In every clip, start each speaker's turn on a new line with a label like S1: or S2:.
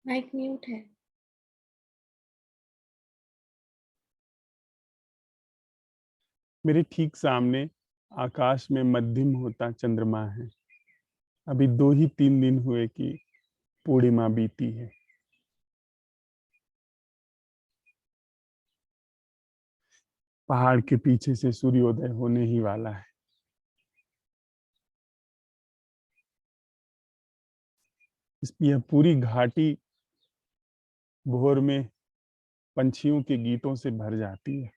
S1: Mic mute है।
S2: मेरे ठीक सामने आकाश में मध्यम होता चंद्रमा है। अभी 2 ही 3 दिन हुए कि पूर्णिमा बीती है। पहाड़ के पीछे से सूर्योदय होने ही वाला है। यह पूरी घाटी भोर में पंछियों के गीतों से भर जाती है।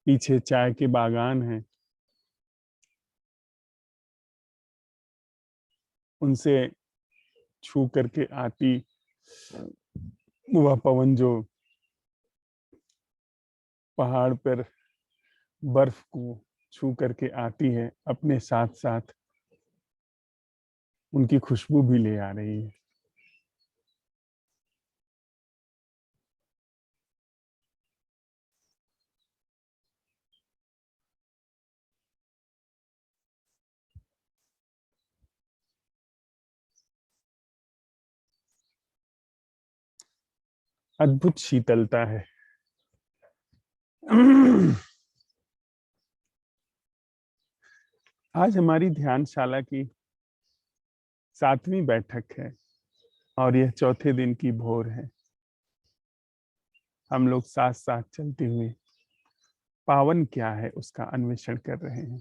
S2: पीछे चाय के बागान हैं। उनसे छू करके आती वह पवन जो पहाड़ पर बर्फ को छू करके आती है, अपने साथ साथ उनकी खुशबू भी ले आ रही है। अद्भुत शीतलता है। आज हमारी ध्यानशाला की 7वीं बैठक है और यह चौथे दिन की भोर है। हम लोग साथ साथ चलते हुए पावन क्या है उसका अन्वेषण कर रहे हैं।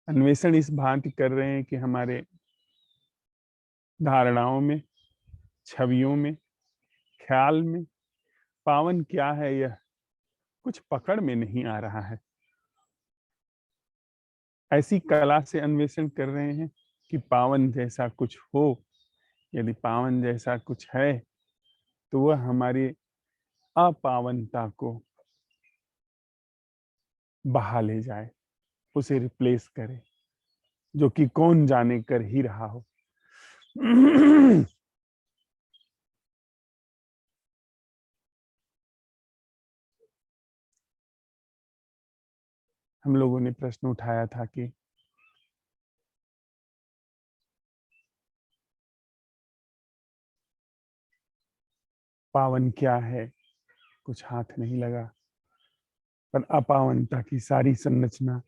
S2: अन्वेषण इस भांति कर रहे हैं कि हमारे धारणाओं में, छवियों में, ख्याल में पावन क्या है यह कुछ पकड़ में नहीं आ रहा है। ऐसी कला से अन्वेषण कर रहे हैं कि पावन जैसा कुछ हो, यदि पावन जैसा कुछ है तो वह हमारी अपावनता को बहा ले जाए, उसे रिप्लेस करे, जो कि कौन जाने कर ही रहा हो। हम लोगों ने प्रश्न उठाया था कि पावन क्या है, कुछ हाथ नहीं लगा, पर अपावनता की सारी संरचना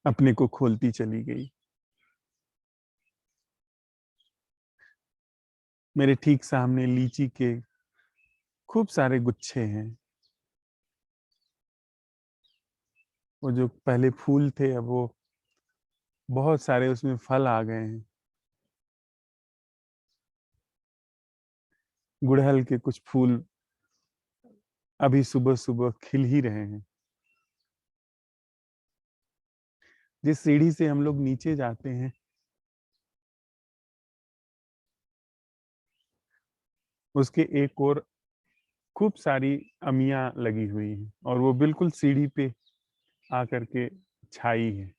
S2: अपने को खोलती चली गई। मेरे ठीक सामने लीची के खूब सारे गुच्छे हैं। वो जो पहले फूल थे अब वो बहुत सारे उसमें फल आ गए हैं। गुड़हल के कुछ फूल अभी सुबह सुबह खिल ही रहे हैं। जिस सीढ़ी से हम लोग नीचे जाते हैं उसके एक और खूब सारी अमियां लगी हुई हैं और वो बिल्कुल सीढ़ी पे आकर के छाई है।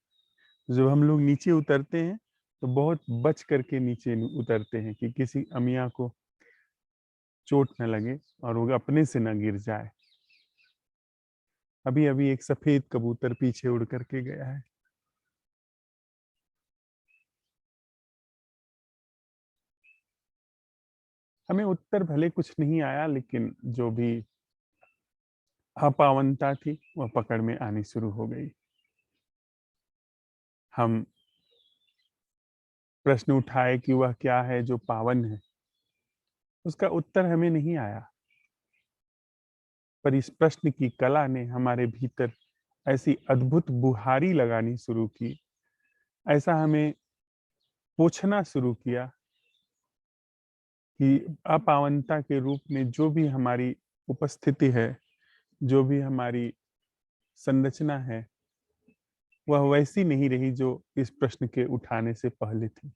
S2: जब हम लोग नीचे उतरते हैं तो बहुत बच करके नीचे उतरते हैं कि किसी अमिया को चोट न लगे और वो अपने से न गिर जाए। अभी अभी एक सफेद कबूतर पीछे उड़ करके गया है। हमें उत्तर भले कुछ नहीं आया, लेकिन जो भी अपावनता थी वह पकड़ में आनी शुरू हो गई। हम प्रश्न उठाए कि वह क्या है जो पावन है, उसका उत्तर हमें नहीं आया। पर इस प्रश्न की कला ने हमारे भीतर ऐसी अद्भुत बुहारी लगानी शुरू की, ऐसा हमें पूछना शुरू किया कि अपावनता के रूप में जो भी हमारी उपस्थिति है, जो भी हमारी संरचना है, वह वैसी नहीं रही जो इस प्रश्न के उठाने से पहले थी।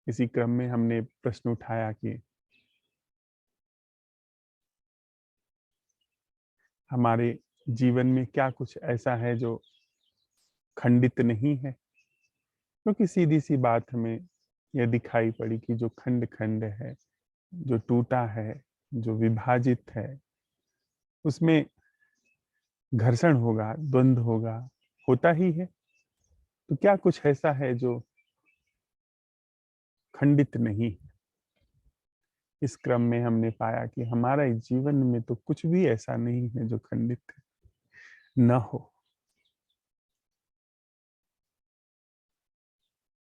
S2: इसी क्रम में हमने प्रश्न उठाया कि हमारे जीवन में क्या कुछ ऐसा है जो खंडित नहीं है, क्योंकि सीधी सी बात हमें यह दिखाई पड़ी कि जो खंड खंड है, जो टूटा है, जो विभाजित है, उसमें घर्षण होगा, द्वंद्व होगा, होता ही है। तो क्या कुछ ऐसा है जो खंडित नहीं? इस क्रम में हमने पाया कि हमारा जीवन में तो कुछ भी ऐसा नहीं है जो खंडित न हो।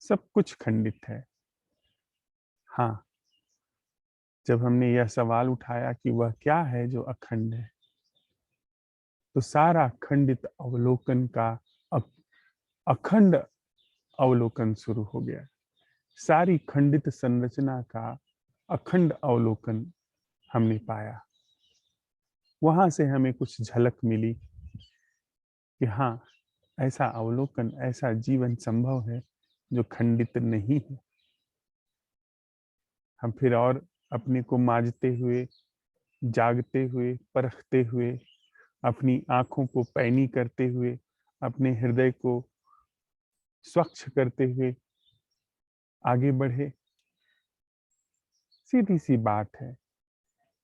S2: सब कुछ खंडित है। हाँ, जब हमने यह सवाल उठाया कि वह क्या है जो अखंड है, तो सारा खंडित अवलोकन का अखंड अवलोकन शुरू हो गया। सारी खंडित संरचना का अखंड अवलोकन हमने पाया। वहां से हमें कुछ झलक मिली कि हाँ, ऐसा अवलोकन, ऐसा जीवन संभव है जो खंडित नहीं है। हम फिर और अपने को मांजते हुए, जागते हुए, परखते हुए, अपनी आंखों को पैनी करते हुए, अपने हृदय को स्वच्छ करते हुए आगे बढ़े। सीधी सी बात है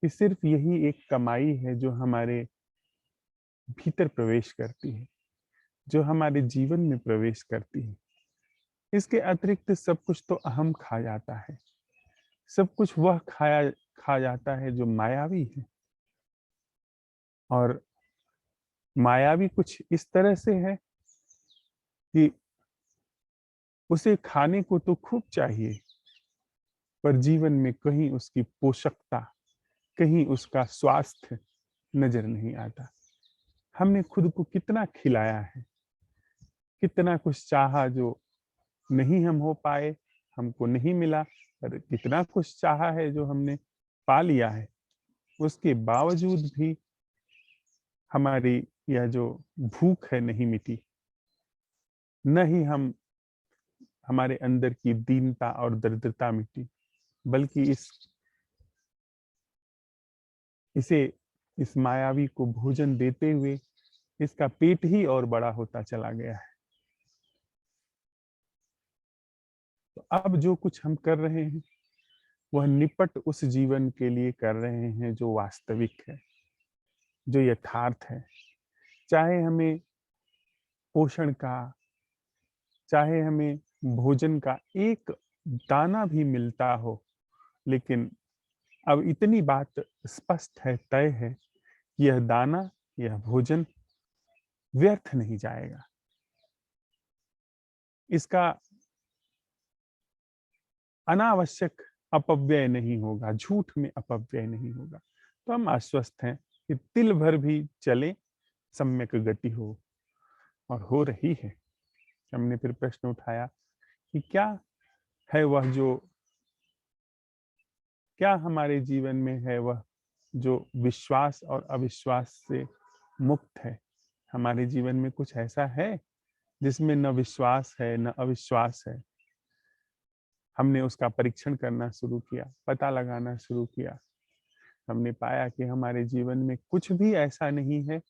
S2: कि सिर्फ यही एक कमाई है जो हमारे भीतर प्रवेश करती है, जो हमारे जीवन में प्रवेश करती है। इसके अतिरिक्त सब कुछ तो अहम खा जाता है। सब कुछ वह खा जाता है जो मायावी है। और मायावी कुछ इस तरह से है कि उसे खाने को तो खूब चाहिए, पर जीवन में कहीं उसकी पोषकता, कहीं उसका स्वास्थ्य नजर नहीं आता। हमने खुद को कितना खिलाया है, कितना कुछ चाहा जो नहीं हम हो पाए, हमको नहीं मिला, पर कितना कुछ चाहा है जो हमने पा लिया है। उसके बावजूद भी हमारी यह जो भूख है नहीं मिटी, न ही हमारे अंदर की दीनता और दरिद्रता मिटी, बल्कि इसे इस मायावी को भोजन देते हुए इसका पेट ही और बड़ा होता चला गया है। तो अब जो कुछ हम कर रहे हैं वह निपट उस जीवन के लिए कर रहे हैं जो वास्तविक है, जो यथार्थ है। चाहे हमें पोषण का, चाहे हमें भोजन का एक दाना भी मिलता हो, लेकिन अब इतनी बात स्पष्ट है, तय है कि यह दाना, यह भोजन व्यर्थ नहीं जाएगा। इसका अनावश्यक अपव्यय नहीं होगा, झूठ में अपव्यय नहीं होगा। तो हम आश्वस्त हैं कि तिल भर भी चले, सम्यक गति हो, और हो रही है। हमने फिर प्रश्न उठाया कि क्या है वह जो, क्या हमारे जीवन में है वह जो विश्वास और अविश्वास से मुक्त है। हमारे जीवन में कुछ ऐसा है जिसमें न विश्वास है न अविश्वास है। हमने उसका परीक्षण करना शुरू किया, पता लगाना शुरू किया। हमने पाया कि हमारे जीवन में कुछ भी ऐसा नहीं है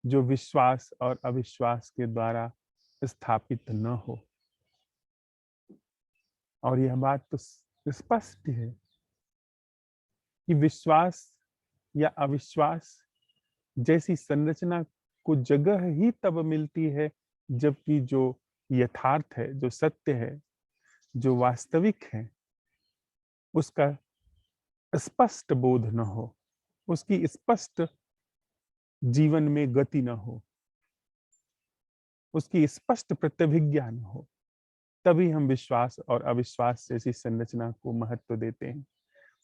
S2: जो विश्वास और अविश्वास के द्वारा स्थापित न हो। और यह बात तो स्पष्ट है कि विश्वास या अविश्वास जैसी संरचना को जगह ही तब मिलती है जबकि जो यथार्थ है, जो सत्य है, जो वास्तविक है, उसका स्पष्ट बोध न हो, उसकी स्पष्ट जीवन में गति न हो, उसकी स्पष्ट प्रतिभिज्ञा न हो। तभी हम विश्वास और अविश्वास जैसी संरचना को महत्व देते हैं।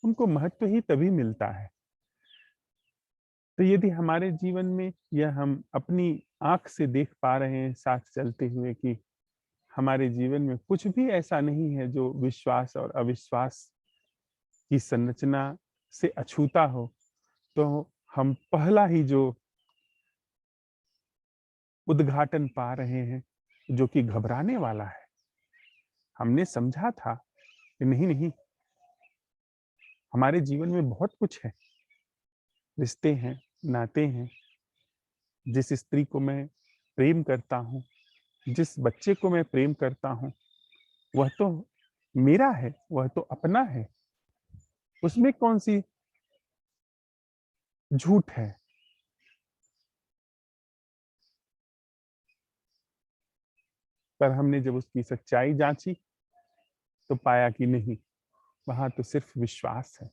S2: उनको महत्व ही तभी मिलता है। तो यदि हमारे जीवन में यह हम अपनी आंख से देख पा रहे हैं साथ चलते हुए कि हमारे जीवन में कुछ भी ऐसा नहीं है जो विश्वास और अविश्वास की संरचना से अछूता हो, तो हम पहला ही जो उद्घाटन पा रहे हैं जो कि घबराने वाला है। हमने समझा था कि नहीं नहीं, हमारे जीवन में बहुत कुछ है, रिश्ते हैं, नाते हैं। जिस स्त्री को मैं प्रेम करता हूँ, जिस बच्चे को मैं प्रेम करता हूँ वह तो मेरा है, वह तो अपना है। उसमें कौन सी झूठ है? पर हमने जब उसकी सच्चाई जांची तो पाया कि नहीं, वहां तो सिर्फ विश्वास है।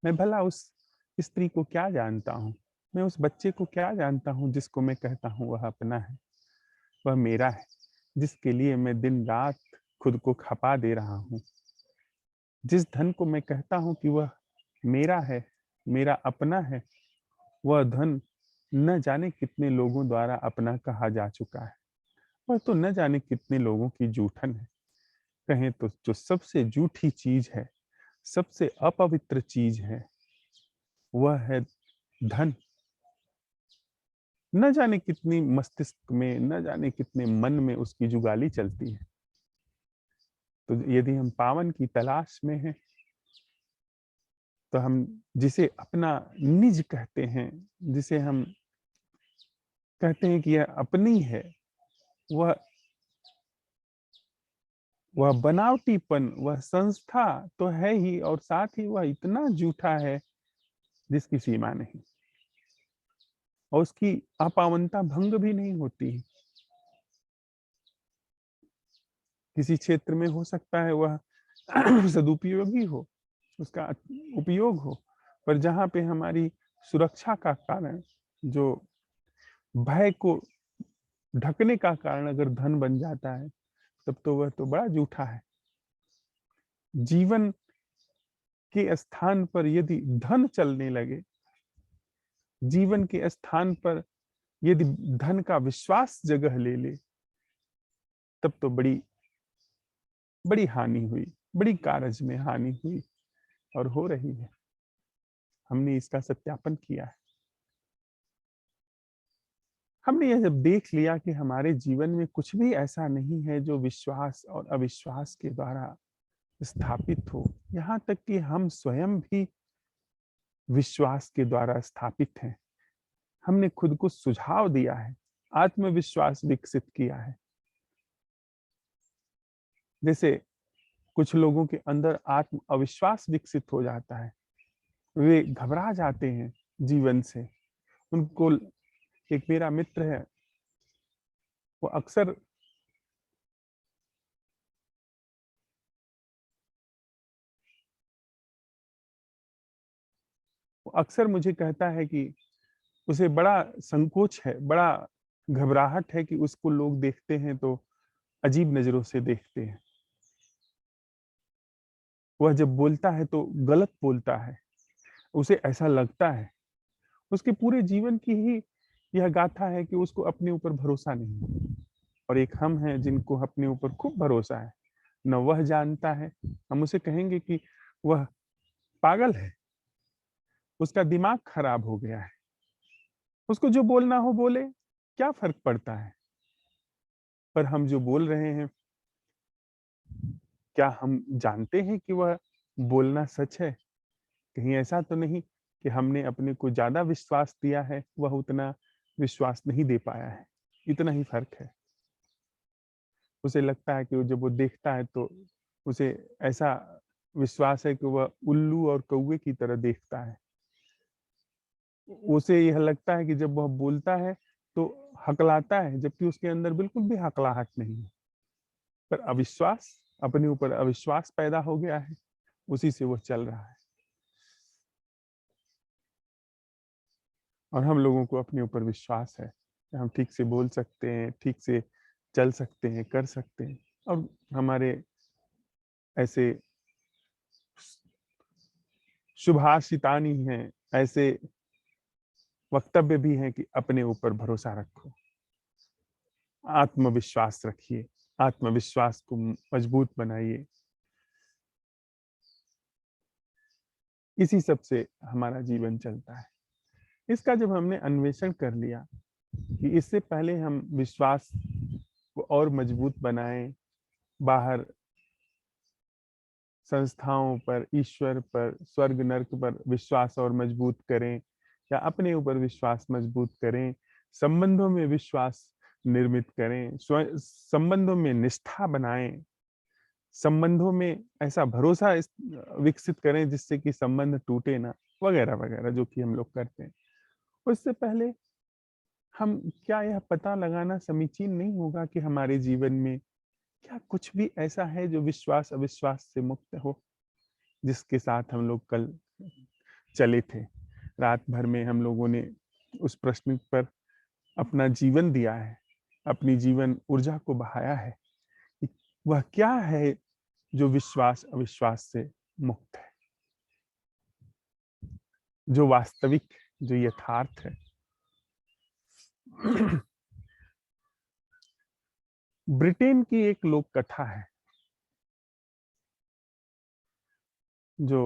S2: मैं भला उस स्त्री को क्या जानता हूँ, मैं उस बच्चे को क्या जानता हूँ जिसको मैं कहता हूँ वह अपना है, वह मेरा है, जिसके लिए मैं दिन रात खुद को खपा दे रहा हूँ। जिस धन को मैं कहता हूँ कि वह मेरा है, मेरा अपना है, वह धन न जाने कितने लोगों द्वारा अपना कहा जा चुका है। वह तो न जाने कितने लोगों की जूठन है। कहें तो जो सबसे जूठी चीज है, सबसे अपवित्र चीज है, वह है धन। न जाने कितनी मस्तिष्क में, न जाने कितने मन में उसकी जुगाली चलती है। तो यदि हम पावन की तलाश में हैं, तो हम जिसे अपना निज कहते हैं, जिसे हम कहते हैं कि यह अपनी है, वह बनावटीपन, वह संस्था तो है ही, और साथ ही वह इतना झूठा है जिसकी सीमा नहीं, और उसकी अपावनता भंग भी नहीं होती। किसी क्षेत्र में हो सकता है वह सदुपयोगी हो, उसका उपयोग हो, पर जहां पे हमारी सुरक्षा का कारण, जो भय को ढकने का कारण अगर धन बन जाता है, तब तो वह तो बड़ा झूठा है। जीवन के स्थान पर यदि धन चलने लगे, जीवन के स्थान पर यदि धन का विश्वास जगह ले ले, तब तो बड़ी बड़ी हानि हुई, बड़ी कारज में हानि हुई और हो रही है। हमने इसका सत्यापन किया है। हमने यह जब देख लिया कि हमारे जीवन में कुछ भी ऐसा नहीं है जो विश्वास और अविश्वास के द्वारा स्थापित हो, यहाँ तक कि हम स्वयं भी विश्वास के द्वारा स्थापित हैं। हमने खुद को सुझाव दिया है, आत्मविश्वास विकसित किया है। जैसे कुछ लोगों के अंदर आत्म अविश्वास विकसित हो जाता है, वे घबरा जाते हैं जीवन से। उनको, एक मेरा मित्र है, वो अक्सर मुझे कहता है कि उसे बड़ा संकोच है, बड़ा घबराहट है कि उसको लोग देखते हैं तो अजीब नजरों से देखते हैं। वह जब बोलता है तो गलत बोलता है, उसे ऐसा लगता है। उसके पूरे जीवन की ही यह गाथा है कि उसको अपने ऊपर भरोसा नहीं। और एक हम हैं जिनको अपने ऊपर खूब भरोसा है। न वह जानता है, हम उसे कहेंगे कि वह पागल है, उसका दिमाग खराब हो गया है, उसको जो बोलना हो बोले, क्या फर्क पड़ता है। पर हम जो बोल रहे हैं, क्या हम जानते हैं कि वह बोलना सच है? कहीं ऐसा तो नहीं कि हमने अपने को ज्यादा विश्वास दिया है, वह उतना विश्वास नहीं दे पाया है। इतना ही फर्क है। उसे लगता है कि जब वो देखता है तो उसे ऐसा विश्वास है कि वह उल्लू और कौवे की तरह देखता है। उसे यह लगता है कि जब वह बोलता है तो हकलाता है, जबकि उसके अंदर बिल्कुल भी हकलाहट नहीं है। पर अविश्वास, अपने ऊपर अविश्वास पैदा हो गया है, उसी से वो चल रहा है। और हम लोगों को अपने ऊपर विश्वास है कि हम ठीक से बोल सकते हैं, ठीक से चल सकते हैं, कर सकते हैं। और हमारे ऐसे शुभाषितानी हैं, ऐसे वक्तव्य भी हैं कि अपने ऊपर भरोसा रखो, आत्मविश्वास रखिए, आत्मविश्वास को मजबूत बनाइए। इसी सब से हमारा जीवन चलता है। इसका जब हमने अन्वेषण कर लिया कि इससे पहले हम विश्वास को और मजबूत बनाएं, बाहर संस्थाओं पर, ईश्वर पर, स्वर्ग नर्क पर विश्वास और मजबूत करें, या अपने ऊपर विश्वास मजबूत करें, संबंधों में विश्वास निर्मित करें, संबंधों में निष्ठा बनाएं, संबंधों में ऐसा भरोसा विकसित करें जिससे कि संबंध टूटे ना, वगैरह वगैरह, जो कि हम लोग करते हैं। उससे पहले हम क्या यह पता लगाना समीचीन नहीं होगा कि हमारे जीवन में क्या कुछ भी ऐसा है जो विश्वास अविश्वास से मुक्त हो, जिसके साथ हम लोग कल चले थे। रात भर में हम लोगों ने उस प्रश्न पर अपना जीवन दिया है, अपनी जीवन ऊर्जा को बहाया है। वह क्या है जो विश्वास अविश्वास से मुक्त है, जो वास्तविक, जो यथार्थ है। ब्रिटेन की एक लोक कथा है जो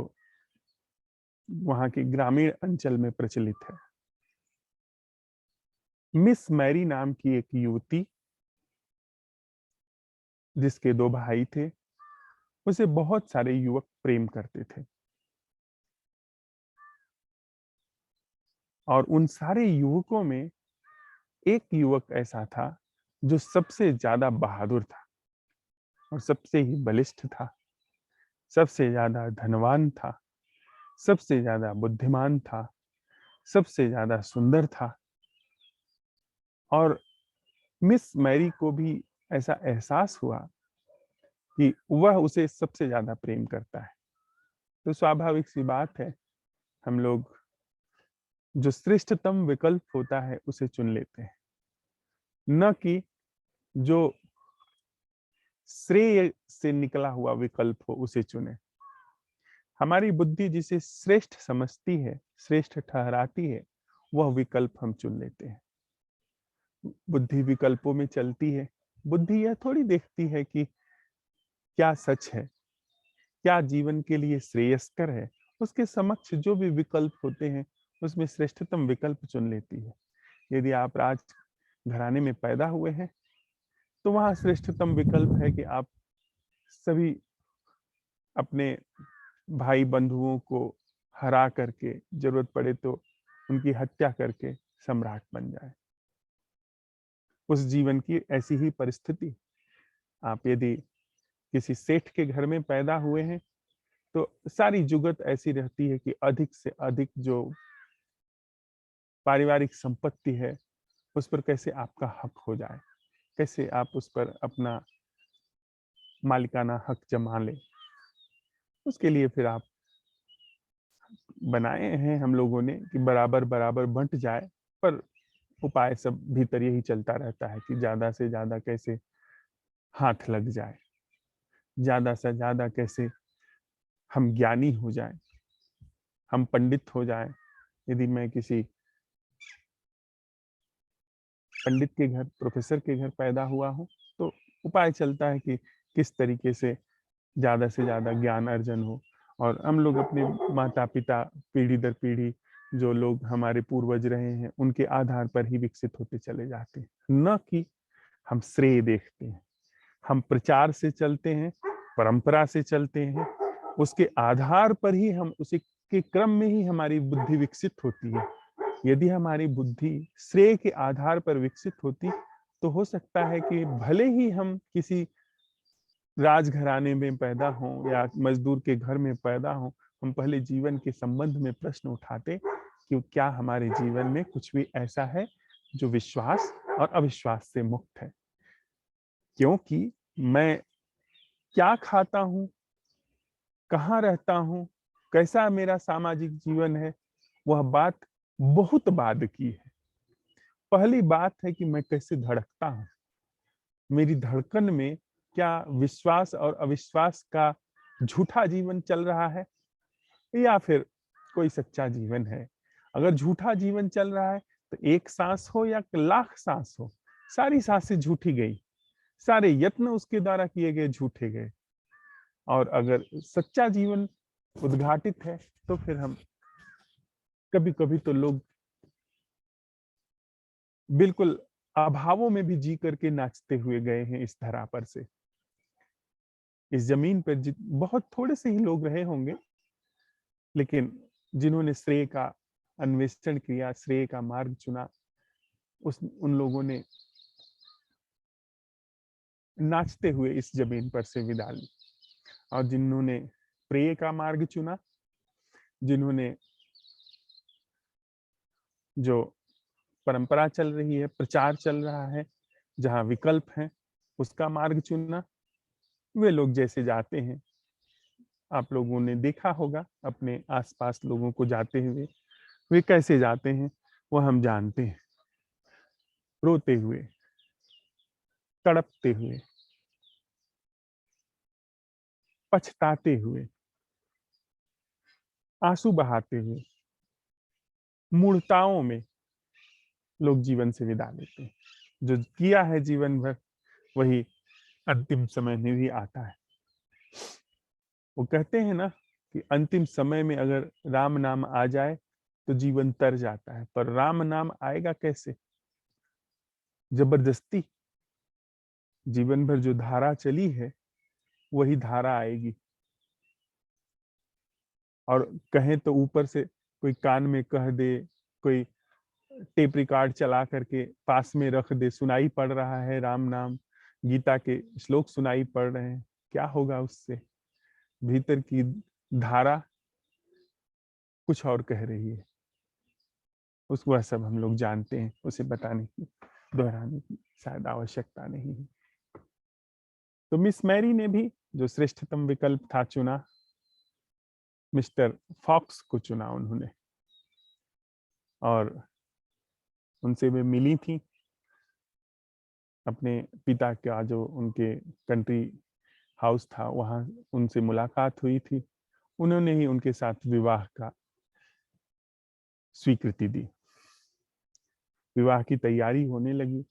S2: वहां के ग्रामीण अंचल में प्रचलित है। मिस मैरी नाम की एक युवती, जिसके 2 भाई थे, उसे बहुत सारे युवक प्रेम करते थे, और उन सारे युवकों में एक युवक ऐसा था जो सबसे ज्यादा बहादुर था और सबसे ही बलिष्ठ था, सबसे ज्यादा धनवान था, सबसे ज्यादा बुद्धिमान था, सबसे ज्यादा सुंदर था। और मिस मैरी को भी ऐसा एहसास हुआ कि वह उसे सबसे ज्यादा प्रेम करता है। तो स्वाभाविक सी बात है, हम लोग जो श्रेष्ठतम विकल्प होता है उसे चुन लेते हैं, न कि जो श्रेय से निकला हुआ विकल्प हो उसे चुने। हमारी बुद्धि जिसे श्रेष्ठ समझती है, श्रेष्ठ ठहराती है, वह विकल्प हम चुन लेते हैं। बुद्धि विकल्पों में चलती है। बुद्धि यह थोड़ी देखती है कि क्या सच है, क्या जीवन के लिए श्रेयस्कर है। उसके समक्ष जो भी विकल्प होते हैं उसमें श्रेष्ठतम विकल्प चुन लेती है। यदि आप राज घराने में पैदा हुए हैं तो वहां श्रेष्ठतम विकल्प है कि आप सभी अपने भाई बंधुओं को हरा करके, जरूरत पड़े तो उनकी हत्या करके सम्राट बन जाए। उस जीवन की ऐसी ही परिस्थिति। आप यदि किसी सेठ के घर में पैदा हुए हैं तो सारी जुगत ऐसी रहती है कि अधिक से अधिक जो पारिवारिक संपत्ति है उस पर कैसे आपका हक हो जाए, कैसे आप उस पर अपना मालिकाना हक जमा ले। उसके लिए फिर आप बनाए हैं हम लोगों ने कि बराबर बराबर बंट जाए, पर उपाय सब भीतर यही चलता रहता है कि ज्यादा से ज्यादा कैसे हाथ लग जाए, ज्यादा से ज्यादा कैसे हम ज्ञानी हो जाएं, हम पंडित हो जाएं। यदि मैं किसी पंडित के घर, प्रोफेसर के घर पैदा हुआ हूं तो उपाय चलता है कि किस तरीके से ज्यादा ज्ञान अर्जन हो। और हम लोग अपने माता पिता, पीढ़ी दर पीढ़ी जो लोग हमारे पूर्वज रहे हैं उनके आधार पर ही विकसित होते चले जाते हैं, न कि हम श्रेय देखते हैं। हम प्रचार से चलते हैं, परंपरा से चलते हैं, उसके आधार पर ही हम उसी के क्रम में ही हमारी बुद्धि विकसित होती है। यदि हमारी बुद्धि श्रेय के आधार पर विकसित होती तो हो सकता है कि भले ही हम किसी राजघराने में पैदा हों या मजदूर के घर में पैदा हों, हम पहले जीवन के संबंध में प्रश्न उठाते कि क्या हमारे जीवन में कुछ भी ऐसा है जो विश्वास और अविश्वास से मुक्त है। क्योंकि मैं क्या खाता हूं, कहाँ रहता हूं, कैसा मेरा सामाजिक जीवन है, वह बात बहुत बाद की है। पहली बात है कि मैं कैसे धड़कता हूं, मेरी धड़कन में क्या विश्वास और अविश्वास का झूठा जीवन चल रहा है या फिर कोई सच्चा जीवन है। अगर झूठा जीवन चल रहा है तो एक सांस हो या लाख सांस हो, सारी सांसें झूठी गई, सारे यत्न उसके द्वारा किए गए झूठे गए। और अगर सच्चा जीवन उद्घाटित है तो फिर हम कभी कभी तो लोग बिल्कुल अभावों में भी जी करके नाचते हुए गए हैं इस धरा पर से। इस जमीन पर बहुत थोड़े से ही लोग रहे होंगे, लेकिन जिन्होंने श्रेय का अन्वेषण किया, श्रेय का मार्ग चुना, उन लोगों ने नाचते हुए इस जमीन पर से विदा ली। और जिन्होंने प्रेय का मार्ग चुना, जिन्होंने जो परंपरा चल रही है, प्रचार चल रहा है, जहां विकल्प है, उसका मार्ग चुना, वे लोग जैसे जाते हैं, आप लोगों ने देखा होगा अपने आसपास लोगों को जाते हुए, वे कैसे जाते हैं वो हम जानते हैं। रोते हुए, तड़पते हुए, पछताते हुए, आंसू बहाते हुए, मूर्ताओं में लोग जीवन से विदा लेते हैं। जो किया है जीवन भर, वही अंतिम समय में भी आता है। वो कहते हैं ना कि अंतिम समय में अगर राम नाम आ जाए तो जीवन तर जाता है, पर राम नाम आएगा कैसे? जबरदस्ती। जीवन भर जो धारा चली है वही धारा आएगी। और कहें तो ऊपर से कोई कान में कह दे, कोई टेप रिकॉर्ड चला करके पास में रख दे, सुनाई पड़ रहा है राम नाम, गीता के श्लोक सुनाई पड़ रहे हैं, क्या होगा उससे? भीतर की धारा कुछ और कह रही है। उसको वह सब हम लोग जानते हैं, उसे बताने की, दोहराने की शायद आवश्यकता नहीं है। तो मिस मैरी ने भी जो श्रेष्ठतम विकल्प था चुना, मिस्टर फॉक्स को चुना उन्होंने, और उनसे वे मिली थी। अपने पिता का जो उनके कंट्री हाउस था वहां उनसे मुलाकात हुई थी। उन्होंने ही उनके साथ विवाह का स्वीकृति दी। विवाह की तैयारी होने लगी।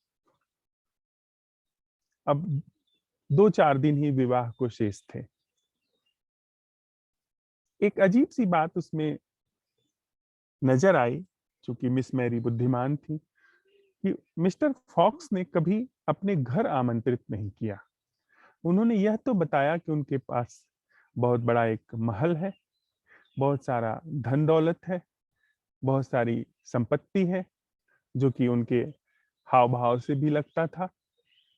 S2: अब 2-4 दिन ही विवाह को शेष थे। एक अजीब सी बात उसमें नजर आई, चूंकि मिस मैरी बुद्धिमान थी, कि मिस्टर फॉक्स ने कभी अपने घर आमंत्रित नहीं किया। उन्होंने यह तो बताया कि उनके पास बहुत बड़ा एक महल है, बहुत सारा धन दौलत है, बहुत सारी संपत्ति है, जो कि उनके हाव भाव से भी लगता था।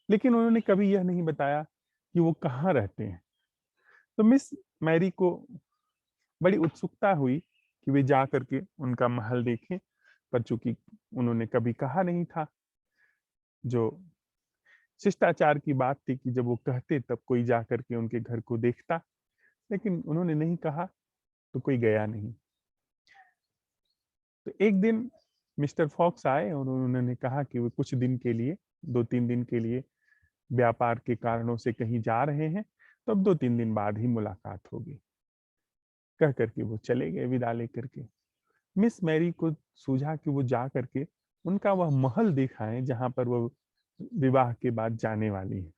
S2: लेकिन उन्होंने कभी यह नहीं बताया कि वो कहाँ रहते हैं। तो मिस मैरी को बड़ी उत्सुकता हुई कि वे जा करके उनका महल देखें, पर चूंकि उन्होंने कभी कहा नहीं था, जो शिष्टाचार की बात थी कि जब वो कहते तब कोई जा करके उनके घर को देखता, लेकिन उन्होंने नहीं कहा तो कोई गया नहीं। तो एक दिन मिस्टर फॉक्स आए और उन्होंने कहा कि वो कुछ दिन के लिए, 2-3 दिन के लिए व्यापार के कारणों से कहीं जा रहे हैं, तो अब 2-3 दिन बाद ही मुलाकात होगी। कह करके वो चले गए विदा लेकर के। मिस मैरी को सूझा कि वो जा करके उनका वह महल दिखाएं जहां पर वो विवाह के बाद जाने वाली है।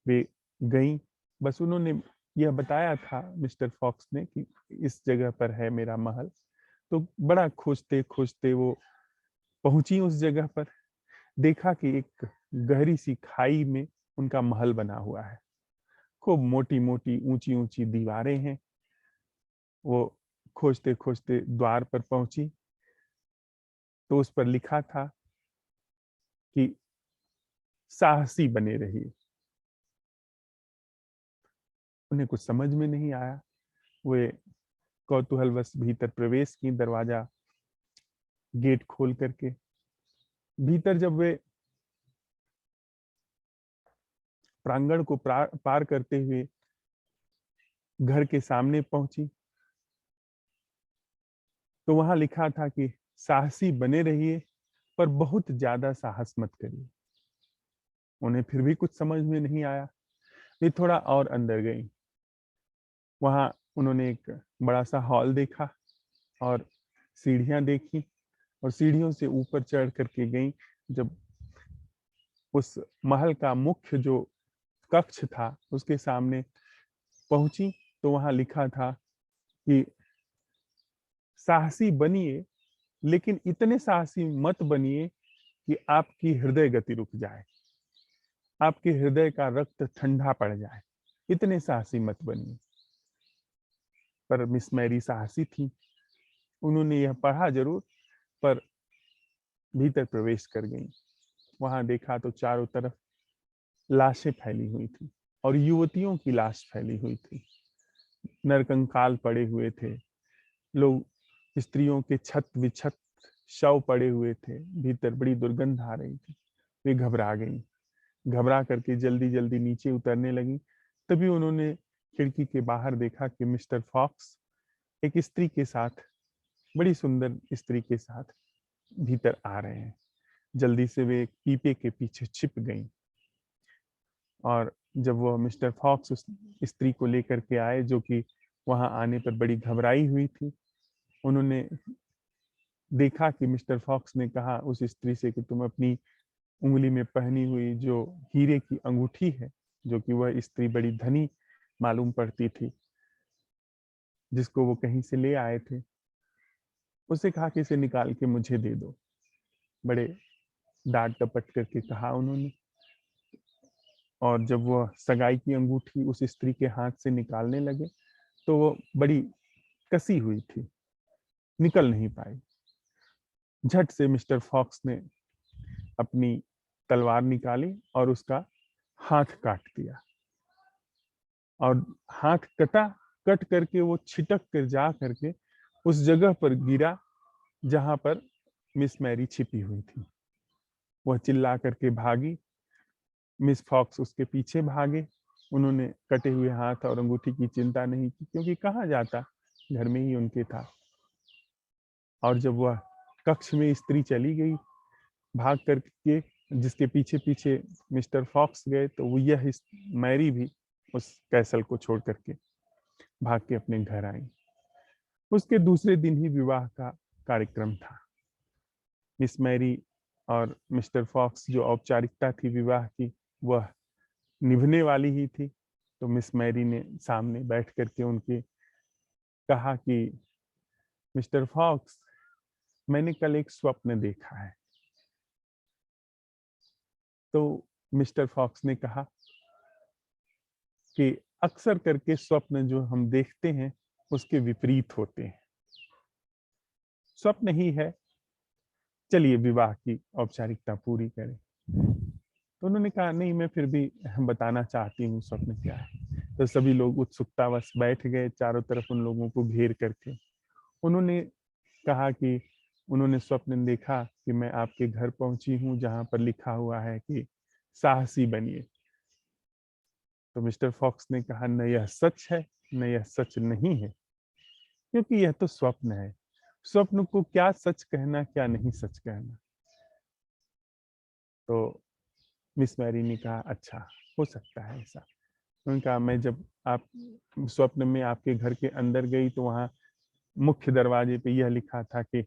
S2: वे गई, बस उन्होंने यह बताया था मिस्टर फॉक्स ने कि इस जगह पर है मेरा महल। तो बड़ा खोजते खोजते वो पहुंची उस जगह पर। देखा कि एक गहरी सी खाई में उनका महल बना हुआ है। खूब मोटी मोटी ऊंची ऊंची दीवारें हैं। वो खोजते खोजते द्वार पर पहुंची तो उस पर लिखा था कि साहसी बने रहिए। उन्हें कुछ समझ में नहीं आया। वे कौतूहलवश भीतर प्रवेश की, दरवाजा गेट खोल करके। भीतर जब वे प्रांगण को पार करते हुए घर के सामने पहुंची तो वहां लिखा था कि साहसी बने रहिए पर बहुत ज्यादा साहस मत करिए। उन्हें फिर भी कुछ समझ में नहीं आया। वे थोड़ा और अंदर गई। वहां उन्होंने एक बड़ा सा हॉल देखा और सीढ़ियां देखी, और सीढ़ियों से ऊपर चढ़ करके गई। जब उस महल का मुख्य जो कक्ष था उसके सामने पहुंची तो वहां लिखा था कि साहसी बनिए, लेकिन इतने साहसी मत बनिए कि आपकी हृदय गति रुक जाए, आपके हृदय का रक्त ठंडा पड़ जाए। इतने साहसी मत बनिए। पर मिस मैरी साहसी थी। उन्होंने यह पढ़ा जरूर, पर भीतर प्रवेश कर गई। वहां देखा तो चारों तरफ लाशें फैली हुई थी और युवतियों की लाश फैली हुई थी। नरकंकाल पड़े हुए थे। लोग, स्त्रियों के छत विछत शव पड़े हुए थे। भीतर बड़ी दुर्गंध आ रही थी। वे घबरा गई। घबरा करके जल्दी जल्दी नीचे उतरने लगी। तभी उन्होंने खिड़की के बाहर देखा कि मिस्टर फॉक्स एक स्त्री के साथ, बड़ी सुंदर स्त्री के साथ भीतर आ रहे हैं। जल्दी से वे एक पीपे के पीछे छिप गईं। और जब वो मिस्टर फॉक्स उस स्त्री को लेकर के आए, जो कि वहां आने पर बड़ी घबराई हुई थी, उन्होंने देखा कि मिस्टर फॉक्स ने कहा उस स्त्री से कि तुम अपनी उंगली में पहनी हुई जो हीरे की अंगूठी है, जो कि वह स्त्री बड़ी धनी मालूम पड़ती थी, जिसको वो कहीं से ले आए थे, उसे कहा कि इसे निकाल के मुझे दे दो। बड़े डांट डपट करके कहा उन्होंने। और जब वह सगाई की अंगूठी उस स्त्री के हाथ से निकालने लगे तो वो बड़ी कसी हुई थी, निकल नहीं पाई। झट से मिस्टर फॉक्स ने अपनी तलवार निकाली और उसका हाथ काट दिया। और हाथ कट करके वो छिटक कर जा करके उस जगह पर गिरा जहां पर मिस मैरी छिपी हुई थी। वह चिल्ला करके भागी। मिस फॉक्स उसके पीछे भागे। उन्होंने कटे हुए हाथ और अंगूठी की चिंता नहीं की, क्योंकि कहाँ जाता, घर में ही उनके था। और जब वह कक्ष में स्त्री चली गई भाग करके, जिसके पीछे पीछे मिस्टर फॉक्स गए, तो वो यह मैरी भी उस कैसल को छोड़ करके भाग के अपने घर आई। उसके दूसरे दिन ही विवाह का कार्यक्रम था। मिस मैरी और मिस्टर फॉक्स जो औपचारिकता थी विवाह की, वह निभने वाली ही थी। तो मिस मैरी ने सामने बैठ करके उनके कहा कि मिस्टर फॉक्स, मैंने कल एक स्वप्न देखा है। तो मिस्टर फॉक्स ने कहा कि अक्सर करके स्वप्न जो हम देखते हैं उसके विपरीत होते हैं। स्वप्न ही है, चलिए विवाह की औपचारिकता पूरी करें। तो उन्होंने कहा नहीं, मैं फिर भी बताना चाहती हूँ स्वप्न क्या है। तो सभी लोग उत्सुकतावश बैठ गए चारों तरफ उन लोगों को घेर करके। उन्होंने कहा कि उन्होंने स्वप्न देखा कि मैं आपके घर पहुंची हूँ जहां पर लिखा हुआ है कि साहसी बनिए। तो मिस्टर फॉक्स ने कहा न यह सच है, न यह सच नहीं है, क्योंकि यह तो स्वप्न है। स्वप्न को क्या सच कहना, क्या नहीं सच कहना। तो मिस मैरी ने कहा अच्छा, हो सकता है ऐसा। उन्होंने कहा मैं जब आप स्वप्न में आपके घर के अंदर गई तो वहां मुख्य दरवाजे पे यह लिखा था कि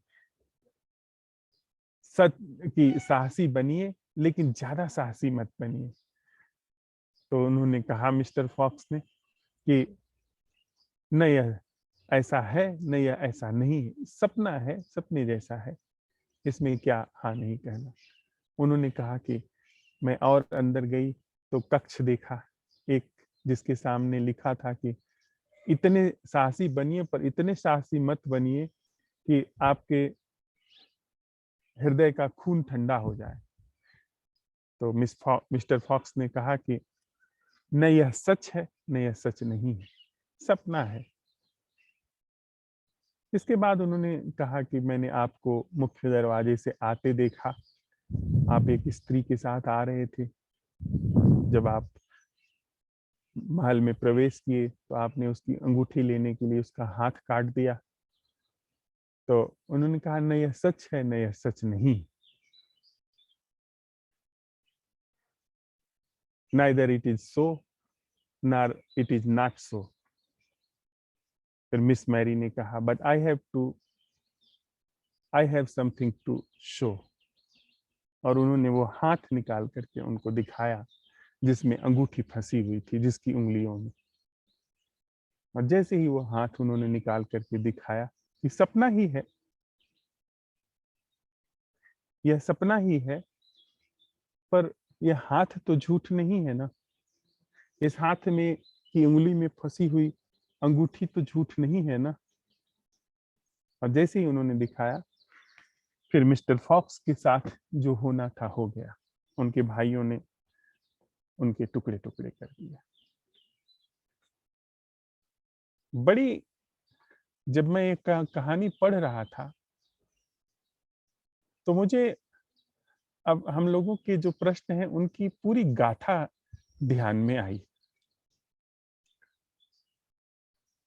S2: सच की साहसी बनिए, लेकिन ज्यादा साहसी मत बनिए। तो उन्होंने कहा मिस्टर फॉक्स ने कि न यह ऐसा है, न यह ऐसा नहीं है, सपना है, सपने जैसा है, इसमें क्या हाँ नहीं कहना। उन्होंने कहा कि मैं और अंदर गई तो कक्ष देखा एक, जिसके सामने लिखा था कि इतने साहसी बनिए, पर इतने साहसी मत बनिए कि आपके हृदय का खून ठंडा हो जाए। तो मिस्टर फॉक्स ने कहा कि न यह सच है, न यह सच नहीं है, सपना है। इसके बाद उन्होंने कहा कि मैंने आपको मुख्य दरवाजे से आते देखा। आप एक स्त्री के साथ आ रहे थे। जब आप महल में प्रवेश किए तो आपने उसकी अंगूठी लेने के लिए उसका हाथ काट दिया। तो उन्होंने कहा न यह सच है, न यह सच नहीं। Neither it is so, nor it is not so. फिर मिस मैरी ने कहा but I have something to show. और उन्होंने वो हाथ निकाल करके उनको दिखाया जिसमें अंगूठी फंसी हुई थी, जिसकी उंगलियों में। और जैसे ही वो हाथ उन्होंने निकाल करके दिखाया कि सपना ही है, यह सपना ही है, पर यह हाथ तो झूठ नहीं है ना। इस हाथ में की उंगली में फंसी हुई अंगूठी तो झूठ नहीं है ना। और जैसे ही उन्होंने दिखाया, फिर मिस्टर फॉक्स के साथ जो होना था हो गया। उनके भाइयों ने उनके टुकड़े टुकड़े कर दिया। बड़ी जब मैं एक कहानी पढ़ रहा था तो मुझे अब हम लोगों के जो प्रश्न हैं उनकी पूरी गाथा ध्यान में आई।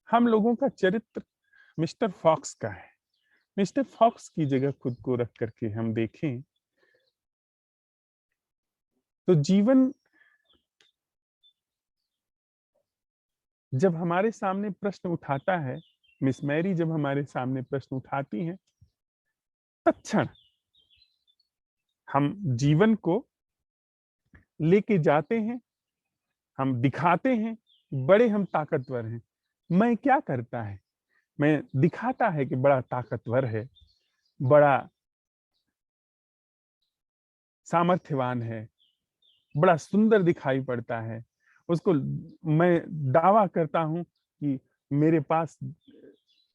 S2: हम लोगों का चरित्र मिस्टर फॉक्स का है। मिस्टर फॉक्स की जगह खुद को रख करके हम देखें तो जीवन जब हमारे सामने प्रश्न उठाता है, मिस मैरी जब हमारे सामने प्रश्न उठाती हैं, तत्क्षण हम जीवन को लेके जाते हैं, हम दिखाते हैं, बड़े हम ताकतवर हैं। मैं क्या करता है? मैं दिखाता है कि बड़ा ताकतवर है, बड़ा सामर्थ्यवान है, बड़ा सुंदर दिखाई पड़ता है। उसको मैं दावा करता हूं कि मेरे पास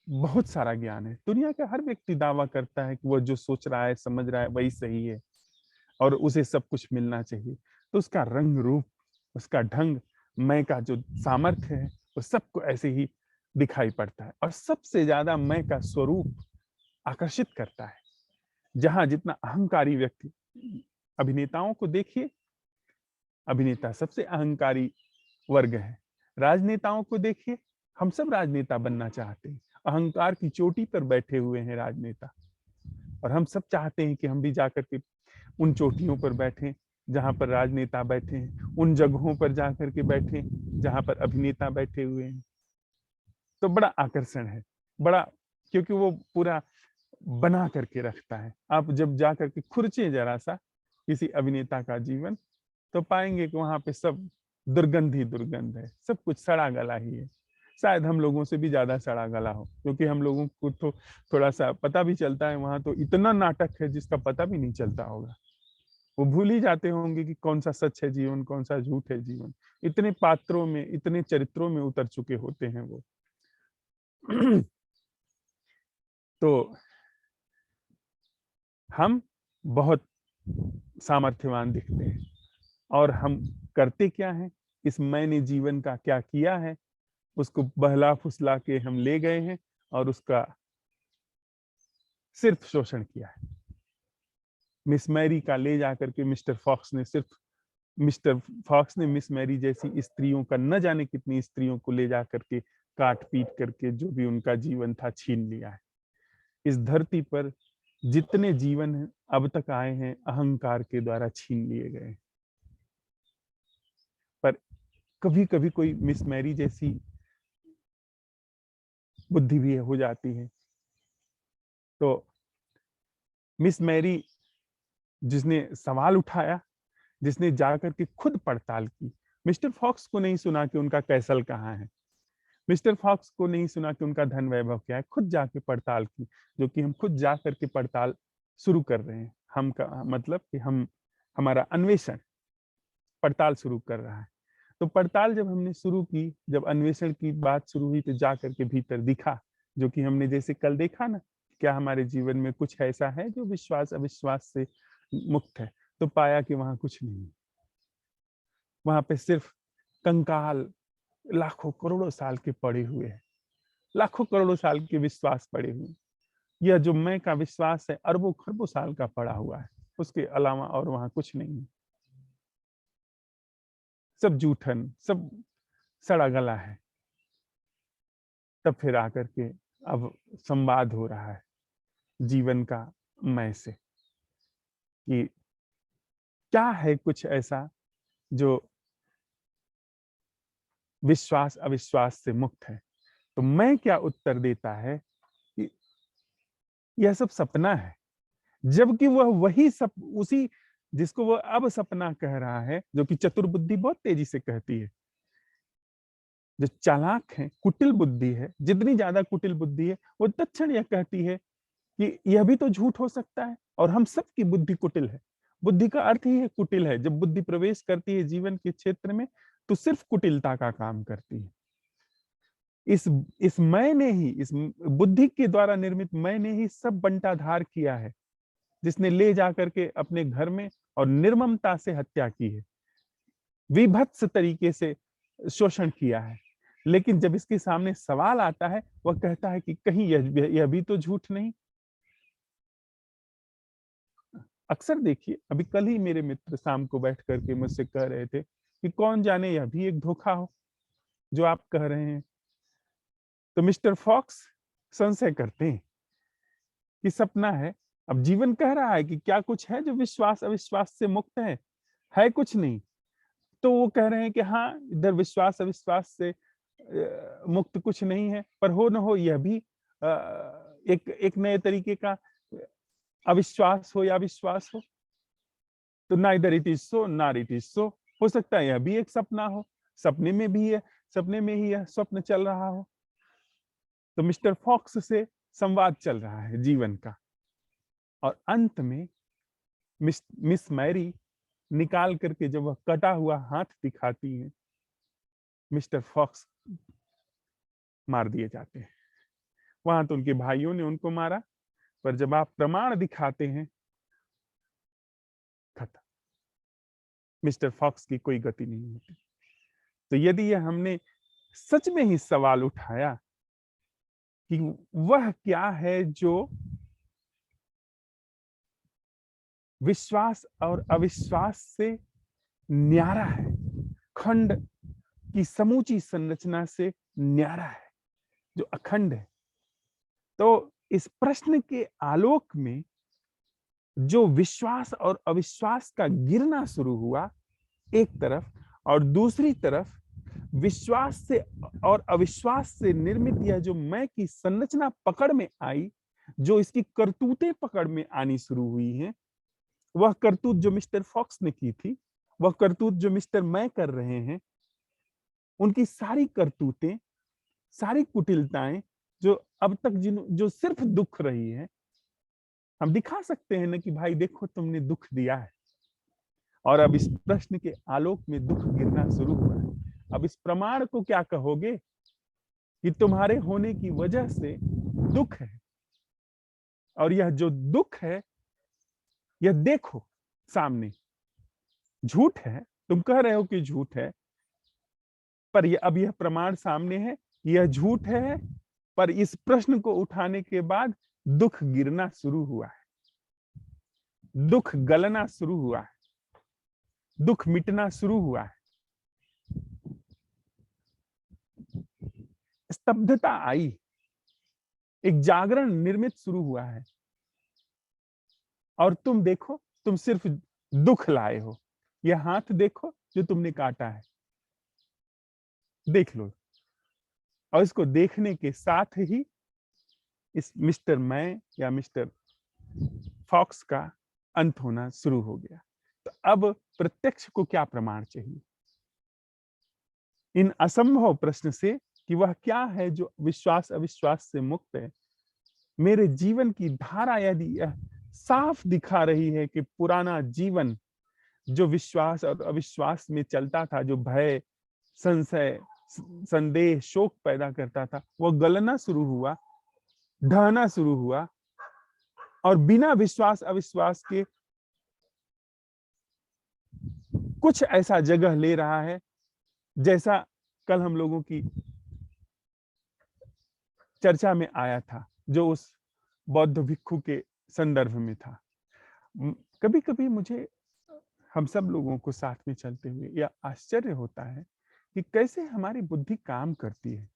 S2: बहुत सारा ज्ञान है। दुनिया का हर व्यक्ति दावा करता है कि वो जो सोच रहा है, समझ रहा है वही सही है और उसे सब कुछ मिलना चाहिए। तो उसका रंग रूप, उसका ढंग, मैं का जो सामर्थ्य है वो सबको ऐसे ही दिखाई पड़ता है। और सबसे ज्यादा मैं का स्वरूप आकर्षित करता है। जहां जितना अहंकारी व्यक्ति, अभिनेताओं को देखिए, अभिनेता सबसे अहंकारी वर्ग है। राजनेताओं को देखिए, हम सब राजनेता बनना चाहते हैं। अहंकार की चोटी पर बैठे हुए हैं राजनेता, और हम सब चाहते हैं कि हम भी जाकर के उन चोटियों पर बैठें जहां पर राजनेता बैठे हैं, उन जगहों पर जाकर के बैठे जहां पर अभिनेता बैठे हुए हैं। तो बड़ा आकर्षण है, बड़ा, क्योंकि वो पूरा बना करके रखता है। आप जब जाकर के खुरचे जरा सा किसी अभिनेता का जीवन, तो पाएंगे कि वहां पे सब दुर्गंध ही दुर्गंध है, सब कुछ सड़ा गला ही है। शायद हम लोगों से भी ज्यादा सड़ा गला हो, क्योंकि हम लोगों को तो थोड़ा सा पता भी चलता है। वहां तो इतना नाटक है जिसका पता भी नहीं चलता होगा। वो भूल ही जाते होंगे कि कौन सा सच है जीवन, कौन सा झूठ है जीवन। इतने पात्रों में, इतने चरित्रों में उतर चुके होते हैं वो। तो हम बहुत सामर्थ्यवान दिखते हैं, और हम करते क्या है? इस मैंने जीवन का क्या किया है उसको बहला फुसला के हम ले गए हैं और उसका सिर्फ शोषण किया है। मिस मैरी का ले जाकर के मिस्टर फॉक्स ने मिस मैरी जैसी स्त्रियों का, न जाने कितनी स्त्रियों को ले जाकर के काट पीट करके जो भी उनका जीवन था छीन लिया है। इस धरती पर जितने जीवन अब तक आए हैं अहंकार के द्वारा छीन लिए गए। पर कभी कभी कोई मिस मैरी जैसी बुद्धि भी हो जाती है। तो मिस मैरी जिसने सवाल उठाया, जिसने जाकर के खुद पड़ताल की, मिस्टर फॉक्स को नहीं सुना कि उनका कैसल कहाँ है, मिस्टर फॉक्स को नहीं सुना कि उनका धन वैभव क्या है, खुद जाके पड़ताल की। जो कि हम खुद जा करके पड़ताल शुरू कर रहे हैं। हम का मतलब कि हम, हमारा अन्वेषण पड़ताल शुरू कर रहा है। तो पड़ताल जब हमने शुरू की, जब अन्वेषण की बात शुरू हुई, तो जा करके भीतर दिखा, जो कि हमने जैसे कल देखा ना, क्या हमारे जीवन में कुछ ऐसा है जो विश्वास अविश्वास से मुक्त है? तो पाया कि वहां कुछ नहीं, वहां पे सिर्फ कंकाल लाखों करोड़ों साल के पड़े हुए हैं, लाखों करोड़ों साल के विश्वास पड़े हुए हैं। यह जो मैं का विश्वास है अरबों खरबों साल का पड़ा हुआ है, उसके अलावा और वहां कुछ नहीं है। सब जूठन, सब सड़ा गला है। तब फिर आकर के अब संवाद हो रहा है जीवन का मैं से, कि क्या है कुछ ऐसा जो विश्वास अविश्वास से मुक्त है। तो मैं क्या उत्तर देता है कि यह सब सपना है, जबकि वह वही उसी जिसको वह अब सपना कह रहा है, जो कि चतुर बुद्धि बहुत तेजी से कहती है। जो चालाक है, कुटिल बुद्धि है, जितनी ज्यादा कुटिल बुद्धि है, वो तत्क्षण यह कहती है कि यह भी तो झूठ हो सकता है, और हम सबकी बुद्धि कुटिल है। बुद्धि का अर्थ ही है कुटिल है। जब बुद्धि प्रवेश करती है जीवन के क्षेत्र में, तो सिर्फ कुटिलता का काम करती है। इस मैं ने ही, इस बुद्धि के द्वारा निर्मित मैं ने ही सब बंटाधार किया है, जिसने ले जाकर के अपने घर में और निर्ममता से हत्या की है। विभत्स तरीके से शोषण किया है। लेकिन जब इसके सामने सवाल आता है, वह कहता है कि कहीं यह भी तो झूठ नहीं। अक्सर देखिए, अभी कल ही मेरे मित्र शाम को बैठ करके मुझसे कह रहे थे कि कौन जाने यह भी एक धोखा हो जो आप कह रहे हैं। तो मिस्टर फॉक्स संशय करते हैं कि सपना है। अब जीवन कह रहा है कि क्या कुछ है जो विश्वास अविश्वास से मुक्त है कुछ नहीं। तो वो कह रहे हैं कि हाँ, इधर विश्वास अविश्वास से मुक्त कुछ नहीं है, पर हो न हो यह भी एक एक नए तरीके का अविश्वास हो या विश्वास हो। तो neither it is so nor it is so. हो सकता है यह भी एक सपना हो, सपने में भी है, सपने में ही यह स्वप्न चल रहा हो। तो मिस्टर फॉक्स से संवाद चल रहा है जीवन का, और अंत में मिस मैरी निकाल करके जब वह कटा हुआ हाथ दिखाती है, मिस्टर फॉक्स मार दिए जाते हैं। वहां तो उनके भाइयों ने उनको मारा, पर जब आप प्रमाण दिखाते हैं, खत्म, मिस्टर फॉक्स की कोई गति नहीं होती। तो यदि यह हमने सच में ही सवाल उठाया कि वह क्या है जो विश्वास और अविश्वास से न्यारा है, खंड की समूची संरचना से न्यारा है, जो अखंड है, तो इस प्रश्न के आलोक में जो विश्वास और अविश्वास का गिरना शुरू हुआ एक तरफ, और दूसरी तरफ विश्वास से और अविश्वास से निर्मित यह जो मैं की संरचना पकड़ में आई, जो इसकी करतूतें पकड़ में आनी शुरू हुई हैं, वह करतूत जो मिस्टर फॉक्स ने की थी, वह करतूत जो मिस्टर मैं कर रहे हैं, उनकी सारी करतूतें, सारी कुटिलताएं जो अब तक जो सिर्फ दुख रही है, हम दिखा सकते हैं ना कि भाई देखो तुमने दुख दिया है, और अब इस प्रश्न के आलोक में दुख गिरना शुरू हुआ है। अब इस प्रमाण को क्या कहोगे कि तुम्हारे होने की वजह से दुख है, और यह जो दुख है, यह देखो सामने झूठ है, तुम कह रहे हो कि झूठ है, पर अब यह प्रमाण सामने है, यह झूठ है, पर इस प्रश्न को उठाने के बाद दुख गिरना शुरू हुआ है, दुख गलना शुरू हुआ है, दुख मिटना शुरू हुआ है, स्तब्धता आई, एक जागरण निर्मित शुरू हुआ है, और तुम देखो, तुम सिर्फ दुख लाए हो। यह हाथ देखो जो तुमने काटा है, देख लो, और इसको देखने के साथ ही इस मिस्टर मैं या मिस्टर फॉक्स का अंत होना शुरू हो गया। तो अब प्रत्यक्ष को क्या प्रमाण चाहिए इन असंभव प्रश्न से कि वह क्या है जो विश्वास अविश्वास से मुक्त है। मेरे जीवन की धारा यदि यह साफ दिखा रही है कि पुराना जीवन जो विश्वास और अविश्वास में चलता था, जो भय, संशय, संदेह, शोक पैदा करता था, वह गलना शुरू हुआ, ढहना शुरू हुआ, और बिना विश्वास अविश्वास के कुछ ऐसा जगह ले रहा है, जैसा कल हम लोगों की चर्चा में आया था, जो उस बौद्ध भिक्षु के संदर्भ में था। कभी कभी मुझे हम सब लोगों को साथ में चलते हुए यह आश्चर्य होता है कि कैसे हमारी बुद्धि काम करती है।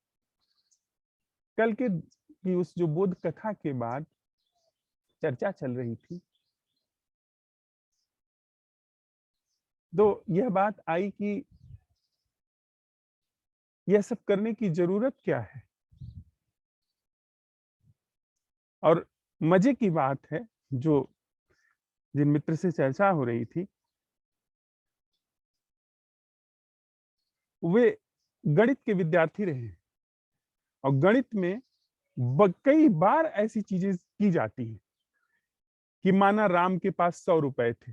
S2: कल के की उस जो बोध कथा के बाद चर्चा चल रही थी, तो यह बात आई कि यह सब करने की जरूरत क्या है। और मजे की बात है, जो जिन मित्र से चर्चा हो रही थी, वे गणित के विद्यार्थी रहे, और गणित में कई बार ऐसी चीजें की जाती हैं कि माना राम के पास 100 रुपए थे,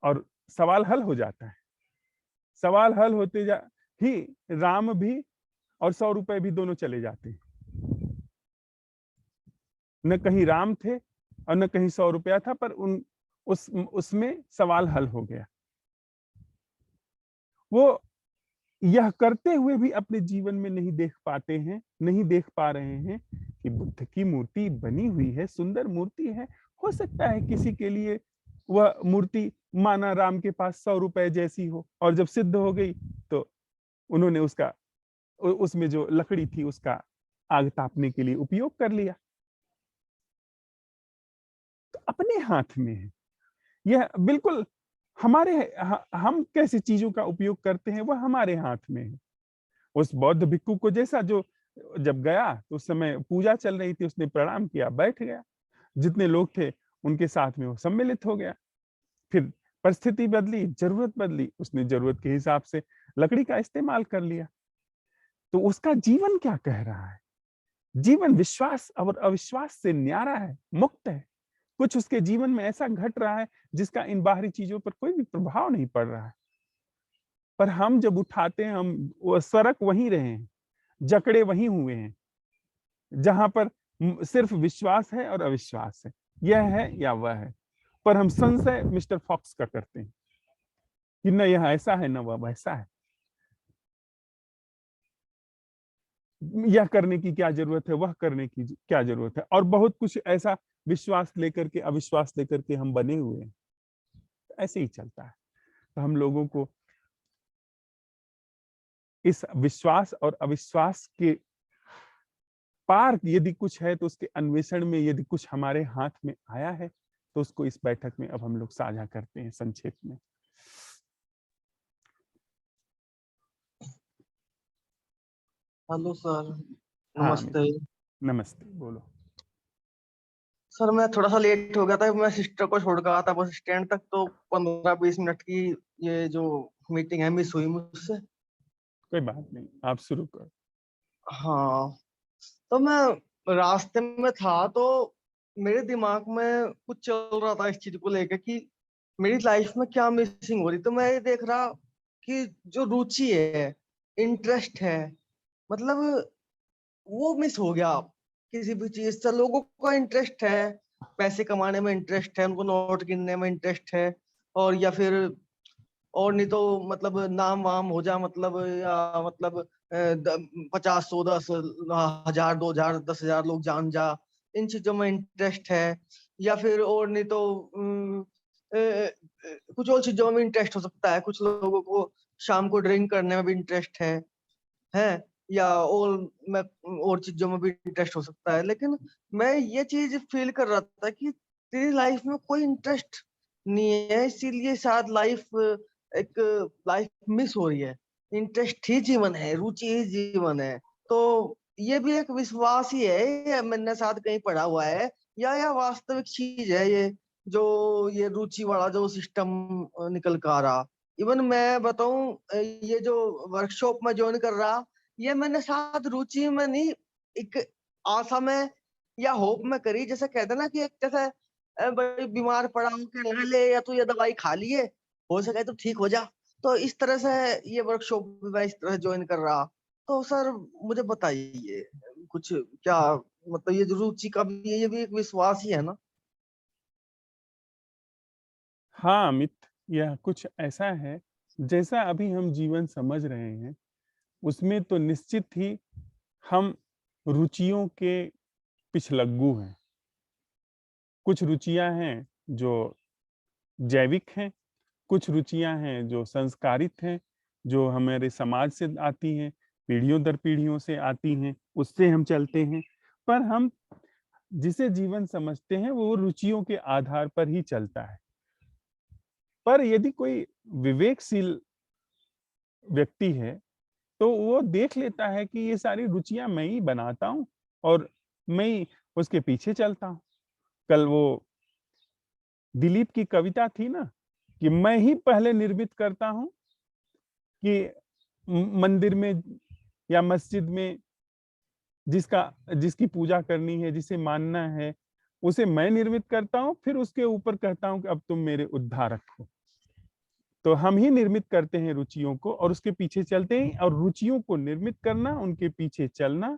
S2: और सवाल हल हो जाता है। सवाल हल होते जा ही राम भी और 100 रुपए भी दोनों चले जाते हैं। न कहीं राम थे और न कहीं 100 रुपया था, पर उसमें सवाल हल हो गया। वो यह करते हुए भी अपने जीवन में नहीं देख पाते हैं, नहीं देख पा रहे हैं कि बुद्ध की मूर्ति बनी हुई है, सुंदर मूर्ति है। हो सकता है किसी के लिए वह मूर्ति माना राम के पास 100 रुपए जैसी हो, और जब सिद्ध हो गई तो उन्होंने उसका उसमें जो लकड़ी थी उसका आग तापने के लिए उपयोग कर लिया। तो अपने हाथ में है। यह बिल्कुल हमारे हम कैसी चीजों का उपयोग करते हैं वह हमारे हाथ में है। उस बौद्ध भिक्षु को जैसा जो जब गया तो उस समय पूजा चल रही थी, उसने प्रणाम किया, बैठ गया। जितने लोग थे उनके साथ में वो सम्मिलित हो गया। फिर परिस्थिति बदली, जरूरत बदली, उसने जरूरत के हिसाब से लकड़ी का इस्तेमाल कर लिया। तो उसका जीवन क्या कह रहा है? जीवन विश्वास और अविश्वास से न्यारा है, मुक्त है। कुछ उसके जीवन में ऐसा घट रहा है जिसका इन बाहरी चीजों पर कोई भी प्रभाव नहीं पड़ रहा है। पर हम जब उठाते हैं, हम वो सरक वहीं रहे हैं, जकड़े वहीं हुए हैं, जहां पर सिर्फ विश्वास है और अविश्वास है, यह है या वह है। पर हम संशय मिस्टर फॉक्स का करते हैं कि न यह ऐसा है न वह वैसा है। यह करने की क्या जरूरत है, वह करने की क्या जरूरत है, और बहुत कुछ ऐसा विश्वास लेकर के अविश्वास लेकर के हम बने हुए हैं। ऐसे ही चलता है। तो हम लोगों को इस विश्वास और अविश्वास के पार यदि कुछ है तो उसके अन्वेषण में यदि कुछ हमारे हाथ में आया है तो उसको इस बैठक में अब हम लोग साझा करते हैं संक्षेप में।
S1: हेलो सर,
S2: हाँ
S1: नमस्ते।
S2: मित्र, नमस्ते, बोलो।
S1: सर मैं थोड़ा सा लेट हो गया था, मैं सिस्टर को छोड़ कर आया था बस स्टैंड तक, तो 15-20 मिनट की ये जो मीटिंग है मिस हुई मुझसे।
S2: कोई बात नहीं, आप शुरू करो।
S1: हाँ, तो मैं रास्ते में था तो मेरे दिमाग में कुछ चल रहा था इस चीज को लेकर कि मेरी लाइफ में क्या मिसिंग हो रही। तो मैं ये देख रहा कि जो रुचि है, इंटरेस्ट है, मतलब वो मिस हो गया। किसी भी चीज से लोगों का इंटरेस्ट है, पैसे कमाने में इंटरेस्ट है, उनको नोट गिनने में इंटरेस्ट है, और या फिर और नहीं तो मतलब नाम वाम हो जा, मतलब या मतलब 50, 100, 10, 1000, 2000, 10,000 लोग जान जा, इन चीजों में इंटरेस्ट है। या फिर और नहीं तो कुछ और चीजों में भी इंटरेस्ट हो सकता है। कुछ लोगों को शाम को ड्रिंक करने में भी इंटरेस्ट है, या और मैं और चीजों में भी इंटरेस्ट हो सकता है। लेकिन मैं ये चीज फील कर रहा था कि तेरी लाइफ में कोई इंटरेस्ट नहीं है, इसीलिए शायद लाइफ मिस हो रही है। इंटरेस्ट ही जीवन है, रुचि ही जीवन है। तो ये भी एक विश्वास ही है, या मैंने शायद कहीं पढ़ा हुआ है, या वास्तविक चीज है ये, जो ये रुचि वाला जो सिस्टम निकल कर आ रहा। इवन मैं बताऊं, ये जो वर्कशॉप में ज्वाइन कर रहा, ये मैंने शायद रुचि में नहीं, एक आशा में या होप में करी। जैसे कहते ना कि एक जैसे भाई बीमार पड़ा हूँ कि ले ले, या तू ये दवाई खा लिए, हो सके तो ठीक हो जा। तो इस तरह से ये वर्कशॉप मैं इस तरह ज्वाइन कर रहा। तो सर मुझे बताइए कुछ, क्या मतलब ये जो रुचि का भी ये भी एक विश्वास ही है ना?
S2: हाँ मित्र, यह कुछ ऐसा है जैसा अभी हम जीवन समझ रहे हैं, उसमें तो निश्चित ही हम रुचियों के पिछलग्गू हैं। कुछ रुचियां हैं जो जैविक हैं, कुछ रुचियां हैं जो संस्कारित हैं, जो हमारे समाज से आती हैं, पीढ़ियों दर पीढ़ियों से आती हैं, उससे हम चलते हैं। पर हम जिसे जीवन समझते हैं वो रुचियों के आधार पर ही चलता है। पर यदि कोई विवेकशील व्यक्ति है तो वो देख लेता है कि ये सारी रुचियां मैं ही बनाता हूँ और मैं ही उसके पीछे चलता हूँ। कल वो दिलीप की कविता थी ना कि मैं ही पहले निर्मित करता हूँ कि मंदिर में या मस्जिद में जिसकी पूजा करनी है, जिसे मानना है, उसे मैं निर्मित करता हूँ, फिर उसके ऊपर कहता हूँ कि अब तुम मेरे उद्धारक हो। तो हम ही निर्मित करते हैं रुचियों को और उसके पीछे चलते हैं, और रुचियों को निर्मित करना, उनके पीछे चलना,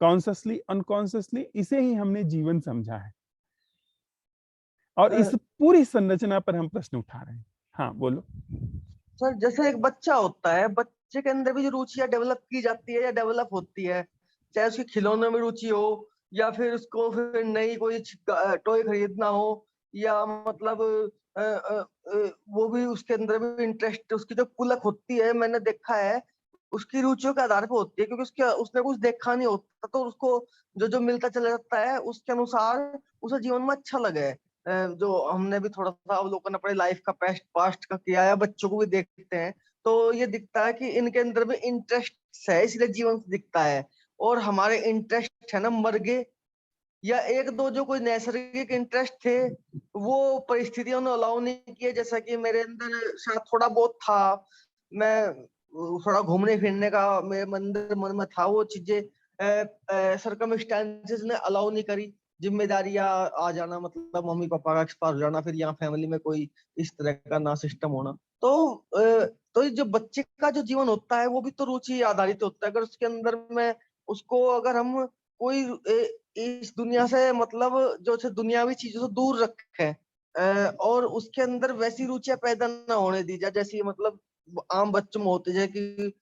S2: कॉन्शियसली अनकॉन्शियसली, इसे ही हमने जीवन समझा है। और इस पूरी संरचना पर हम प्रश्न उठा रहे हैं। हाँ बोलो।
S1: सर जैसे एक बच्चा होता है, बच्चे के अंदर भी जो रुचियां डेवलप की जाती है या डेवलप होती है, चाहे उसकी खिलौनों में रुचि हो या फिर उसको फिर नई कोई टॉय खरीदना हो, या मतलब वो भी उसके अंदर भी इंटरेस्ट, उसकी जो पुलक होती है मैंने देखा है उसकी रुचियों के आधार पर होती है, क्योंकि उसके उसने कुछ देखा नहीं होता तो उसको जो जो मिलता चला जाता है उसके अनुसार उसे जीवन में अच्छा लगे। जो हमने भी थोड़ा सा अवलोकन अपने लाइफ का पास्ट पास्ट का किया है, बच्चों को भी देखते हैं तो ये दिखता है कि इनके अंदर भी इंटरेस्ट है, इसलिए जीवन से दिखता है। और हमारे इंटरेस्ट है ना मर गए, या एक दो जो कोई नैसर्गिक इंटरेस्ट थे वो परिस्थितियों ने अलाउ नहीं किए, जैसा कि मेरे अंदर शायद थोड़ा बहुत था, मैं थोड़ा घूमने फिरने का मेरे अंदर मन में था, वो चीजें सरकमस्टेंसेस ने अलाउ नहीं करी। जिम्मेदारियां आ जाना, मतलब मम्मी पापा का एक्सपायर हो जाना, फिर यहाँ फैमिली में कोई इस तरह का ना सिस्टम होना, तो तो ये जो बच्चे का जो जीवन होता है वो भी तो रुचि आधारित होता है। अगर उसके अंदर में उसको अगर हम कोई इस दुनिया से मतलब जो से दुनियावी चीजों से दूर रखे, और उसके अंदर वैसी रुचियां पैदा ना होने दी जाए, जैसे मतलब आम बच्चों में होते हैं कि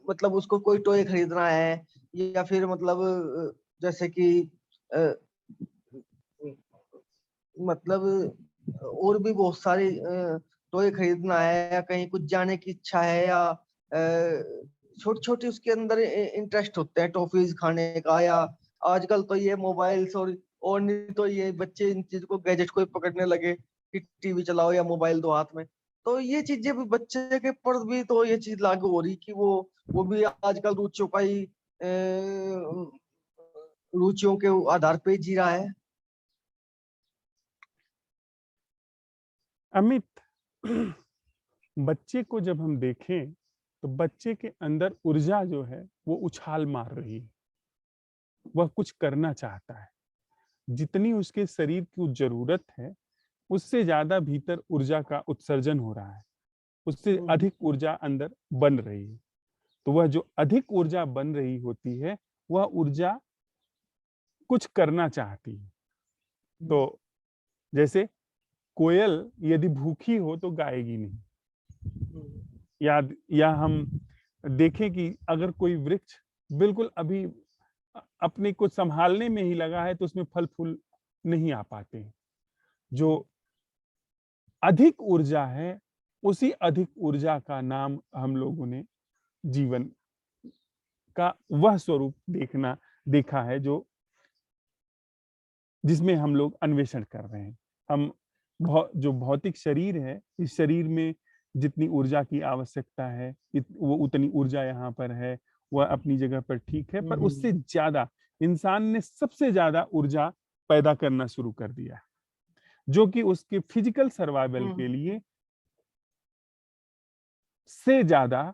S1: मतलब उसको कोई टॉय खरीदना है, या फिर मतलब जैसे कि अ, मतलब और भी बहुत सारी टॉय खरीदना है, या कहीं कुछ जाने की इच्छा है, या छोटी छोटी उसके अंदर इंटरेस्ट होते हैं टॉफीज खाने का, या आजकल तो ये मोबाइल्स और नहीं तो ये बच्चे इन चीज को गैजेट को ही पकड़ने लगे कि टीवी चलाओ या मोबाइल दो हाथ में। तो ये चीजें भी बच्चे के पर भी तो ये चीज लागू हो रही कि वो भी आजकल रुचियों का ही रुचियों के आधार पे ही जी रहा है।
S2: अमित, बच्चे को जब हम देखें तो बच्चे के अंदर ऊर्जा जो है वो उछाल मार रही है, वह कुछ करना चाहता है। जितनी उसके शरीर की जरूरत है उससे ज्यादा भीतर ऊर्जा का उत्सर्जन हो रहा है, उससे
S1: हम्म,
S2: अधिक ऊर्जा अंदर बन रही है। तो वह जो अधिक ऊर्जा बन रही होती है वह ऊर्जा कुछ करना चाहती है।
S1: हम्म,
S2: तो जैसे कोयल यदि भूखी हो तो गाएगी नहीं।
S1: हम्म,
S2: या हम देखें कि अगर कोई वृक्ष बिल्कुल अभी अपने को संभालने में ही लगा है तो उसमें फल फूल नहीं आ पाते हैं। जो अधिक ऊर्जा है उसी अधिक ऊर्जा का नाम हम लोगों ने जीवन का वह स्वरूप देखा है जो जिसमें हम लोग अन्वेषण कर रहे हैं। हम जो भौतिक शरीर है, इस शरीर में जितनी ऊर्जा की आवश्यकता है वो उतनी ऊर्जा यहाँ पर है, वह अपनी जगह पर ठीक है, पर उससे ज्यादा इंसान ने सबसे ज्यादा ऊर्जा पैदा करना शुरू कर दिया है, जो कि उसके फिजिकल सर्वाइवल के
S1: हम्म,
S2: लिए से ज्यादा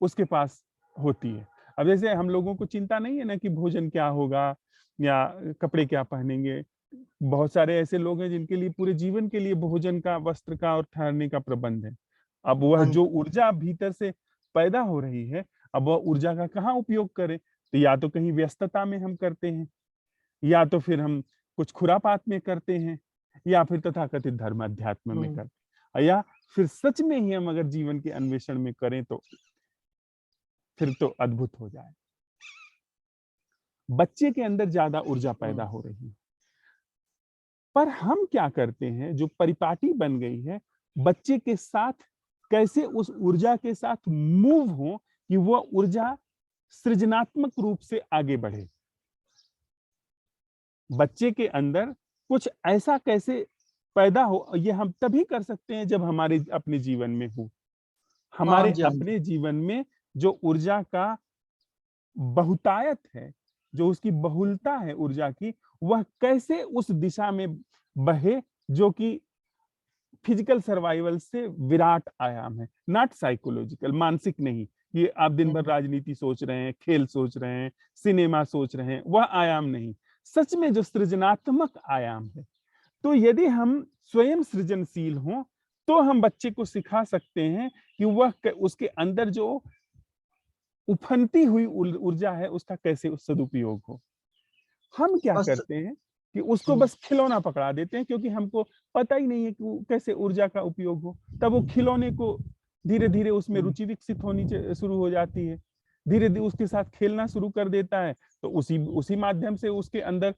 S2: उसके पास होती है। अब जैसे हम लोगों को चिंता नहीं है ना कि भोजन क्या होगा या कपड़े क्या पहनेंगे। बहुत सारे ऐसे लोग हैं जिनके लिए पूरे जीवन के लिए भोजन का, वस्त्र का और ठहरने का प्रबंध है। अब वह
S1: हाँ
S2: जो
S1: जी।
S2: ऊर्जा भीतर से पैदा हो रही है, अब वह ऊर्जा का कहाँ उपयोग करें? तो या तो कहीं व्यस्तता में हम करते हैं, या तो फिर हम कुछ खुरापात में करते हैं, या फिर तथाकथित धर्म अध्यात्म में
S1: हम्म,
S2: करते हैं, या फिर सच में ही हम अगर जीवन के अन्वेषण में करें तो फिर तो अद्भुत हो जाए। बच्चे के अंदर ज्यादा ऊर्जा पैदा
S1: हम्म,
S2: हो रही है, पर हम क्या करते हैं, जो परिपाटी बन गई है, बच्चे के साथ कैसे उस ऊर्जा के साथ मूव हो कि वह ऊर्जा सृजनात्मक रूप से आगे बढ़े। बच्चे के अंदर कुछ ऐसा कैसे पैदा हो, ये हम तभी कर सकते हैं जब हमारे अपने जीवन में हो।
S1: हाँ
S2: हमारे
S1: जी, हाँ जी।
S2: अपने जीवन में जो ऊर्जा का बहुतायत है, जो उसकी बहुलता है ऊर्जा की, वह कैसे उस दिशा में बहे जो कि फिजिकल सर्वाइवल से विराट आयाम है, नॉट साइकोलॉजिकल, मानसिक नहीं। ये आप दिन भर
S1: हम्म,
S2: राजनीति सोच रहे हैं, खेल सोच रहे हैं, सिनेमा सोच रहे हैं, वह आयाम नहीं। सच में जो सृजनात्मक आयाम है। तो यदि हम स्वयं सृजनशील हों तो हम बच्चे को सिखा सकते हैं कि वह उसके अंदर जो उफनती हुई ऊर्जा है उसका कैसे सदुपयोग हो। हम क्या
S1: बस।
S2: करते हैं कि उसको
S1: हम्म,
S2: बस खिलौना पकड़ा देते हैं, क्योंकि हमको पता ही नहीं है कि कैसे ऊर्जा का उपयोग हो। तब वो खिलौने को धीरे धीरे उसमें रुचि विकसित होनी शुरू हो जाती है, धीरे धीरे उसके साथ खेलना शुरू कर देता है, तो उसी उसी माध्यम से उसके अंदर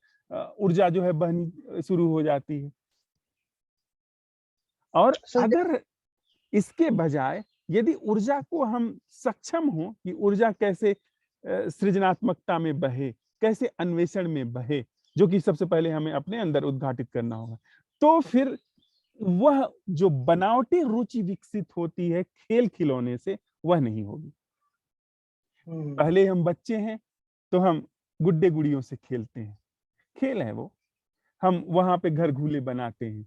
S2: ऊर्जा जो है बहनी शुरू हो जाती है। और
S1: सर
S2: अगर इसके बजाय यदि ऊर्जा को हम सक्षम हो कि ऊर्जा कैसे सृजनात्मकता में बहे, कैसे अन्वेषण में बहे, जो कि सबसे पहले हमें अपने अंदर उद्घाटित करना होगा, तो फिर वह जो बनावटी रुचि विकसित होती है खेल खिलौने से, वह नहीं होगी। पहले हम बच्चे हैं तो हम गुड्डे गुड़ियों से खेलते हैं, खेल है वो। हम वहां पे घर घूले बनाते हैं,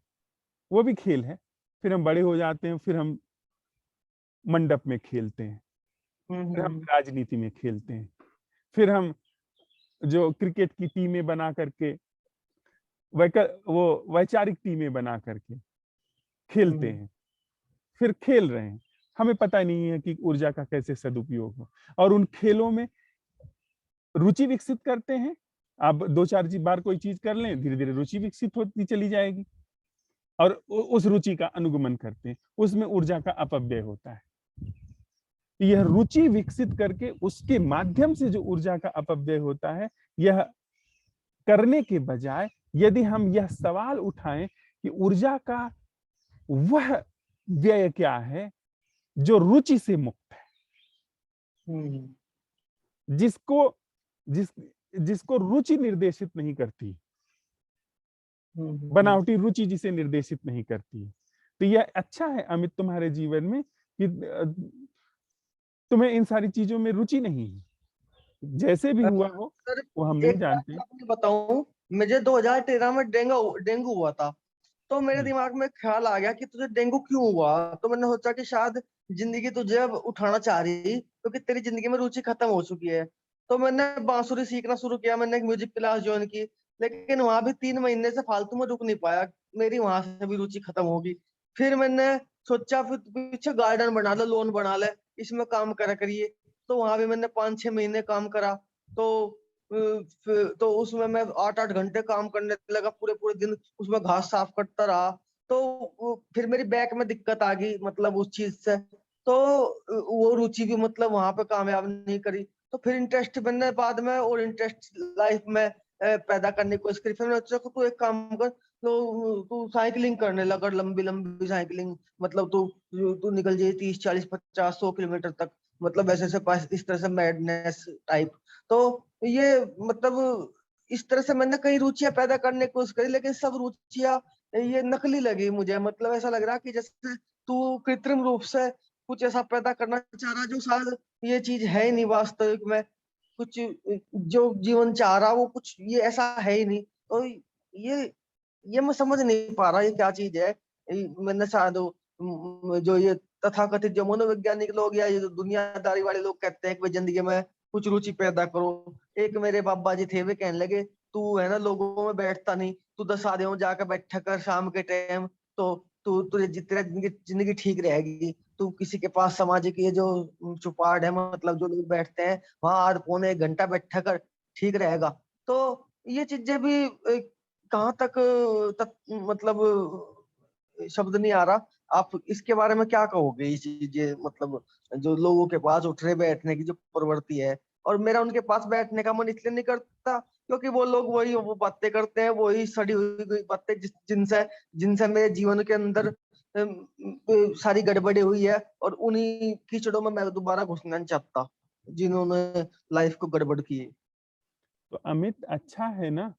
S2: वो भी खेल है। फिर हम बड़े हो जाते हैं, फिर हम मंडप में खेलते हैं, फिर हम राजनीति में खेलते हैं, फिर हम जो क्रिकेट की टीमें बना करके वो वैचारिक टीमें बना करके खेलते हैं, फिर खेल रहे हैं। हमें पता नहीं है कि ऊर्जा का कैसे सदुपयोग हो, और उन खेलों में रुचि विकसित करते हैं। आप 2-4 बार कोई चीज कर लें, धीरे धीरे रुचि विकसित होती चली जाएगी, और उस रुचि का अनुगमन करते हैं, उसमें ऊर्जा का अपव्यय होता है। यह रुचि विकसित करके उसके माध्यम से जो ऊर्जा का अपव्यय होता है, यह करने के बजाय यदि हम यह सवाल उठाएं कि ऊर्जा का वह व्यय क्या है जो रुचि से मुक्त है, जिसको रुचि निर्देशित नहीं करती, बनावटी रुचि जिसे निर्देशित नहीं करती। तो यह अच्छा है अमित तुम्हारे जीवन में कि तुम्हें इन सारी चीजों में रुचि नहीं है, जैसे भी हुआ हो
S1: सर
S2: वो हम नहीं
S1: एक
S2: जानते।
S1: बात आपको बताऊं, मुझे 2013 में डेंगू हुआ था। तो मेरे दिमाग में ख्याल आ गया कि तुझे डेंगू क्यों हुआ। तो मैंने सोचा कि शायद जिंदगी तुझे अब उठाना चाह रही, क्योंकि तेरी जिंदगी में रुचि खत्म हो चुकी है। तो मैंने बांसुरी सीखना शुरू किया, मैंने एक म्यूजिक क्लास ज्वाइन की। लेकिन वहां भी 3 महीने से फालतू में रुक नहीं पाया, मेरी वहां से भी रुचि खत्म होगी। फिर मैंने सोचा फिर पीछे गार्डन बना ले, लोन बना ले, इसमें काम करा करिए। तो वहां भी मैंने 5-6 महीने काम करा। तो तो उसमें मैं 8-8 घंटे काम करने लगा, पूरे पूरे दिन उसमें घास साफ करता रहा। तो फिर मेरी बैक में दिक्कत आ गई, मतलब उस चीज से। तो वो रुचि भी मतलब वहां पे कामयाब नहीं करी। तो फिर इंटरेस्ट बनने बाद में और इंटरेस्ट लाइफ में पैदा करने की कोशिश करी। फिर मैंने सोचा तू एक काम कर, तो तू साइकिलिंग करने लगा, लंबी लंबी साइकिलिंग। मतलब तू तू निकल जाए 30-40-50-100 किलोमीटर तक, मतलब ऐसे ऐसे इस तरह से मैडनेस टाइप। तो ये मतलब इस तरह से मैंने कई रुचियां पैदा करने की कोशिश करी, लेकिन सब रुचियां ये नकली लगी मुझे। मतलब ऐसा लग रहा कि जैसे तू कृत्रिम रूप से कुछ ऐसा पैदा करना चाह रहा जो शायद ये चीज है ही नहीं वास्तविक में। कुछ जो जीवन चाह रहा वो कुछ ये ऐसा है ही नहीं। तो ये मैं समझ नहीं पा रहा ये क्या चीज है। मैंने शायद जो ये तथाकथित जो मनोवैज्ञानिक लोग या ये जो दुनियादारी वाले लोग कहते हैं कि भाई जिंदगी में कुछ रुचि पैदा करो। एक मेरे बाबा जी थे, वे कहने लगे तू है ना लोगों में बैठता नहीं, तू 10 आदमियों में जाकर बैठा कर शाम के टाइम, तो तू तुझे तेरा जिंदगी ठीक रहेगी। तू किसी के पास सामाजिक ये जो चुपाड़ है, मतलब जो लोग बैठते हैं वहां आध पौने 1 घंटा बैठा कर ठीक रहेगा। तो ये चीजें भी कहाँ तक मतलब शब्द नहीं आ रहा। आप इसके बारे में क्या कहोगे? ये चीजें मतलब जो लोगों के पास उठने बैठने की जो प्रवृत्ति है, और मेरा उनके पास बैठने का मन इसलिए नहीं करता क्योंकि वो लोग वही वो बातें करते हैं, वही सड़ी हुई बातें जिनसे जिनसे मेरे जीवन के अंदर सारी गड़बड़ी हुई है। और उन्हीं कीचड़ों में मैं दोबारा घुसना नहीं चाहता जिन्होंने लाइफ को गड़बड़ की है।
S2: तो अमित अच्छा है ना,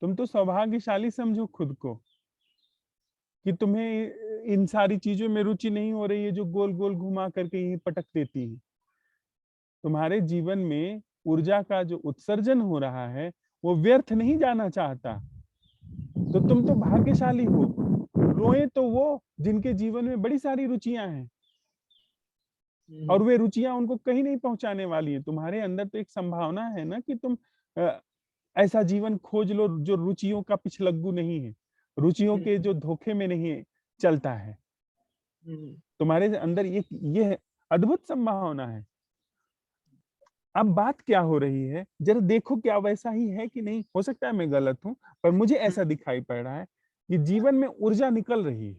S2: तुम तो सौभाग्यशाली समझो खुद को कि तुम्हें इन सारी चीजों में रुचि नहीं हो रही है जो गोल गोल घुमा करके ही पटक देती है। तुम्हारे जीवन में ऊर्जा का जो उत्सर्जन हो रहा है वो व्यर्थ नहीं जाना चाहता। तो तुम तो भाग्यशाली हो। रोए तो वो जिनके जीवन में बड़ी सारी रुचियां हैं, और वे रुचियां उनको कहीं नहीं पहुंचाने वाली है। तुम्हारे अंदर तो एक संभावना है ना कि तुम ऐसा जीवन खोज लो जो रुचियों का पिछलग्गू नहीं है, रुचियों के जो धोखे में नहीं चलता है। तुम्हारे अंदर ये अद्भुत संभावना है। अब बात क्या हो रही है, जरा देखो क्या वैसा ही है कि नहीं। हो सकता है मैं गलत हूं, पर मुझे ऐसा दिखाई पड़ रहा है कि जीवन में ऊर्जा निकल रही है।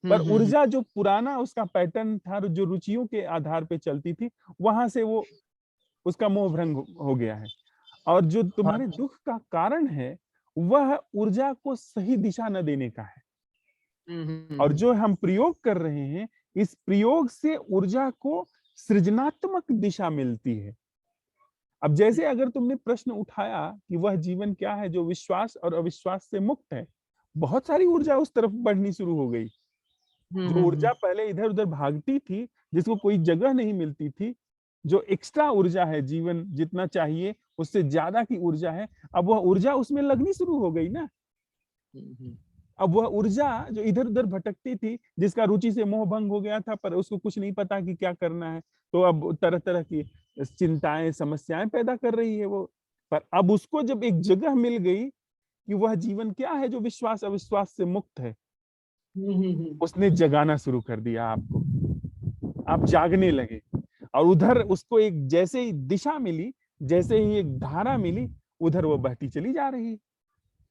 S2: पर
S1: हम्म,
S2: ऊर्जा जो पुराना उसका पैटर्न था, जो रुचियों के आधार पे चलती थी, वहां से वो उसका मोह भंग हो गया है। और जो
S1: हाँ
S2: तुम्हारे दुख का कारण है, वह ऊर्जा को सही दिशा न देने का है। और जो हम प्रयोग कर रहे हैं, इस प्रयोग से ऊर्जा को सृजनात्मक दिशा मिलती है। अब जैसे अगर तुमने प्रश्न उठाया कि वह जीवन क्या है जो विश्वास और अविश्वास से मुक्त है, बहुत सारी ऊर्जा उस तरफ बढ़नी शुरू हो गई। जो ऊर्जा पहले इधर-उधर भागती थी, जिसको कोई जगह नहीं मिलती थी, जो एक्स्ट्रा ऊर्जा है, जीवन जितना चाहिए उससे ज्यादा की ऊर्जा है, अब वह ऊर्जा उसमें लगनी शुरू हो गई ना। अब वह ऊर्जा जो इधर-उधर भटकती थी, जिसका रुचि से मोह भंग हो गया था, पर उसको कुछ नहीं पता कि क्या करना है, तो अब तरह-तरह की चिंताएं, समस्याएं पैदा कर रही है वो। पर अब उसको जब एक जगह मिल गई कि वह जीवन क्या है जो विश्वास अविश्वास से मुक्त है, उसने जगाना शुरू कर दिया आपको। आप जागने लगे और उधर उसको एक जैसे ही दिशा मिली, जैसे ही एक धारा मिली, उधर वो बहती चली जा रही है,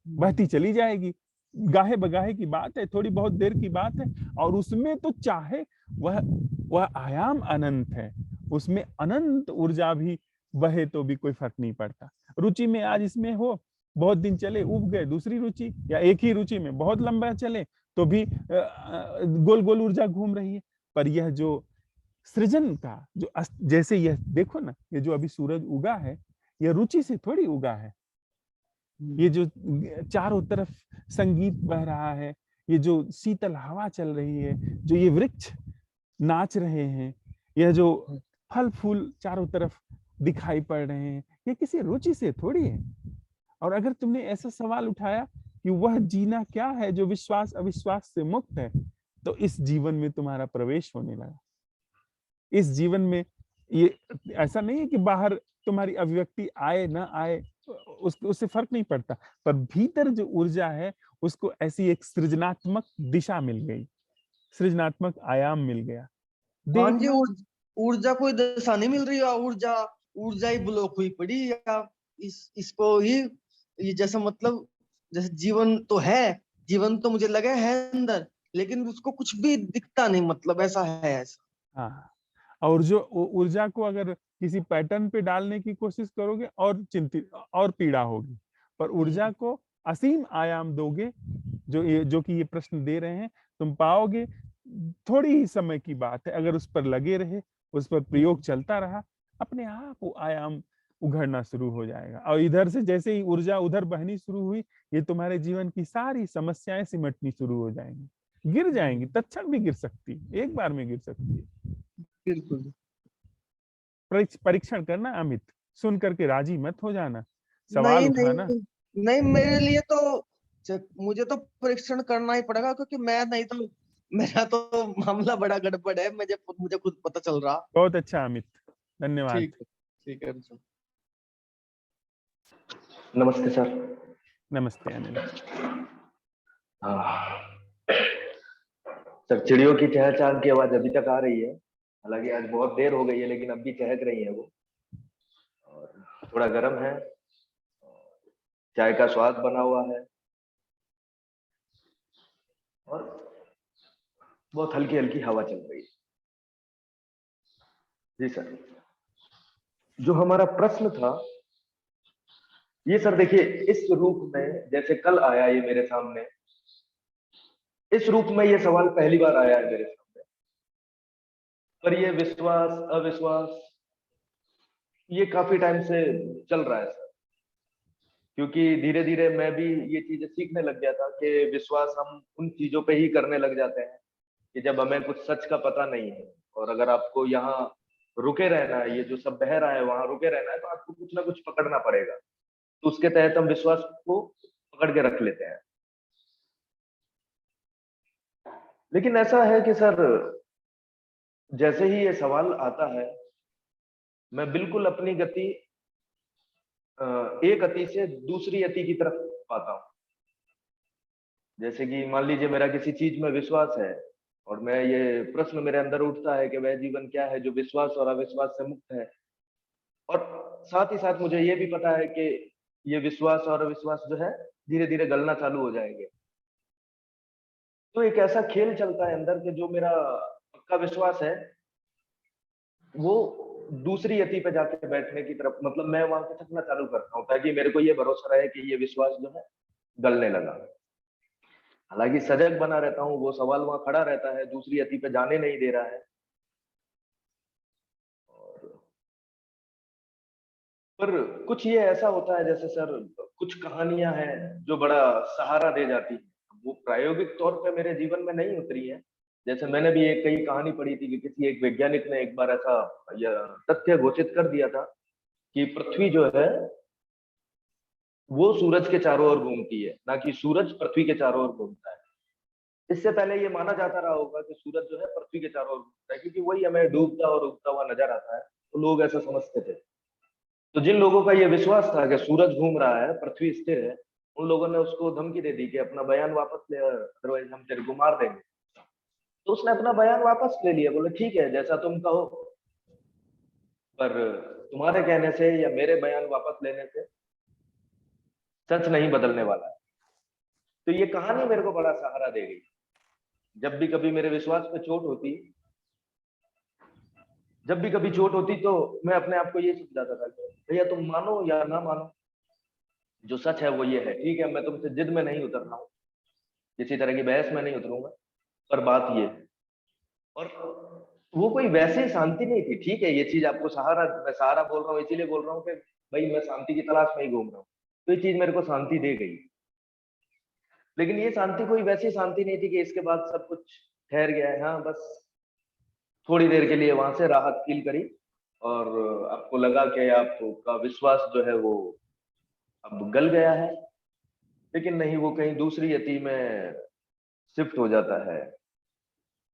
S2: बहती चली जाएगी। गाहे-बगाहे की बात है, थोड़ी बहुत देर की बात है, और उसमें तो चाहे वह वह आयाम अनंत है, उसमें अनंत ऊर्जा भी बहे तो भी कोई फर्क नहीं पड़ता। रुचि में आज इसमें हो, बहुत दिन चले, ऊब गए, दूसरी रुचि, या एक ही रुचि में बहुत लंबा चले तो भी गोल-गोल ऊर्जा घूम रही है। पर यह जो सृजन का जो जैसे यह देखो ना, ये जो अभी सूरज उगा है, यह रुचि से थोड़ी उगा है। ये जो चारों तरफ संगीत बह रहा है, ये जो शीतल हवा चल रही है, जो ये वृक्ष नाच रहे हैं, यह जो फल-फूल चारों तरफ दिखाई पड़ रहे हैं, ये किसी रुचि से थोड़ी है। और अगर तुमने ऐसा सवाल उठाया कि वह जीना क्या है जो विश्वास अविश्वास से मुक्त है, तो इस जीवन में तुम्हारा प्रवेश होने लगा। इस जीवन में ये ऐसा नहीं है कि बाहर तुम्हारी अभिव्यक्ति आए ना आए, उससे फर्क नहीं पड़ता, पर भीतर जो ऊर्जा है उसको ऐसी एक सृजनात्मक दिशा मिल गई, सृजनात्मक आयाम मिल गया।
S1: हाँ जी,
S2: देखना।
S1: ऊर्जा कोई दिशा नहीं मिल रही है, ऊर्जा ऊर्जा ही ब्लॉक हुई पड़ी है। या इसको ही ये जैसा मतलब जैसे जीवन तो है, जीवन तो मुझे लगा है अंदर, लेकिन उसको कुछ भी दिखता नहीं, मतलब ऐसा है ऐसा।
S2: हाँ, और जो ऊर्जा को अगर किसी पैटर्न पे डालने की कोशिश करोगे और चिंतित और पीड़ा होगी, पर ऊर्जा
S1: हम्म,
S2: को असीम आयाम दोगे, जो कि ये प्रश्न दे रहे हैं, तुम पाओगे। थोड़ी ही समय की बात है, अगर उस पर लगे रहे, उस पर प्रयोग चलता रहा, अपने आप वो आयाम उघड़ना शुरू हो जाएगा। और इधर से जैसे ही ऊर्जा उधर बहनी शुरू हुई, ये तुम्हारे जीवन की सारी समस्याएं सिमटनी शुरू हो जाएंगी, गिर जाएंगी, तत्क्षण भी गिर सकती है, एक बार में गिर सकती है।
S1: बिल्कुल।
S2: परीक्षण करना अमित, सुन करके राजी मत हो जाना, सवाल
S1: नहीं
S2: उठाना।
S1: नहीं नहीं, मेरे लिए तो मुझे तो परीक्षण करना ही पड़ेगा, क्योंकि मैं नहीं तो मेरा तो मामला बड़ा गड़बड़ है, मुझे खुद पता चल रहा।
S2: बहुत अच्छा अमित, धन्यवाद।
S1: ठीक है सर।
S3: नमस्ते सर।
S2: नमस्ते अनिल।
S3: सर, चिड़ियों की चहचहाट की आवाज अभी तक आ रही है, हालांकि आज बहुत देर हो गई है, लेकिन अब भी चहक रही है वो। और थोड़ा गर्म है, चाय का स्वाद बना हुआ है, और बहुत हल्की हल्की हवा चल रही है। जी सर, जो हमारा प्रश्न था ये सर, देखिए इस रूप में जैसे कल आया ये मेरे सामने, इस रूप में ये सवाल पहली बार आया है मेरे सामने। पर ये विश्वास अविश्वास ये काफी टाइम से चल रहा है सर, क्योंकि धीरे धीरे मैं भी ये चीजें सीखने लग गया था कि विश्वास हम उन चीजों पे ही करने लग जाते हैं कि जब हमें कुछ सच का पता नहीं है। और अगर आपको यहाँ रुके रहना है, ये जो सब बह रहा है वहां रुके रहना है, तो आपको कुछ ना कुछ पकड़ना पड़ेगा। तो उसके तहत हम विश्वास को पकड़ के रख लेते हैं। लेकिन ऐसा है कि सर, जैसे ही ये सवाल आता है, मैं बिल्कुल अपनी गति एक अति से दूसरी अति की तरफ पाता हूँ। जैसे कि मान लीजिए मेरा किसी चीज में विश्वास है, और मैं ये प्रश्न मेरे अंदर उठता है कि वह जीवन क्या है जो विश्वास और अविश्वास से मुक्त है। और साथ ही साथ मुझे ये भी पता है कि ये विश्वास और अविश्वास जो है धीरे धीरे गलना चालू हो जाएंगे। तो एक ऐसा खेल चलता है अंदर के जो मेरा पक्का विश्वास है वो दूसरी यति पे जाके बैठने की तरफ, मतलब मैं वहां खिसकना चालू करता हूँ ताकि मेरे को ये भरोसा रहे कि ये विश्वास जो है गलने लगा। हालांकि सजग बना रहता हूँ, वो सवाल वहां खड़ा रहता है, दूसरी यति पे जाने नहीं दे रहा है। और पर कुछ ये ऐसा होता है जैसे सर कुछ कहानियां हैं जो बड़ा सहारा दे जाती है, वो प्रायोगिक तौर पे मेरे जीवन में नहीं उतरी है। जैसे मैंने भी एक कई कहानी पढ़ी थी कि किसी एक वैज्ञानिक ने एक बार ऐसा यह तथ्य घोषित कर दिया था कि पृथ्वी जो है वो सूरज के चारों ओर घूमती है, ना कि सूरज पृथ्वी के चारों ओर घूमता है। इससे पहले ये माना जाता रहा होगा कि सूरज जो है पृथ्वी के चारों ओर घूमता है, क्योंकि वही हमें डूबता और उगता हुआ नजर आता है, तो लोग ऐसा समझते थे। तो जिन लोगों का ये विश्वास था कि सूरज घूम रहा है पृथ्वी स्थिर है, उन लोगों ने उसको धमकी दे दी कि अपना बयान वापस ले, अदरवाइज हम तेरे को मार देंगे। तो उसने अपना बयान वापस ले लिया, बोले ठीक है जैसा तुम कहो, पर तुम्हारे कहने से या मेरे बयान वापस लेने से सच नहीं बदलने वाला है। तो ये कहानी मेरे को बड़ा सहारा दे गई। जब भी कभी मेरे विश्वास पे चोट होती, जब भी कभी चोट होती, तो मैं अपने आप को ये समझाता था कि भैया तुम मानो या ना मानो, जो सच है वो ये है। ठीक है, मैं तुमसे जिद में नहीं उतर रहा हूँ, किसी तरह की बहस में नहीं उतरूंगा, पर बात ये है। और वो कोई वैसे शांति नहीं थी। ठीक है, ये चीज आपको सहारा, मैं सहारा बोल रहा हूँ इसीलिए बोल रहा हूँ कि भाई मैं शांति की तलाश में ही घूम रहा हूँ, तो ये चीज मेरे को शांति दे गई। लेकिन ये शांति कोई वैसी शांति नहीं थी कि इसके बाद सब कुछ ठहर गया है। हाँ, बस थोड़ी देर के लिए वहां से राहत फील करी और आपको लगा कि आपका विश्वास जो है वो अब गल गया है। लेकिन नहीं, वो कहीं दूसरी यति में शिफ्ट हो जाता है।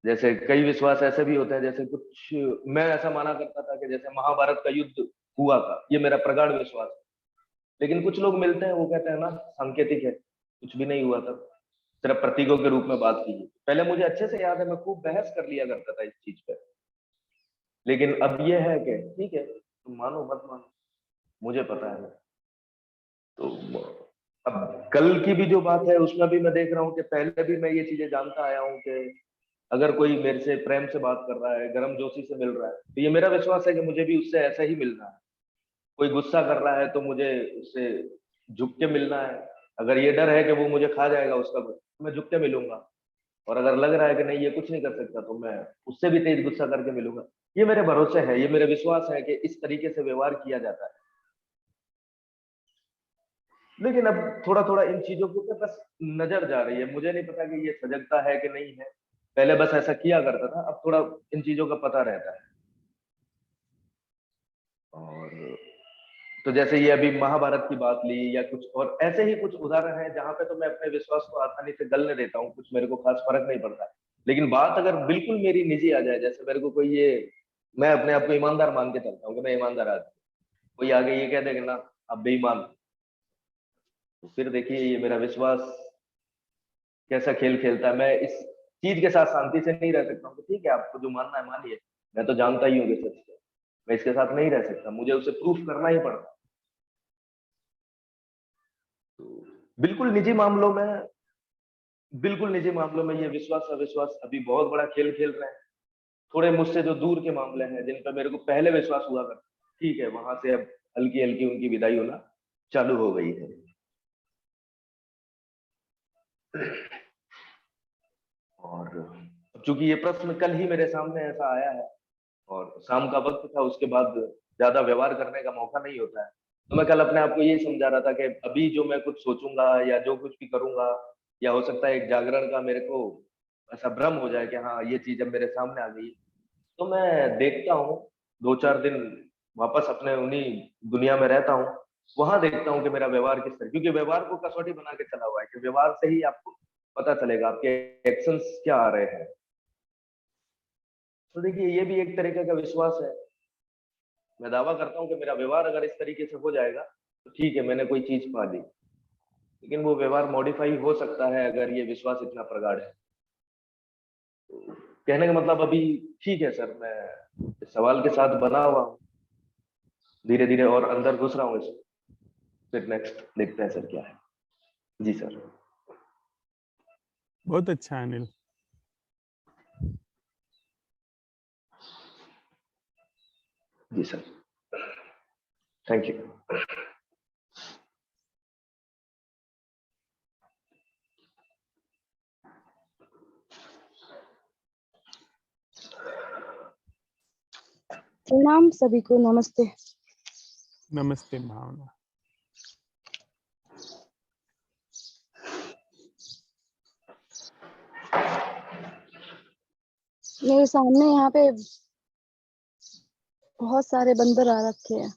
S3: जैसे कई विश्वास ऐसे भी होते हैं, जैसे कुछ मैं ऐसा माना करता था कि जैसे महाभारत का युद्ध हुआ था, ये मेरा प्रगाढ़ विश्वास है। लेकिन कुछ लोग मिलते हैं वो कहते हैं ना सांकेतिक है, कुछ भी नहीं हुआ था, सिर्फ प्रतीकों के रूप में बात की। पहले मुझे अच्छे से याद है, मैं खूब बहस कर लिया करता था इस चीज पे। लेकिन अब ये है कि ठीक है, तुम मानो मत मानो, मुझे पता है। तो अब कल की भी जो बात है उसमें भी मैं देख रहा हूँ कि पहले भी मैं ये चीजें जानता आया हूँ कि अगर कोई मेरे से प्रेम से बात कर रहा है, गर्म जोशी से मिल रहा है, तो ये मेरा विश्वास है कि मुझे भी उससे ऐसा ही मिलना है। कोई गुस्सा कर रहा है तो मुझे उससे झुक के मिलना है। अगर ये डर है कि वो मुझे खा जाएगा उसका, तो मैं झुक के मिलूंगा। और अगर लग रहा है कि नहीं ये कुछ नहीं कर सकता, तो मैं उससे भी तेज गुस्सा करके मिलूंगा। ये मेरे भरोसे है, ये मेरे विश्वास है कि इस तरीके से व्यवहार किया जाता है। लेकिन अब थोड़ा थोड़ा इन चीजों के ऊपर बस नजर जा रही है। मुझे नहीं पता कि ये सजगता है कि नहीं है। पहले बस ऐसा किया करता था, अब थोड़ा इन चीजों का पता रहता है। और तो जैसे ये अभी महाभारत की बात ली, या कुछ और ऐसे ही कुछ उदाहरण है जहां पे तो मैं अपने विश्वास को आसानी से गलने देता हूँ, कुछ मेरे को खास फर्क नहीं पड़ता। लेकिन बात अगर बिल्कुल मेरी निजी आ जाए, जैसे मेरे को कोई ये, मैं अपने आप को ईमानदार मान के चलता हूँ कि मैं ईमानदार आदमी, कोई आगे ये कह देगा ना आप बेईमान, तो फिर देखिए ये मेरा विश्वास कैसा खेल खेलता है। मैं इस चीज के साथ शांति से नहीं रह सकता हूँ। तो ठीक है, आपको जो मानना है मानिए, मैं तो जानता ही हूँ कि सच है, मैं इसके साथ नहीं रह सकता, मुझे उसे प्रूफ करना ही पड़ता। तो बिल्कुल निजी मामलों में, बिल्कुल निजी मामलों में ये विश्वास अविश्वास अभी बहुत बड़ा खेल खेल रहे हैं। थोड़े मुझसे जो दूर के मामले हैं जिन पर मेरे को पहले विश्वास हुआ करता, ठीक है, वहां से अब हल्की हल्की उनकी विदाई होना चालू हो गई है। और चूंकि ये प्रश्न कल ही मेरे सामने ऐसा आया है और शाम का वक्त था, उसके बाद ज्यादा व्यवहार करने का मौका नहीं होता है, तो मैं कल अपने आप को ये समझा रहा था कि अभी जो मैं कुछ सोचूंगा या जो कुछ भी करूंगा, या हो सकता है एक जागरण का मेरे को ऐसा भ्रम हो जाए कि हाँ ये चीज अब मेरे सामने आ गई, तो मैं देखता हूँ 2-4 दिन वापस अपने उन्हीं दुनिया में रहता हूँ, वहां देखता हूँ कि मेरा व्यवहार किस तरह, क्योंकि व्यवहार को कसौटी बना के चला हुआ है कि व्यवहार से ही आपको पता चलेगा आपके एक्शंस क्या आ रहे हैं। तो देखिए ये भी एक तरीके का विश्वास है। मैं दावा करता हूँ कि मेरा व्यवहार अगर इस तरीके से हो जाएगा तो ठीक है, मैंने कोई चीज पा ली। लेकिन वो व्यवहार मॉडिफाई हो सकता है अगर ये विश्वास इतना प्रगाढ़ है। तो कहने का मतलब अभी ठीक है सर, मैं इस सवाल के साथ बना हुआ हूँ, धीरे धीरे और अंदर घुस रहा हूँ इसमें, फिर नेक्स्ट देखते हैं सर क्या है। जी सर।
S2: बहुत अच्छा अनिल।
S3: जी सर, थैंक यू।
S4: प्रणाम सभी को, नमस्ते।
S2: नमस्ते भावना।
S4: मेरे सामने यहाँ पे बहुत सारे बंदर आ रखे हैं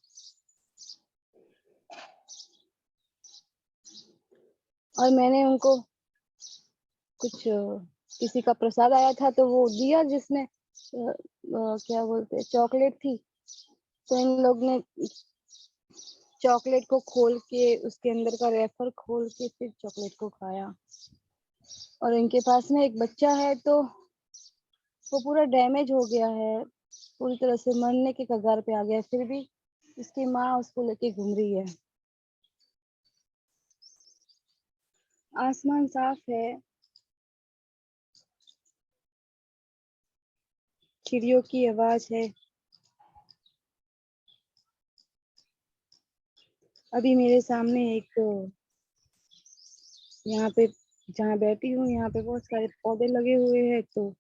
S4: और मैंने उनको कुछ किसी का प्रसाद आया था तो वो दिया, जिसने क्या बोलते हैं, चॉकलेट थी। तो इन लोग ने चॉकलेट को खोल के, उसके अंदर का रेफर खोल के फिर चॉकलेट को खाया। और इनके पास में एक बच्चा है तो वो पूरा डैमेज हो गया है, पूरी तरह से मरने के कगार पे आ गया, फिर भी इसकी माँ उसको लेके घूम रही है। आसमान साफ है, चिड़ियों की आवाज है। अभी मेरे सामने एक, यहाँ पे जहाँ बैठी हूँ यहाँ पे बहुत सारे पौधे लगे हुए हैं, तो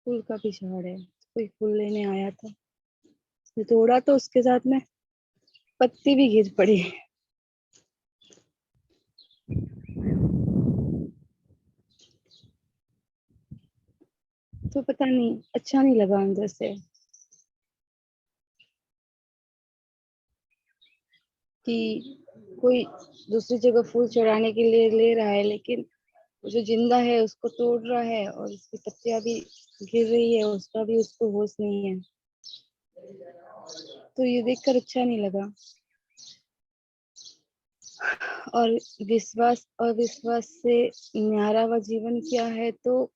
S4: फूल का भी झाड़ है। कोई फूल लेने आया था, उसने तोड़ा तो उसके साथ में पत्ती भी गिर पड़ी। तो पता नहीं, अच्छा नहीं लगा अंदर से कि कोई दूसरी जगह फूल चढ़ाने के लिए ले रहा है, लेकिन वो जो जिंदा है उसको तोड़ रहा है और उसकी पत्तियां भी गिर रही है, उसका भी उसको होश नहीं है। तो ये देखकर अच्छा नहीं लगा। और विश्वास और विश्वास से न्यारा हुआ जीवन क्या है, तो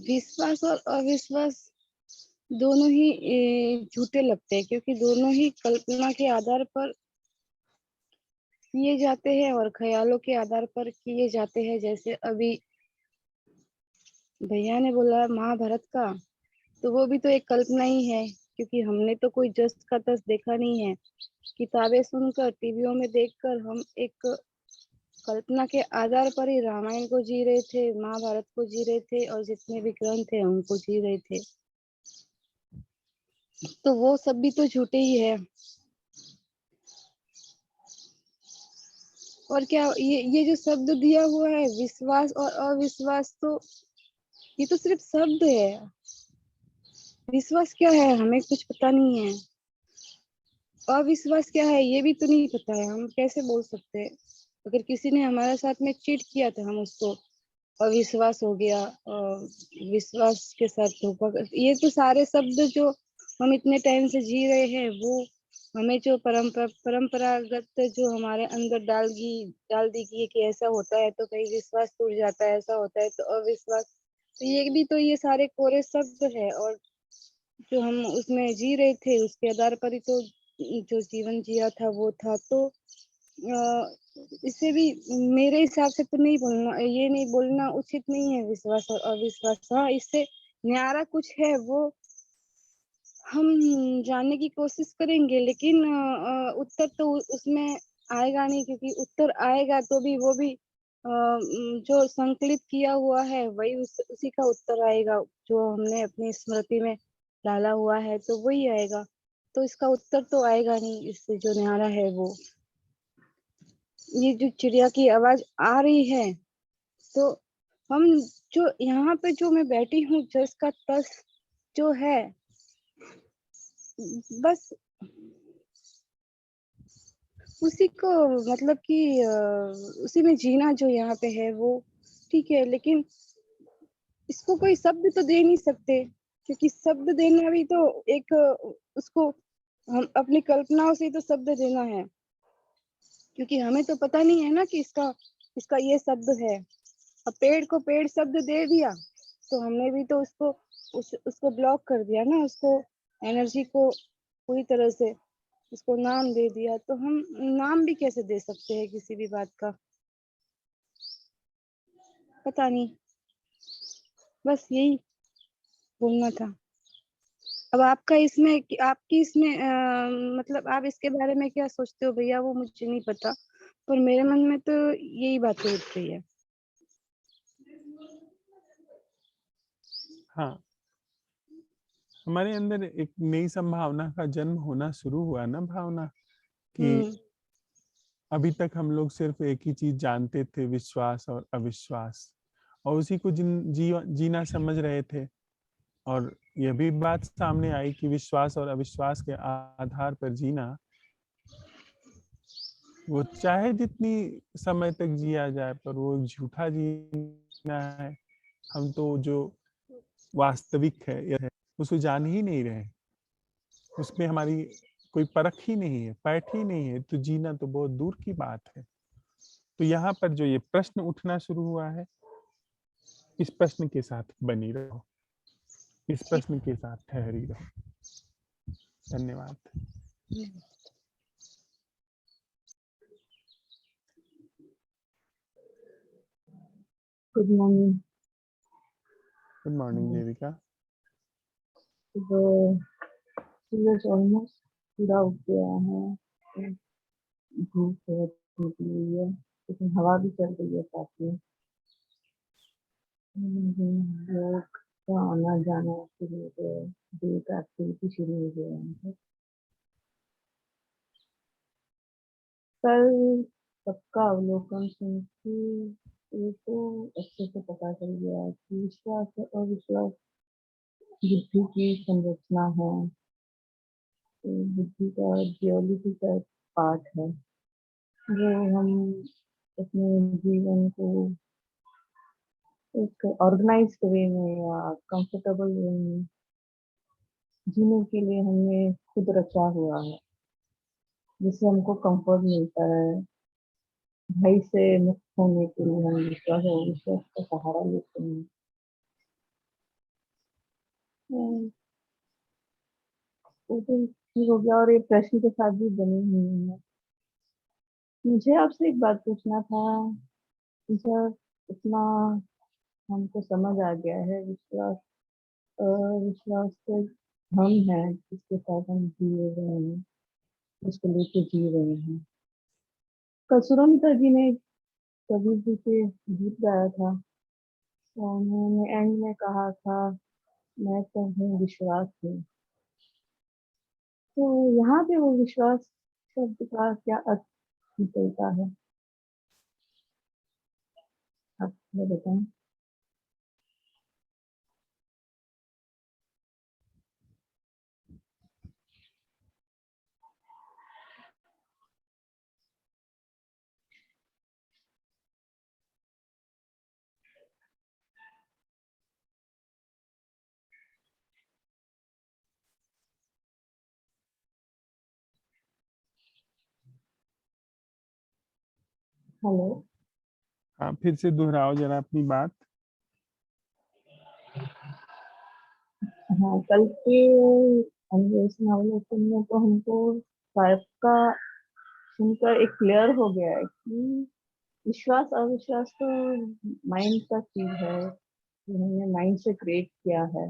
S4: विश्वास और अविश्वास दोनों ही झूठे लगते हैं, क्योंकि दोनों ही कल्पना के आधार पर किए जाते हैं और ख्यालों के आधार पर किए जाते हैं। जैसे अभी भैया ने बोला महाभारत का, तो वो भी तो एक कल्पना ही है, क्योंकि हमने तो कोई जस का तस देखा नहीं है। किताबें सुनकर, टीवियों में देखकर हम एक कल्पना के आधार पर ही रामायण को जी रहे थे, महाभारत को जी रहे थे और जितने भी ग्रंथ थे उनको जी रहे थे। तो वो सब भी तो झूठे ही है। और क्या, ये जो शब्द दिया हुआ है विश्वास और अविश्वास, तो ये तो सिर्फ शब्द है। विश्वास क्या है हमें कुछ पता नहीं है, अविश्वास क्या है ये भी तो नहीं पता है। हम कैसे बोल सकते हैं? अगर किसी ने हमारे साथ में चीट किया तो हम उसको अविश्वास हो गया, विश्वास के साथ धोखा ये तो सारे शब्द जो हम इतने टाइम से जी रहे हैं, वो हमें जो परंपरागत जो हमारे अंदर डाल दी गई है कि ऐसा होता है तो कहीं विश्वास टूट जाता है, ऐसा होता है तो अविश्वास। तो ये भी तो ये सारे कोरे शब्द है, और जो हम उसमें जी रहे थे उसके आधार पर ही तो जो जीवन जिया था वो था। तो इससे भी मेरे हिसाब से तो नहीं बोलना, ये नहीं बोलना उचित नहीं है विश्वास और अविश्वास। हाँ, इससे न्यारा कुछ है वो हम जानने की कोशिश करेंगे, लेकिन उत्तर तो उसमें आएगा नहीं, क्योंकि उत्तर आएगा तो भी वो भी जो संकलित किया हुआ है वही उसी का उत्तर आएगा, जो हमने अपनी स्मृति में डाला हुआ है तो वही आएगा। तो इसका उत्तर तो आएगा नहीं, इससे जो न्यारा है वो। ये जो चिड़िया की आवाज आ रही है, तो हम जो यहाँ पे जो मैं बैठी हूँ, जस का तस जो है, बस उसी को मतलब कि उसी में जीना जो यहाँ पे है वो ठीक है, लेकिन इसको कोई शब्द तो दे नहीं सकते, क्योंकि शब्द देना भी तो एक उसको हम अपनी कल्पनाओं से ही तो शब्द देना है, क्योंकि हमें तो पता नहीं है ना कि इसका इसका ये शब्द है। अब पेड़ को पेड़ शब्द दे दिया तो हमने भी तो उसको ब्लॉक कर दिया ना, उसको एनर्जी को पूरी तरह से उसको नाम दे दिया। तो हम नाम भी कैसे दे सकते हैं किसी भी बात का? पता नहीं, बस यही बोलना था। अब आपका इसमें आपकी इसमें मतलब आप इसके बारे में क्या सोचते हो भैया, वो मुझे नहीं पता, पर मेरे मन में तो यही बातें उठ रही है।
S2: हाँ, हमारे अंदर एक नई संभावना का जन्म होना शुरू हुआ ना भावना, कि अभी तक हम लोग सिर्फ एक ही चीज जानते थे, विश्वास और अविश्वास, और उसी को जीना समझ रहे थे। और यह भी बात सामने आई कि विश्वास और अविश्वास के आधार पर जीना, वो चाहे जितनी समय तक जिया जाए, पर वो झूठा जीना है। हम तो जो वास्तविक है उसको जान ही नहीं रहे, उसमें हमारी कोई परख ही नहीं है, पैठ ही नहीं है, तो जीना तो बहुत दूर की बात है। तो यहाँ पर जो ये प्रश्न उठना शुरू हुआ है, इस प्रश्न के साथ बनी रहो, इस प्रश्न के साथ ठहरी रहो। धन्यवाद।
S5: Good morning.
S2: Good morning Devika.
S5: सूरज ऑलमोस्ट पूरा उग गया है, धूप बहुत निकली हुई है, लेकिन हवा भी चल रही है काफी। लोग का आना जाना शुरू हो गया, डे का एक्टिविटी शुरू हो गया है। कल सबका अवलोकन सुन के ये तो अच्छे से पता चल गया कि विश्वास और अविश्वास बुद्धि की संरचना है, बुद्धि का जियोलॉजी का पार्ट है, जो हम अपने जीवन को एक ऑर्गेनाइज्ड वे में या कंफर्टेबल वे में जीने के लिए हमने खुद रचा हुआ है, जिससे हमको कंफर्ट मिलता है। भय से मुक्त होने के लिए हम विश्वास और विश्वास का सहारा लेते हैं। वो तो ठीक हो गया, और ये प्रश्न के साथ भी बनी हुई है। मुझे आपसे एक बात पूछना था, जब इतना हमको समझ आ गया है विश्वास विश्वास तो हम हैं जिसके साथ हम जी रहे हैं, उसको लेके जी रहे हैं। कसुरमता जी ने कबीर जी के गीत गाया था, तो उन्होंने एंड में कहा था, मैं तो हूँ विश्वास में। तो यहाँ पे वो विश्वास शब्द का क्या अर्थ निकलता है, आप मुझे बताएं। हेलो।
S2: हाँ, फिर से दोहराओ जरा अपनी बात।
S5: हाँ, कल के अन्वेषण अवलोकन में तो हमको साहब का सुनकर एक क्लियर हो गया है कि विश्वास अविश्वास तो माइंड का चीज है, जो हमने माइंड से क्रिएट किया है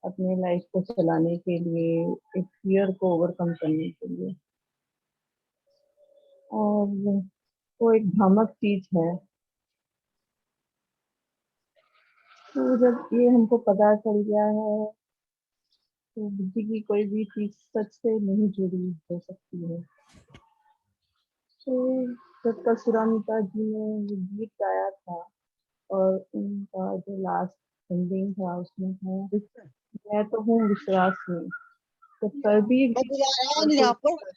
S5: अपने लाइफ को चलाने के लिए, एक फियर को ओवरकम करने के लिए। और वो एक भ्रामक चीज है। तो जब ये हमको पता चल गया है, तो बुद्धि की कोई भी चीज सच से नहीं जुड़ी हो सकती है। तो जब तक सुरामिता जी ने ये गीत गाया था, और उनका जो लास्ट एंडिंग था उसमें है, मैं तो हूँ विश्वास में। तो कबीर
S1: मैं
S5: जी
S1: बुला रहा हूँ यहाँ पर।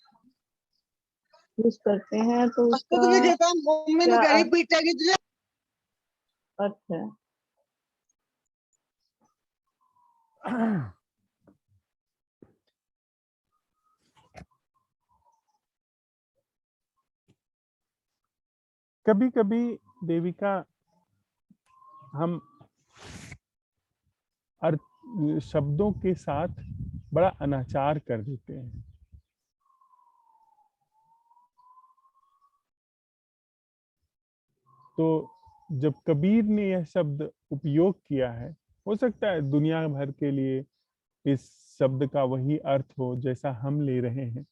S5: यूज करते हैं तो
S1: आपको
S5: उसका
S1: भी देता हूँ, मम्मी ने
S5: क्या
S1: करी पीटेगी तुझे।
S5: अर्थ है?
S2: कभी कभी देविका हम अर्थ शब्दों के साथ बड़ा अनाचार कर देते हैं। तो जब कबीर ने यह शब्द उपयोग किया है, हो सकता है दुनिया भर के लिए इस शब्द का वही अर्थ हो जैसा हम ले रहे हैं,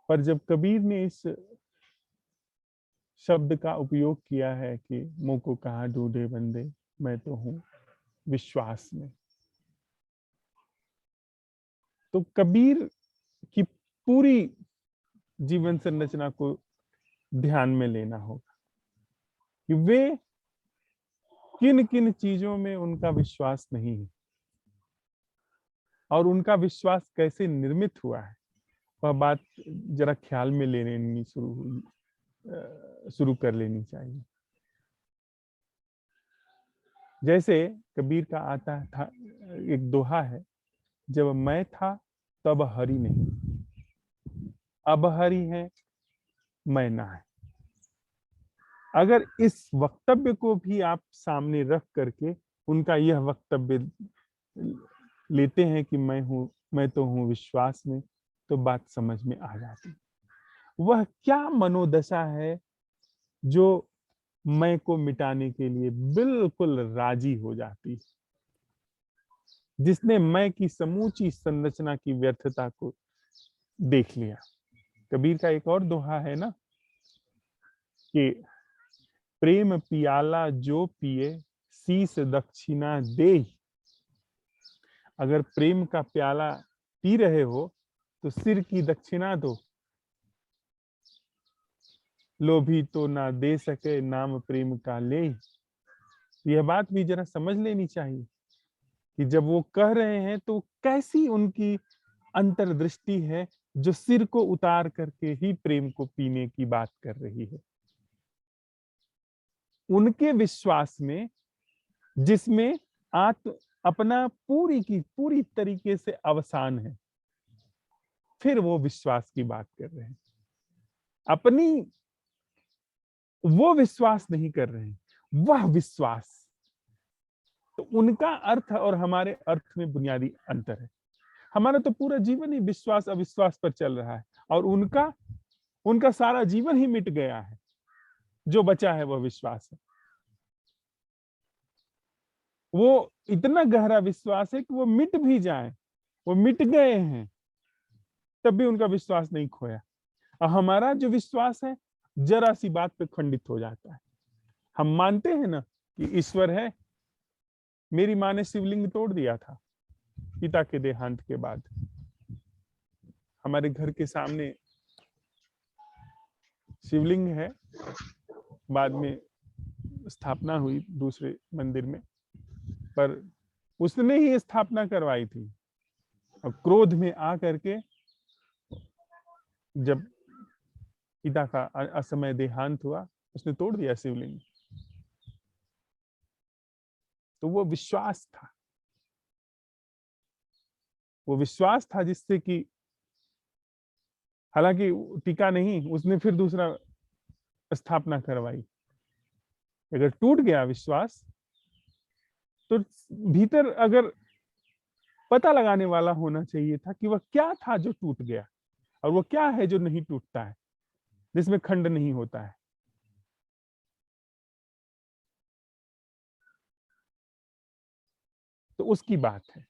S2: पर जब कबीर ने इस शब्द का उपयोग किया है कि मुंह को कहाँ ढूंढे बंदे, मैं तो हूं विश्वास में, तो कबीर की पूरी जीवन संरचना को ध्यान में लेना होगा कि वे किन किन चीजों में उनका विश्वास नहीं है और उनका विश्वास कैसे निर्मित हुआ है, वह बात जरा ख्याल में लेनी शुरू कर लेनी चाहिए। जैसे कबीर का आता था एक दोहा है, जब मैं था तब हरि नहीं, अब हरि है मैं ना है। अगर इस वक्तव्य को भी आप सामने रख करके उनका यह वक्तव्य लेते हैं कि मैं तो हूं विश्वास में, तो बात समझ में आ जाती। वह क्या मनोदशा है जो मैं को मिटाने के लिए बिल्कुल राजी हो जाती है, जिसने मैं की समूची संरचना की व्यर्थता को देख लिया। कबीर का एक और दोहा है ना कि प्रेम पियाला जो पिए शीस दक्षिणा दे। अगर प्रेम का प्याला पी रहे हो तो सिर की दक्षिणा दो। लोभी तो ना दे सके नाम प्रेम का ले। यह बात भी जरा समझ लेनी चाहिए कि जब वो कह रहे हैं तो कैसी उनकी अंतर्दृष्टि है जो सिर को उतार करके ही प्रेम को पीने की बात कर रही है। उनके विश्वास में जिसमें अपना पूरी की पूरी तरीके से अवसान है, फिर वो विश्वास की बात कर रहे हैं। अपनी वो विश्वास नहीं कर रहे हैं, वह विश्वास। तो उनका अर्थ और हमारे अर्थ में बुनियादी अंतर है। हमारा तो पूरा जीवन ही विश्वास अविश्वास पर चल रहा है और उनका सारा जीवन ही मिट गया है। जो बचा है वह विश्वास है। वो इतना गहरा विश्वास है कि वो मिट भी जाए, वो मिट गए हैं तब भी उनका विश्वास नहीं खोया। और हमारा जो विश्वास है जरा सी बात पे खंडित हो जाता है। हम मानते हैं ना कि ईश्वर है। मेरी माँ ने शिवलिंग तोड़ दिया था पिता के देहांत के बाद। हमारे घर के सामने शिवलिंग है, बाद में स्थापना हुई दूसरे मंदिर में, पर उसने ही स्थापना करवाई थी। और क्रोध में आ करके जब पिता का असमय देहांत हुआ, उसने तोड़ दिया शिवलिंग। तो वो विश्वास था, वो विश्वास था जिससे कि हालांकि टिका नहीं, उसने फिर दूसरा स्थापना करवाई। अगर टूट गया विश्वास तो भीतर अगर पता लगाने वाला होना चाहिए था कि वह क्या था जो टूट गया और वो क्या है जो नहीं टूटता है, जिसमें खंड नहीं होता है। तो उसकी बात है।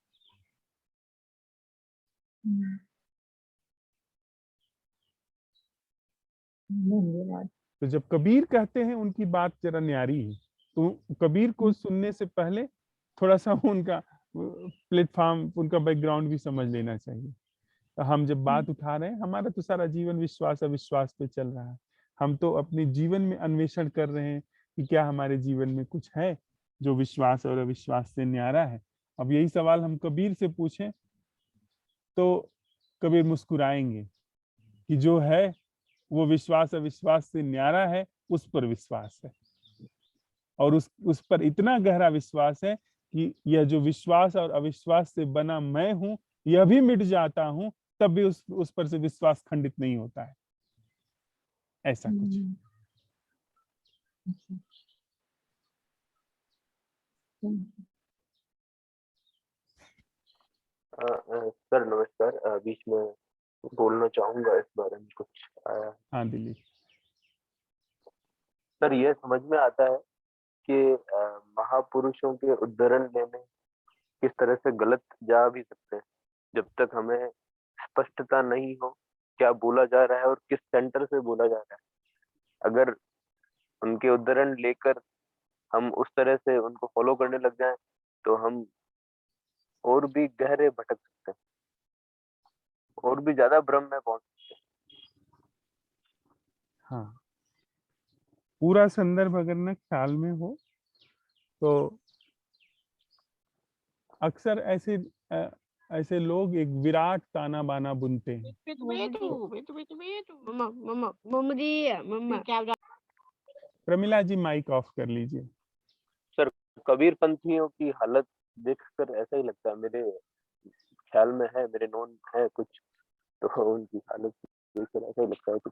S5: धन्यवाद।
S2: तो जब कबीर कहते हैं उनकी बात जरा न्यारी है, तो कबीर को सुनने से पहले थोड़ा सा उनका प्लेटफॉर्म, उनका बैकग्राउंड भी समझ लेना चाहिए। तो हम जब बात उठा रहे हैं, हमारा तो सारा जीवन विश्वास अविश्वास पे चल रहा है। हम तो अपने जीवन में अन्वेषण कर रहे हैं कि क्या हमारे जीवन में कुछ है जो विश्वास और अविश्वास से न्यारा है। अब यही सवाल हम कबीर से पूछें तो कबीर मुस्कुराएंगे कि जो है वो विश्वास अविश्वास से न्यारा है, उस पर विश्वास है। और उस पर इतना गहरा विश्वास है कि यह जो विश्वास और अविश्वास से बना मैं हूं, यह भी मिट जाता हूं, तब भी उस पर से विश्वास खंडित नहीं होता है। ऐसा कुछ।
S3: सर नमस्कार, बीच में बोलना चाहूंगा, इस बारे में कुछ आया।
S2: हाँ दिलीप।
S6: सर ये समझ में आता है कि महापुरुषों के उद्धरण लेने किस तरह से गलत जा भी सकते हैं, जब तक हमें स्पष्टता नहीं हो क्या बोला जा रहा है और किस सेंटर से बोला जा रहा है। अगर उनके उद्धरण लेकर हम उस तरह से उनको फॉलो करने लग जाएं तो हम और भी गहरे भटक सकते हैं, और भी ज्यादा भ्रम में पहुंच सकते हैं।
S2: हाँ, पूरा संदर्भ अगर न ख्याल में हो तो अक्सर ऐसे लोग एक विराट ताना बाना बुनते हैं। प्रमिला जी माइक ऑफ कर लीजिए।
S6: सर कबीर पंथियों की हालत देखकर ऐसा ही लगता है, मेरे ख्याल में है, मेरे नोन है कुछ, तो उनकी हालत देखकर ऐसा ही लगता है कि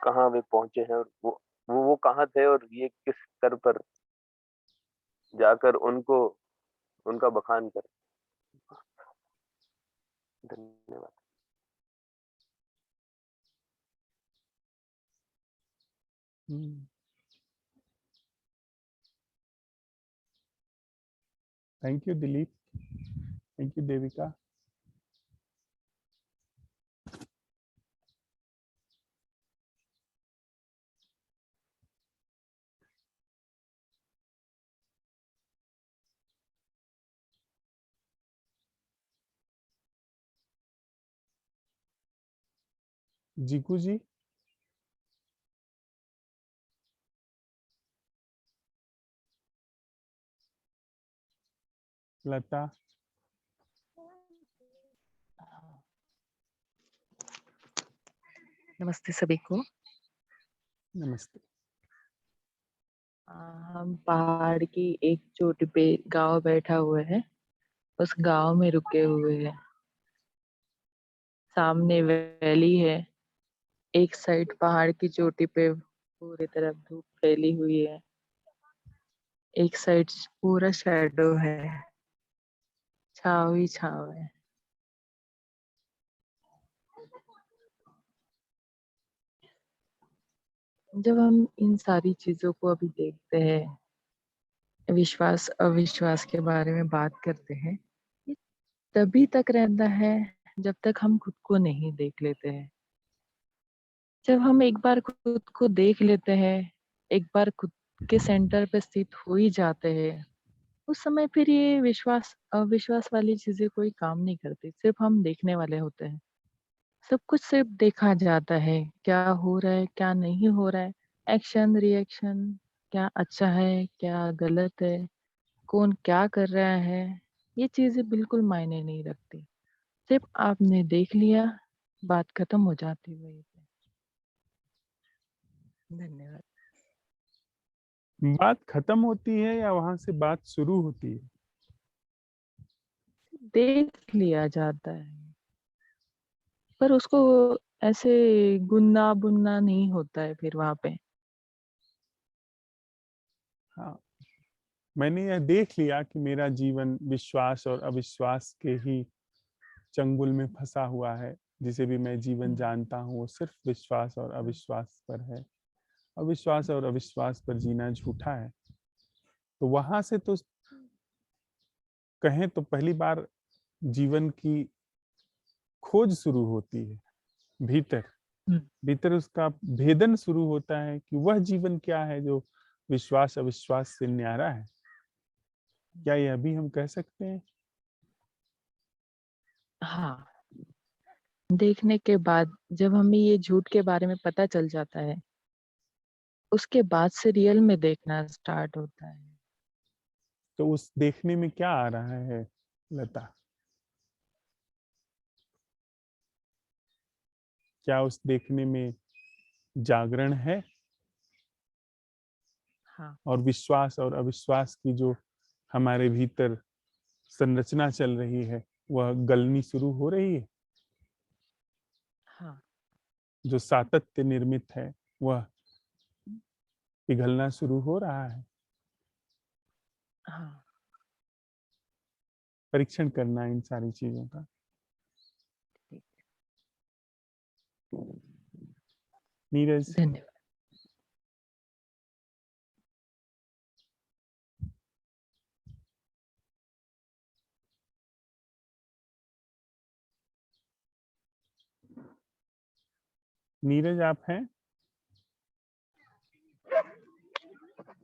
S6: कहाँ वे पहुंचे हैं और वो कहाँ थे और ये किस स्तर पर जाकर उनको उनका बखान कर। धन्यवाद।
S2: Thank you Dilip, thank you Devika. Jiku ji, Lata,
S7: नमस्ते सभी को।
S2: नमस्ते।
S7: हम पहाड़ की एक चोटी पे गांव बैठा हुआ है, उस गांव में रुके हुए हैं। सामने वैली है, एक साइड पहाड़ की चोटी पे पूरी तरफ धूप फैली हुई है, एक साइड पूरा शैडो है, छाव ही छाव है। जब हम इन सारी चीजों को अभी देखते हैं, विश्वास अविश्वास के बारे में बात करते हैं, ये तभी तक रहता है जब तक हम खुद को नहीं देख लेते हैं। जब हम एक बार खुद को देख लेते हैं, एक बार खुद के सेंटर पे स्थित हो ही जाते हैं, उस समय फिर ये विश्वास अविश्वास वाली चीजें कोई काम नहीं करती, सिर्फ हम देखने वाले होते हैं। सब कुछ सिर्फ देखा जाता है, क्या हो रहा है क्या नहीं हो रहा है, एक्शन रिएक्शन, क्या अच्छा है क्या गलत है, कौन क्या कर रहा है, ये चीजें बिल्कुल मायने नहीं रखती। सिर्फ आपने देख लिया, बात खत्म हो जाती है वहीं पे। धन्यवाद।
S2: बात खत्म होती है या वहां से बात शुरू होती है?
S7: देख लिया जाता है, पर उसको ऐसे गुन्ना बुनना नहीं होता है फिर वहां पे।
S2: हाँ, मैंने यह देख लिया कि मेरा जीवन विश्वास और अविश्वास के ही चंगुल में फंसा हुआ है। जिसे भी मैं जीवन जानता हूँ वो सिर्फ विश्वास और अविश्वास पर है, अविश्वास और अविश्वास पर जीना झूठा है। तो वहां से तो कहें तो पहली बार जीवन की खोज शुरू होती है। भीतर भीतर उसका भेदन शुरू होता है कि वह जीवन क्या है जो विश्वास अविश्वास से न्यारा है। क्या यह भी हम कह सकते हैं?
S7: हाँ, देखने के बाद जब हमें ये झूठ के बारे में पता चल जाता है, उसके बाद से रियल में देखना स्टार्ट होता है।
S2: तो उस देखने में क्या आ रहा है लता? क्या उस देखने में जागरण है?
S7: हाँ,
S2: और विश्वास और अविश्वास की जो हमारे भीतर संरचना चल रही है वह गलनी शुरू हो रही है?
S7: हाँ,
S2: जो सातत्य निर्मित है वह पिघलना शुरू हो रहा है?
S7: हाँ।
S2: परीक्षण करना इन सारी चीजों का। नीरज।
S7: धन्यवाद।
S2: नीरज आप हैं?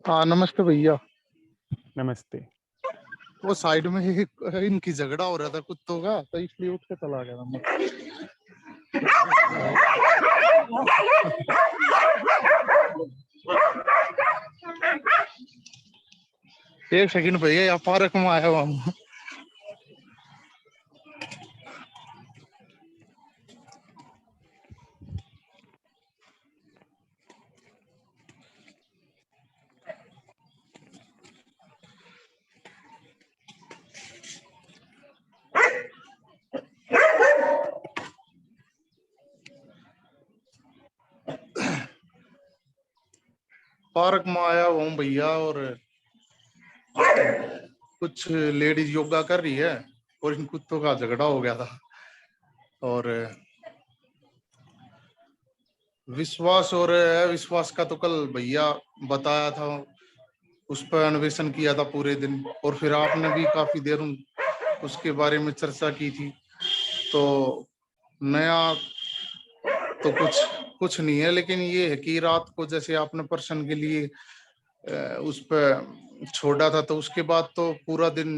S8: हाँ नमस्ते भैया।
S2: नमस्ते।
S8: वो साइड में ही इनकी झगड़ा हो रहा था कुत्तों का, तो इसलिए उठ के चला गया था मैं। एक सेकंड भैया, यहाँ पार्क में आया हुआ हूँ। पार्क में आया हुआ हूँ भैया, और कुछ लेडीज योगा कर रही है और इन कुत्तों का झगड़ा हो गया था। और विश्वास और अविश्वास का तो कल भैया बताया था, उस पर अन्वेषण किया था पूरे दिन, और फिर आपने भी काफी देर उसके बारे में चर्चा की थी। तो नया तो कुछ नहीं है, लेकिन ये है कि रात को जैसे आपने पर्सन के लिए उस पर छोड़ा था, तो उसके बाद तो पूरा दिन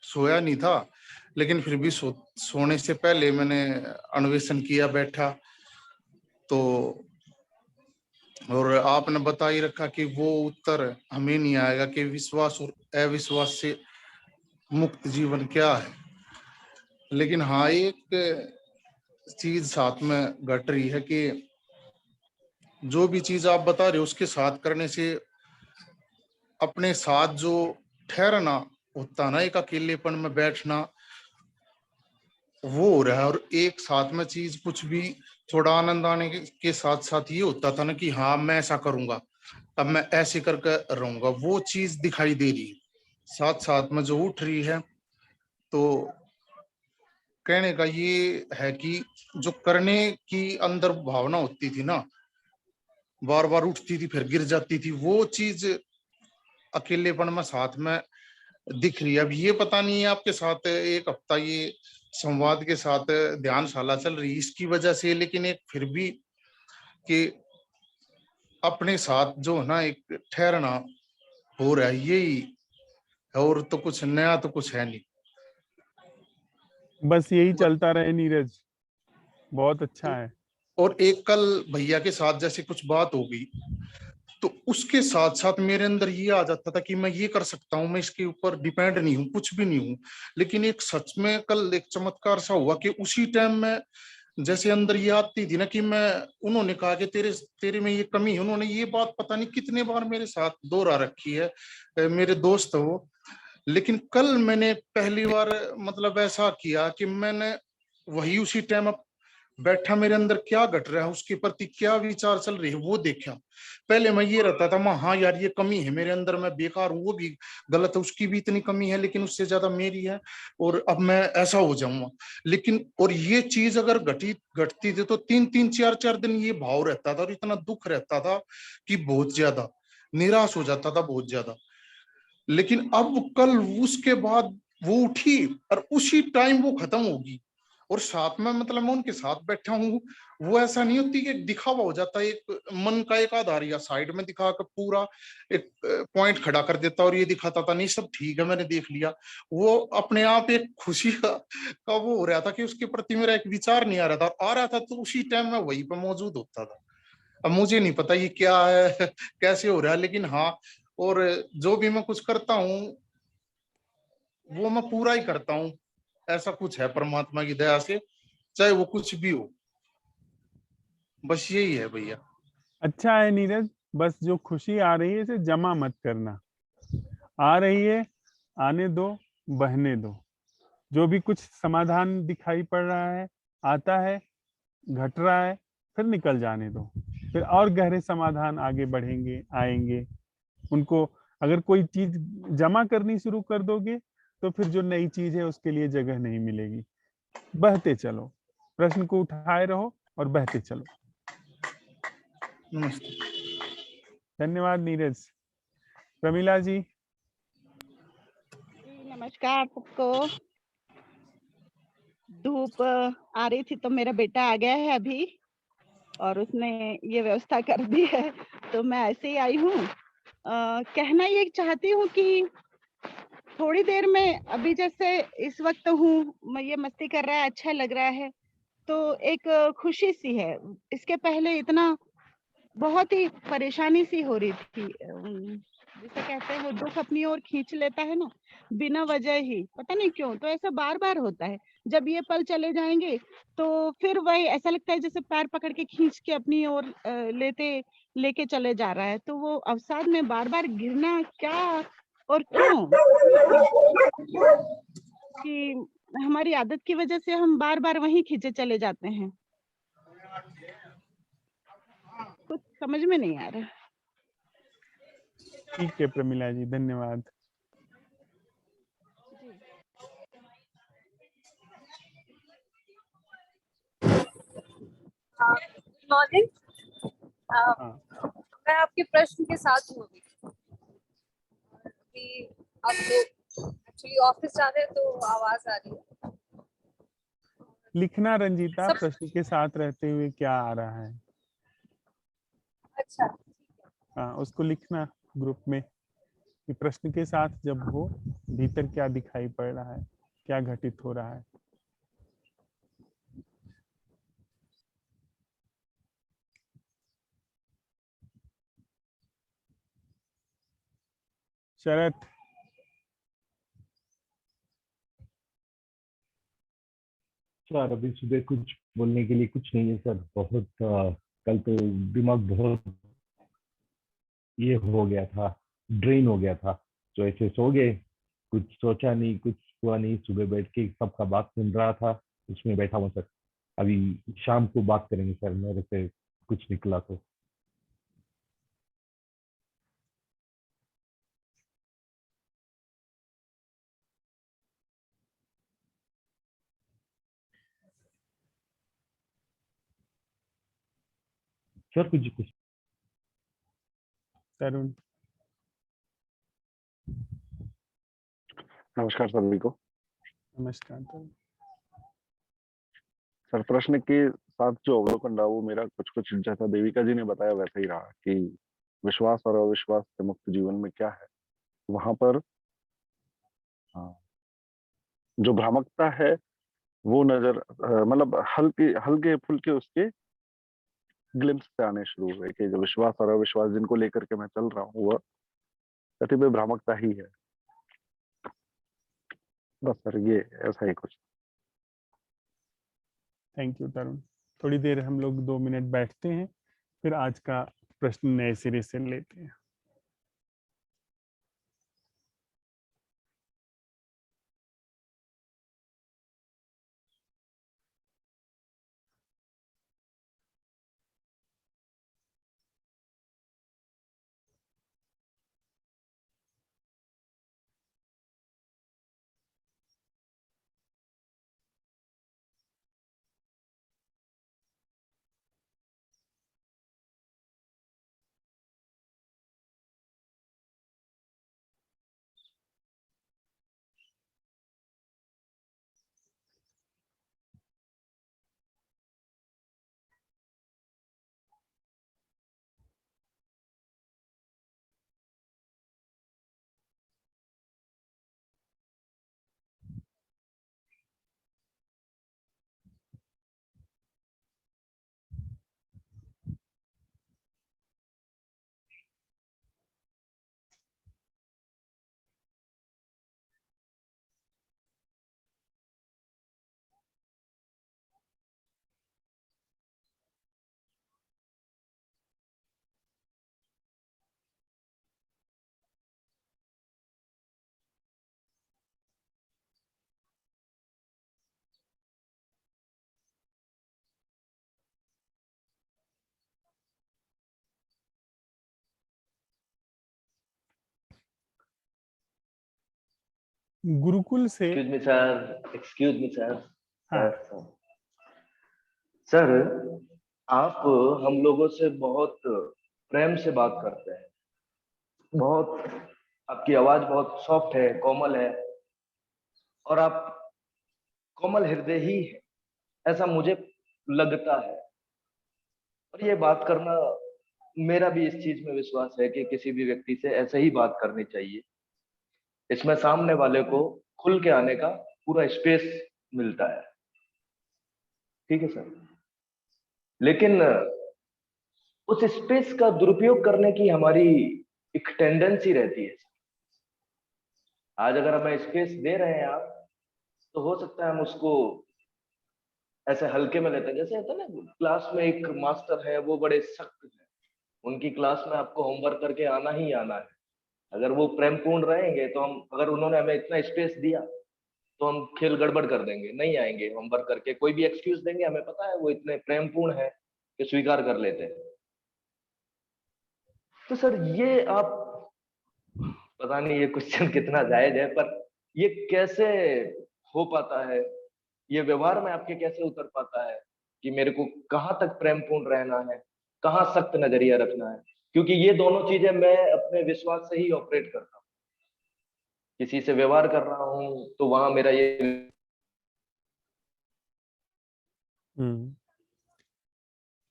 S8: सोया नहीं था, लेकिन फिर भी सोने से पहले मैंने अन्वेषण किया बैठा। तो और आपने बता ही रखा कि वो उत्तर हमें नहीं आएगा कि विश्वास और अविश्वास से मुक्त जीवन क्या है। लेकिन हाँ, एक चीज साथ में घट रही है कि जो भी चीज आप बता रहे हो उसके साथ करने से अपने साथ जो ठहरना होता ना, एक अकेलेपन में बैठना, वो हो रहा है। और एक साथ में चीज कुछ भी थोड़ा आनंद आने के साथ साथ ये होता था ना कि हाँ मैं ऐसा करूंगा, अब मैं ऐसे करके रहूंगा, वो चीज दिखाई दे रही है साथ साथ में जो उठ रही है। तो कहने का ये है कि जो करने की अंदर भावना होती थी ना, बार बार उठती थी फिर गिर जाती थी, वो चीज अकेलेपन में साथ में दिख रही है। अब ये पता नहीं है आपके साथ एक हफ्ता ये संवाद के साथ ध्यानशाला चल रही है इसकी वजह से, लेकिन एक फिर भी कि अपने साथ जो है ना एक ठहरना हो रहा है, यही है। और तो कुछ नया तो कुछ है नहीं,
S2: बस यही चलता रहे नीरज, बहुत अच्छा है।
S8: और एक कल भैया के साथ जैसे कुछ बात हो गई, तो उसके साथ साथ मेरे अंदर ये आ जाता था कि मैं ये कर सकता हूँ, मैं इसके ऊपर डिपेंड नहीं हूँ, कुछ भी नहीं हूँ। लेकिन एक सच में कल एक चमत्कार सा हुआ कि उसी टाइम में जैसे अंदर ये आती थी ना कि मैं, उन्होंने कहा कि तेरे में ये कमी है। उन्होंने ये बात पता नहीं कितने बार मेरे साथ दोहरा रखी है, मेरे दोस्त हो। लेकिन कल मैंने पहली बार मतलब ऐसा किया कि मैंने वही उसी टाइम बैठा, मेरे अंदर क्या घट रहा है, उसके प्रति क्या विचार चल रही है वो देखा। पहले मैं ये रहता था मैं, हाँ यार ये कमी है मेरे अंदर, मैं बेकार हूँ, वो भी गलत है, उसकी भी इतनी कमी है लेकिन उससे ज्यादा मेरी है, और अब मैं ऐसा हो जाऊंगा। लेकिन और ये चीज अगर घटती थी तो 3-3 4-4 दिन ये भाव रहता था, और इतना दुख रहता था कि बहुत ज्यादा निराश हो जाता था, बहुत ज्यादा। लेकिन अब कल उसके बाद वो उठी और उसी टाइम वो खत्म होगी, और साथ में मतलब मैं उनके साथ बैठा हूँ। वो ऐसा नहीं होती कि दिखावा हो जाता है, एक मन का एक आधार या साइड में दिखा कर पूरा एक पॉइंट खड़ा कर देता, और ये दिखाता था नहीं सब ठीक है मैंने देख लिया। वो अपने आप एक खुशी का वो हो रहा था कि उसके प्रति मेरा एक विचार नहीं आ रहा था, आ रहा था तो उसी टाइम में वहीं पर मौजूद होता था। अब मुझे नहीं पता ये क्या है कैसे हो रहा है, लेकिन हाँ, और जो भी मैं कुछ करता हूँ वो मैं पूरा ही करता हूँ, ऐसा कुछ है परमात्मा की दया से, चाहे वो कुछ भी हो। बस यही है भैया।
S2: अच्छा है नीरज, बस जो खुशी आ रही है इसे जमा मत करना, आ रही है आने दो, बहने दो। जो भी कुछ समाधान दिखाई पड़ रहा है, आता है, घट रहा है, फिर निकल जाने दो, फिर और गहरे समाधान आगे बढ़ेंगे, आएंगे। उनको अगर कोई चीज जमा करनी शुरू कर दोगे तो फिर जो नई चीज है उसके लिए जगह नहीं मिलेगी। बहते चलो, प्रश्न को उठाए रहो और बहते चलो।
S8: नमस्ते।
S2: धन्यवाद नीरज। प्रमिला जी।
S9: नमस्कार सबको। धूप आ रही थी तो मेरा बेटा आ गया है अभी और उसने ये व्यवस्था कर दी है, तो मैं ऐसे ही आई हूँ। कहना ये चाहती हूँ कि थोड़ी देर में अभी जैसे इस वक्त हूँ, मैं ये मस्ती कर रहा है, अच्छा लग रहा है, तो एक खुशी सी है। इसके पहले इतना बहुत ही परेशानी सी हो रही थी। जिसे कहते हैं वो दुख अपनी ओर खींच लेता है ना, बिना वजह ही, पता नहीं क्यों, तो ऐसा बार बार होता है। जब ये पल चले जाएंगे तो फिर वही ऐसा लगता है जैसे पैर पकड़ के खींच के अपनी ओर लेके चले जा रहा है। तो वो अवसाद में बार बार गिरना क्या और क्यों, कि हमारी आदत की वजह से हम बार बार वहीं खींचे चले जाते हैं। कुछ समझ में नहीं आ रहा।
S2: ठीक है प्रमिला जी, धन्यवाद।
S10: Good morning.
S2: हाँ,
S10: मैं आपके प्रश्न के साथ हूँ अभी आप लोग एक्चुअली ऑफिस जा रहे हैं तो आवाज आ रही है।
S2: लिखना रंजीता,
S10: सब
S2: प्रश्न के साथ रहते हुए क्या आ रहा है।
S10: अच्छा,
S2: हाँ, उसको लिखना ग्रुप में कि प्रश्न के साथ जब हो भीतर क्या दिखाई पड़ रहा है, क्या घटित हो रहा है। शरद।
S11: सर अभी सुबह कुछ बोलने के लिए कुछ नहीं है सर। बहुत कल तो दिमाग बहुत ये हो गया था, ड्रेन हो गया था, तो ऐसे सो गए, कुछ सोचा नहीं, कुछ हुआ नहीं। सुबह बैठ के सबका बात सुन रहा था, उसमें बैठा हूँ सर। अभी शाम को बात करेंगे सर, मेरे से कुछ निकला तो। सर कुछ
S2: तरुण।
S12: नमस्कार सभी को।
S2: नमस्कार तरुण।
S12: सर प्रश्न के साथ जो अवलोकन रहा वो मेरा कुछ कुछ जैसा देविका जी ने बताया वैसा ही रहा कि विश्वास और अविश्वास से मुक्त जीवन में क्या है। वहां पर जो भ्रामकता है वो नजर मतलब हल्के हल्के फुल्के उसके ग्लिम्स से आने शुरू हुए कि जो विश्वास और अविश्वास जिनको लेकर के मैं चल रहा हूँ वह कति में भ्रामकता ही है। बस सर ये ऐसा ही कुछ।
S2: थैंक यू तरुण। थोड़ी देर हम लोग 2 मिनट बैठते हैं, फिर आज का प्रश्न नए सिरे से लेते हैं। Gurukul say
S3: excuse me sir.
S2: हाँ।
S3: सर आप हम लोगों से बहुत प्रेम से बात करते हैं, बहुत, आपकी आवाज बहुत सॉफ्ट है, कोमल है, और आप कोमल हृदय ही है, ऐसा मुझे लगता है। और ये बात करना, मेरा भी इस चीज में विश्वास है कि किसी भी व्यक्ति से ऐसे ही बात करनी चाहिए। इसमें सामने वाले को खुल के आने का पूरा स्पेस मिलता है। ठीक है सर, लेकिन उस स्पेस का दुरुपयोग करने की हमारी एक टेंडेंसी रहती है। आज अगर हमें स्पेस दे रहे हैं आप, तो हो सकता है हम उसको ऐसे हल्के में लेते हैं। जैसे होता है ना, क्लास में एक मास्टर है, वो बड़े सख्त हैं, उनकी क्लास में आपको होमवर्क करके आना ही आना है। अगर वो प्रेमपूर्ण रहेंगे तो हम, अगर उन्होंने हमें इतना स्पेस दिया तो हम खेल गड़बड़ कर देंगे, नहीं आएंगे होमवर्क करके, कोई भी एक्सक्यूज देंगे, हमें पता है वो इतने प्रेमपूर्ण है कि स्वीकार कर लेते हैं। तो सर ये आप, पता नहीं ये क्वेश्चन कितना जायज है, पर ये कैसे हो पाता है, ये व्यवहार में आपके कैसे उतर पाता है कि मेरे को कहाँ तक प्रेमपूर्ण रहना है, कहाँ सख्त नजरिया रखना है? क्योंकि ये दोनों चीजें मैं अपने विश्वास से ही ऑपरेट करता हूँ। किसी से व्यवहार कर रहा हूँ तो वहां मेरा ये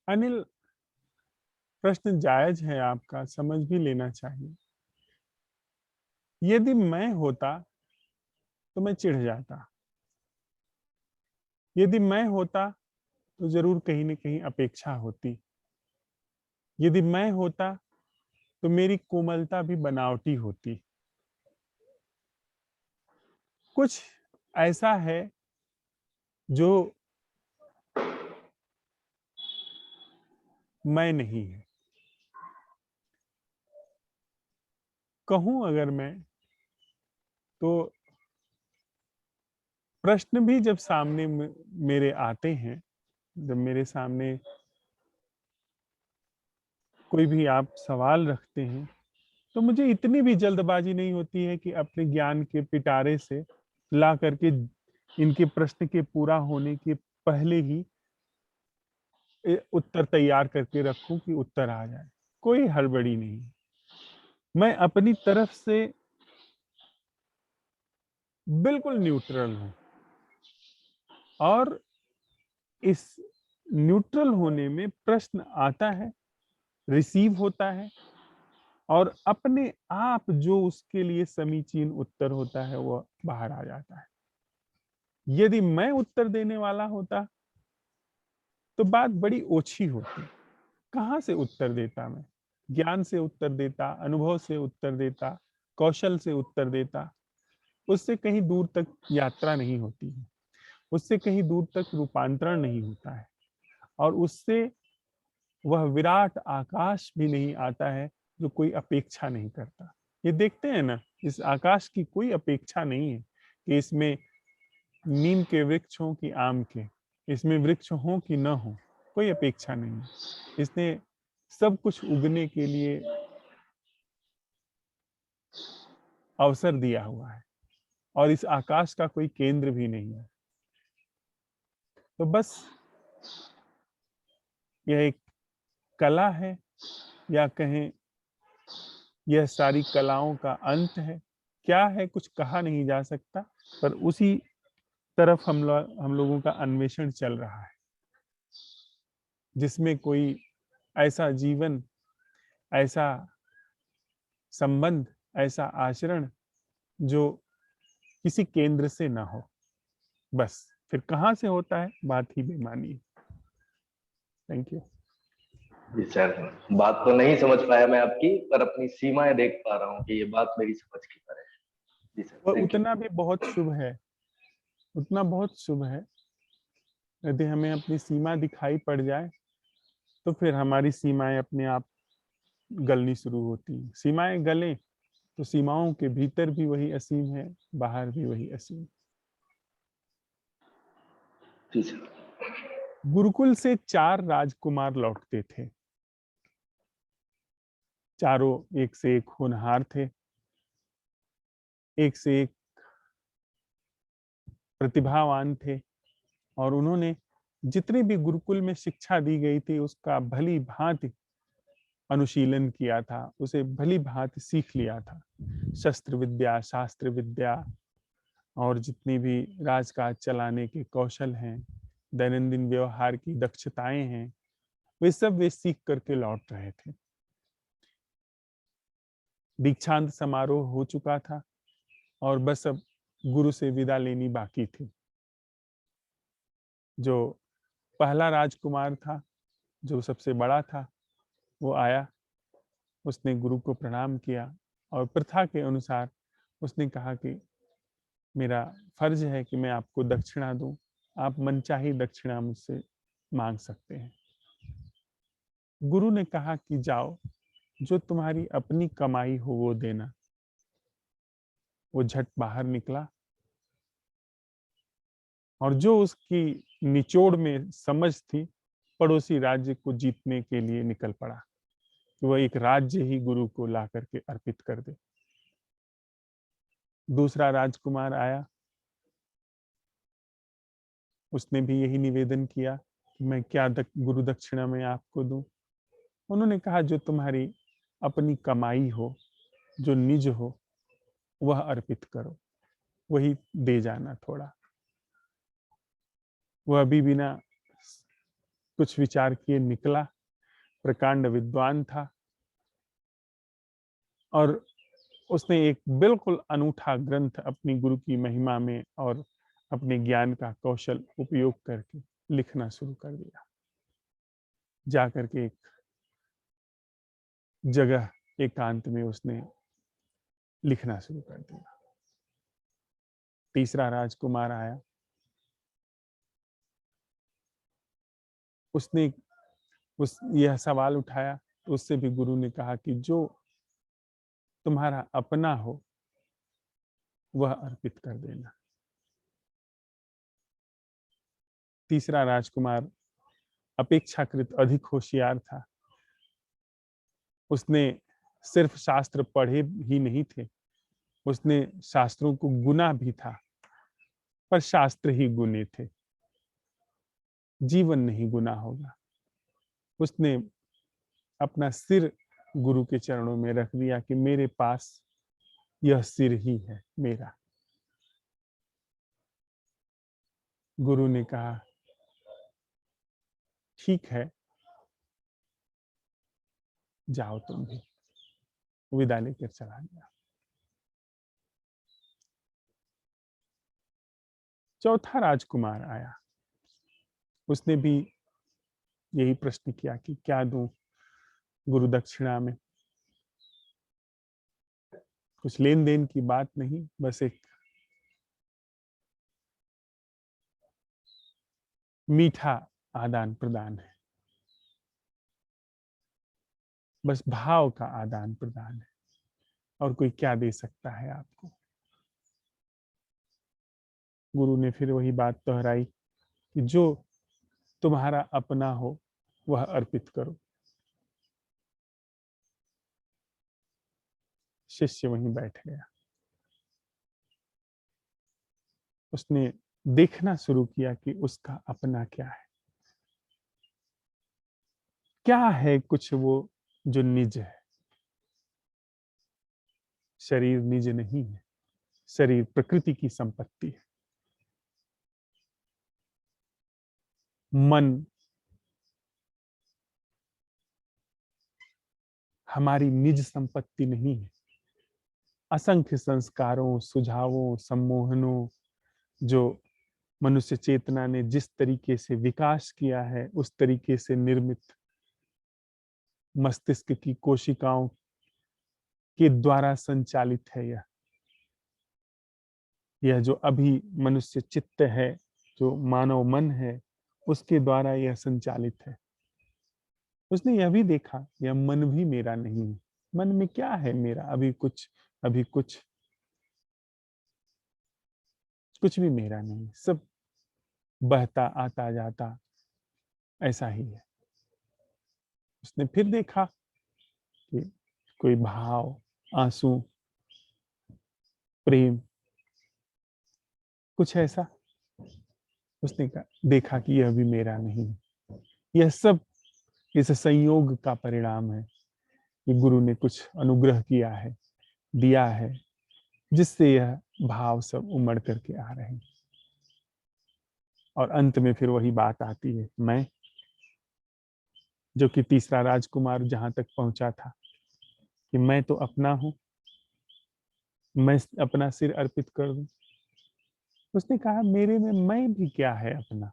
S2: अनिल, प्रश्न जायज है आपका, समझ भी लेना चाहिए। यदि मैं होता तो मैं चिढ़ जाता, यदि मैं होता तो जरूर कहीं न कहीं अपेक्षा होती, यदि मैं होता तो मेरी कोमलता भी बनावटी होती। कुछ ऐसा है जो मैं नहीं है। कहूं अगर मैं, तो प्रश्न भी जब सामने मेरे आते हैं, जब मेरे सामने कोई भी आप सवाल रखते हैं, तो मुझे इतनी भी जल्दबाजी नहीं होती है कि अपने ज्ञान के पिटारे से ला करके इनके प्रश्न के पूरा होने के पहले ही उत्तर तैयार करके रखूं कि उत्तर आ जाए। कोई हड़बड़ी नहीं। मैं अपनी तरफ से बिल्कुल न्यूट्रल हूं, और इस न्यूट्रल होने में प्रश्न आता है, रिसीव होता है, और अपने आप जो उसके लिए समीचीन उत्तर होता है वो बाहर आ जाता है। यदि मैं उत्तर देने वाला होता तो बात बड़ी ओछी होती। कहाँ से उत्तर देता मैं? ज्ञान से उत्तर देता, अनुभव से उत्तर देता, कौशल से उत्तर देता। उससे कहीं दूर तक यात्रा नहीं होती है, उससे कहीं दूर तक रूपांतरण नहीं होता है, और उससे वह विराट आकाश भी नहीं आता है जो कोई अपेक्षा नहीं करता। ये देखते हैं ना, इस आकाश की कोई अपेक्षा नहीं है कि इसमें नीम के वृक्ष हो कि आम के, इसमें वृक्ष हो कि न हो, कोई अपेक्षा नहीं है। इसने सब कुछ उगने के लिए अवसर दिया हुआ है, और इस आकाश का कोई केंद्र भी नहीं है। तो बस यह एक कला है, या कहें यह सारी कलाओं का अंत है। क्या है कुछ कहा नहीं जा सकता, पर उसी तरफ हम लोगों का अन्वेषण चल रहा है, जिसमें कोई ऐसा जीवन, ऐसा संबंध, ऐसा आचरण जो किसी केंद्र से ना हो। बस फिर कहाँ से होता है, बात ही बेमानी है। Thank you.
S3: जी सर, बात तो नहीं समझ पाया मैं आपकी, पर अपनी सीमाएं देख पा रहा हूँ कि ये बात मेरी समझ की तरह है। जी सर,
S2: वह
S3: थैंक यू।
S2: उतना भी बहुत शुभ है, उतना बहुत शुभ है। यदि हमें अपनी सीमा दिखाई पड़ जाए तो फिर हमारी सीमाएं अपने आप गलनी शुरू होती हैं। सीमाएं गलें तो सीमाओं के भीतर भी वही असीम है, बाहर भी वही असीम।
S3: जी सर।
S2: गुरुकुल से 4 राजकुमार लौटते थे। चारों एक से एक होनहार थे, एक से एक प्रतिभावान थे, और उन्होंने जितने भी गुरुकुल में शिक्षा दी गई थी उसका भली भांति अनुशीलन किया था, उसे भली भांति सीख लिया था। शस्त्र विद्या, शास्त्र विद्या और जितनी भी राजकाज चलाने के कौशल हैं, दैनंदिन व्यवहार की दक्षताएं हैं, वे सीख करके लौट रहे थे। दीक्षांत समारोह हो चुका था और बस अब गुरु से विदा लेनी बाकी थी। जो पहला राजकुमार था, जो सबसे बड़ा था, वो आया, उसने गुरु को प्रणाम किया और प्रथा के अनुसार उसने कहा कि मेरा फर्ज है कि मैं आपको दक्षिणा दूं, आप मनचाही दक्षिणा मुझसे मांग सकते हैं। गुरु ने कहा कि जाओ, जो तुम्हारी अपनी कमाई हो वो देना। वो झट बाहर निकला और जो उसकी निचोड़ में समझ थी, पड़ोसी राज्य को जीतने के लिए निकल पड़ा कि वह एक राज्य ही गुरु को ला करके अर्पित कर दे। दूसरा राजकुमार आया, उसने भी यही निवेदन किया कि मैं क्या गुरु दक्षिणा में आपको दूं। उन्होंने कहा जो तुम्हारी अपनी कमाई हो, जो निज हो, वह अर्पित करो, वही दे जाना थोड़ा। वह अभी बिना कुछ विचार किए निकला, प्रकांड विद्वान था और उसने एक बिल्कुल अनूठा ग्रंथ अपनी गुरु की महिमा में और अपने ज्ञान का कौशल उपयोग करके लिखना शुरू कर दिया। जाकर के एक जगह एकांत में उसने लिखना शुरू कर दिया। तीसरा राजकुमार आया, उसने यह सवाल उठाया, तो उससे भी गुरु ने कहा कि जो तुम्हारा अपना हो वह अर्पित कर देना। तीसरा राजकुमार अपेक्षाकृत अधिक होशियार था। उसने सिर्फ शास्त्र पढ़े ही नहीं थे, उसने शास्त्रों को गुना भी था, पर शास्त्र ही गुने थे, जीवन नहीं गुना होगा। उसने अपना सिर गुरु के चरणों में रख दिया कि मेरे पास यह सिर ही है मेरा। गुरु ने कहा ठीक है, जाओ तुम भी। विदा लेकर चला गया। चौथा राजकुमार आया, उसने भी यही प्रश्न किया कि क्या दूं गुरु दक्षिणा में। कुछ लेन देन की बात नहीं, बस एक मीठा आदान प्रदान है, बस भाव का आदान प्रदान है, और कोई क्या दे सकता है आपको। गुरु ने फिर वही बात दोहराई कि जो तुम्हारा अपना हो वह अर्पित करो। शिष्य वहीं बैठ गया। उसने देखना शुरू किया कि उसका अपना क्या है, क्या है कुछ वो जो निज है। शरीर निज नहीं है, शरीर प्रकृति की संपत्ति है। मन हमारी निज संपत्ति नहीं है। असंख्य संस्कारों, सुझावों, सम्मोहनों जो मनुष्य चेतना ने जिस तरीके से विकास किया है, उस तरीके से निर्मित मस्तिष्क की कोशिकाओं के द्वारा संचालित है। यह जो अभी मनुष्य चित्त है, जो मानव मन है, उसके द्वारा यह संचालित है। उसने यह भी देखा यह मन भी मेरा नहीं है। मन में क्या है मेरा? अभी कुछ भी मेरा नहीं, सब बहता आता जाता ऐसा ही है। उसने फिर देखा कि कोई भाव, आंसू, प्रेम, कुछ ऐसा उसने कहा, देखा कि यह भी मेरा नहीं है। यह सब इस संयोग का परिणाम है कि गुरु ने कुछ अनुग्रह किया है, दिया है, जिससे यह भाव सब उमड़ करके आ रहे हैं। और अंत में फिर वही बात आती है, मैं, जो कि तीसरा राजकुमार जहां तक पहुंचा था कि मैं तो अपना हूं, मैं अपना सिर अर्पित कर दूं। उसने कहा, मेरे में मैं भी क्या है अपना?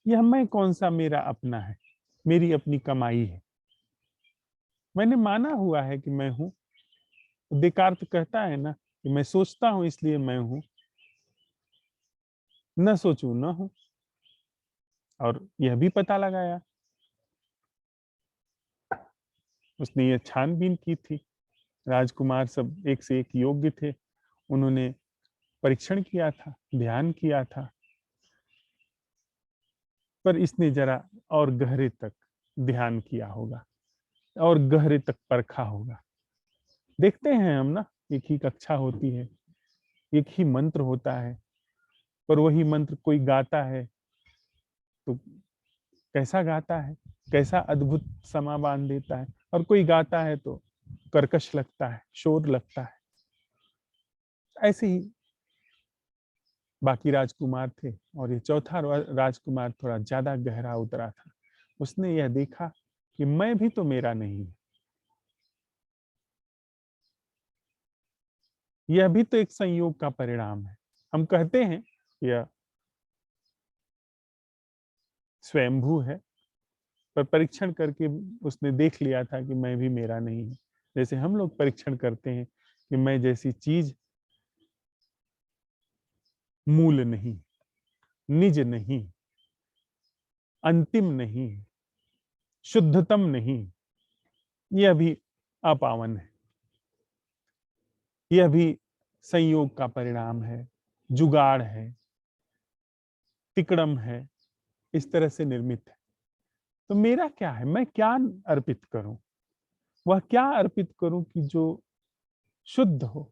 S2: यह मैं कौन सा मेरा अपना है? मेरी अपनी कमाई है। मैंने माना हुआ है कि मैं हूं। देकार्त कहता है ना कि मैं सोचता हूं इसलिए मैं हूं, न सोचूं न हूं। और यह भी पता लगाया, उसने यह छानबीन की थी। राजकुमार सब एक से एक योग्य थे, उन्होंने परीक्षण किया था, ध्यान किया था, पर इसने जरा और गहरे तक ध्यान किया होगा और गहरे तक परखा होगा। देखते हैं हम ना, एक ही कक्षा होती है, एक ही मंत्र होता है, पर वही मंत्र कोई गाता है तो कैसा गाता है, कैसा अद्भुत समा बांध देता है, और कोई गाता है तो कर्कश लगता है, शोर लगता है। ऐसे ही बाकी राजकुमार थे, और ये चौथा राजकुमार थोड़ा ज्यादा गहरा उतरा था। उसने यह देखा कि मैं भी तो मेरा नहीं, यह भी तो एक संयोग का परिणाम है। हम कहते हैं यह स्वयंभू है, पर परीक्षण करके उसने देख लिया था कि मैं भी मेरा नहीं हूं। जैसे हम लोग परीक्षण करते हैं कि मैं जैसी चीज मूल नहीं, निज नहीं, अंतिम नहीं, शुद्धतम नहीं, यह भी अपावन है, यह भी संयोग का परिणाम है, जुगाड़ है, तिकड़म है, इस तरह से निर्मित है। तो मेरा क्या है? मैं क्या अर्पित करूं? वह क्या अर्पित करूं कि जो शुद्ध हो,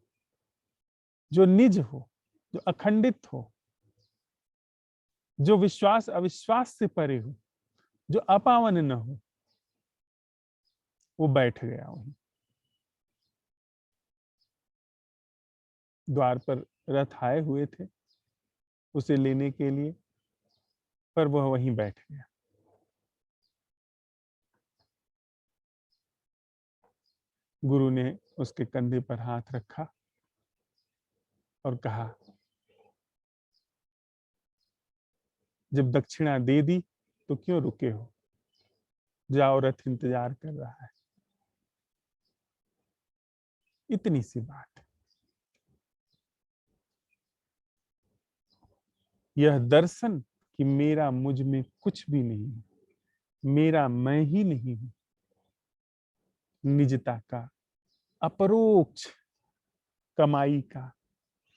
S2: जो निज हो, जो अखंडित हो, जो विश्वास अविश्वास से परे हो, जो अपावन न हो। वो बैठ गया वहीं। द्वार पर रथ आए हुए थे उसे लेने के लिए, पर वह वहीं बैठ गया। गुरु ने उसके कंधे पर हाथ रखा और कहा, जब दक्षिणा दे दी तो क्यों रुके हो? जाओ, रथ इंतजार कर रहा है। इतनी सी बात। यह दर्शन कि मेरा मुझ में कुछ भी नहीं है, मेरा मैं ही नहीं हूं, निजता का अपरोक्ष कमाई का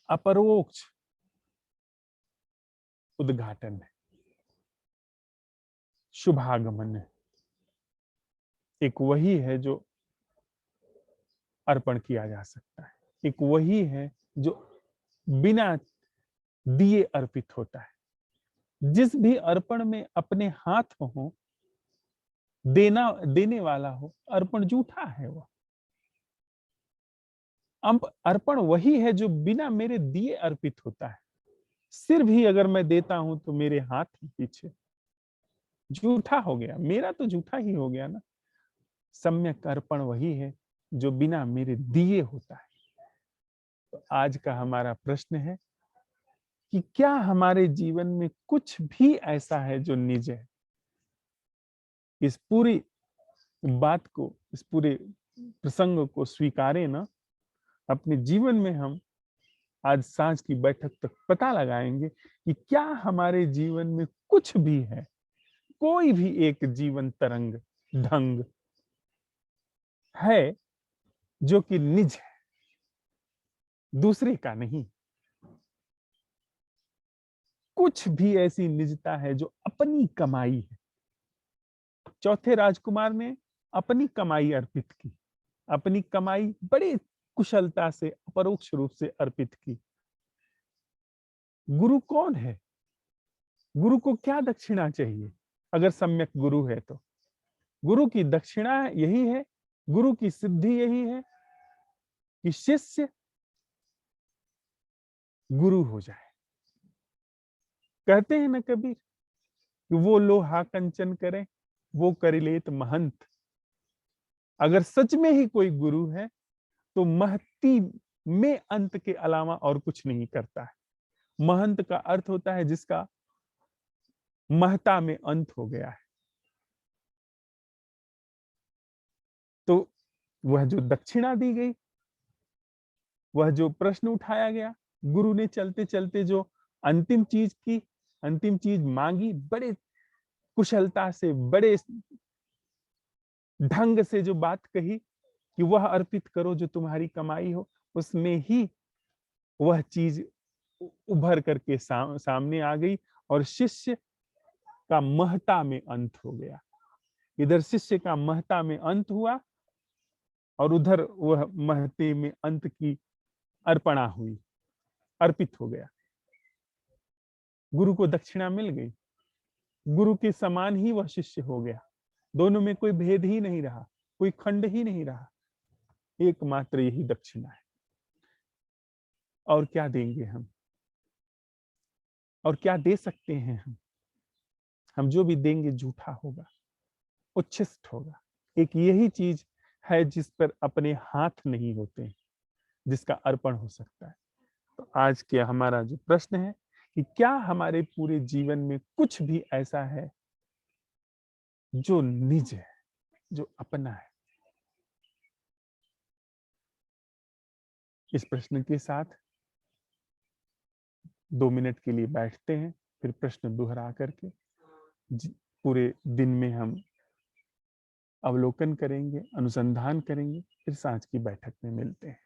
S2: अपरोक्ष उद्घाटन है, शुभागमन है। एक वही है जो अर्पण किया जा सकता है, एक वही है जो बिना दिए अर्पित होता है। जिस भी अर्पण में अपने हाथ हो, देने वाला हो, अर्पण झूठा है। वह अर्पण वही है जो बिना मेरे दिए अर्पित होता है। सिर भी अगर मैं देता हूं तो मेरे हाथ ही पीछे, झूठा हो गया, मेरा तो झूठा ही हो गया ना। सम्यक अर्पण वही है जो बिना मेरे दिए होता है। तो आज का हमारा प्रश्न है कि क्या हमारे जीवन में कुछ भी ऐसा है जो निज है? इस पूरी बात को, इस पूरे प्रसंग को स्वीकारें ना, अपने जीवन में हम आज सांझ की बैठक तक पता लगाएंगे कि क्या हमारे जीवन में कुछ भी है, कोई भी एक जीवन तरंग ढंग है जो कि निज है, दूसरे का नहीं। कुछ भी ऐसी निजता है जो अपनी कमाई है। चौथे राजकुमार ने अपनी कमाई अर्पित की, अपनी कमाई बड़ी कुशलता से अपरोक्ष रूप से अर्पित की। गुरु कौन है? गुरु को क्या दक्षिणा चाहिए? अगर सम्यक गुरु है तो गुरु की दक्षिणा यही है, गुरु की सिद्धि यही है कि शिष्य गुरु हो जाए। कहते हैं ना कबीर कि वो लोहा कंचन करे, वो करिलेत महंत। अगर सच में ही कोई गुरु है तो महती में अंत के अलावा और कुछ नहीं करता है। महंत का अर्थ होता है जिसका महता में अंत हो गया है। तो वह जो दक्षिणा दी गई, वह जो प्रश्न उठाया गया, गुरु ने चलते चलते जो अंतिम चीज मांगी, बड़े कुशलता से, बड़े ढंग से जो बात कही कि वह अर्पित करो जो तुम्हारी कमाई हो, उसमें ही वह चीज उभर करके सामने आ गई और शिष्य का महता में अंत हो गया। इधर शिष्य का महता में अंत हुआ और उधर वह महते में अंत की अर्पणा हुई, अर्पित हो गया। गुरु को दक्षिणा मिल गई, गुरु के समान ही वह शिष्य हो गया। दोनों में कोई भेद ही नहीं रहा, कोई खंड ही नहीं रहा, एकमात्र यही दक्षिणा है। और क्या देंगे हम, और क्या दे सकते हैं हम जो भी देंगे झूठा होगा, उच्छिष्ट होगा। एक यही चीज है जिस पर अपने हाथ नहीं होते हैं, जिसका अर्पण हो सकता है। तो आज के हमारा जो प्रश्न है कि क्या हमारे पूरे जीवन में कुछ भी ऐसा है जो निज है, जो अपना है? इस प्रश्न के साथ 2 मिनट के लिए बैठते हैं, फिर प्रश्न दोहरा करके पूरे दिन में हम अवलोकन करेंगे, अनुसंधान करेंगे, फिर सांझ की बैठक में मिलते हैं।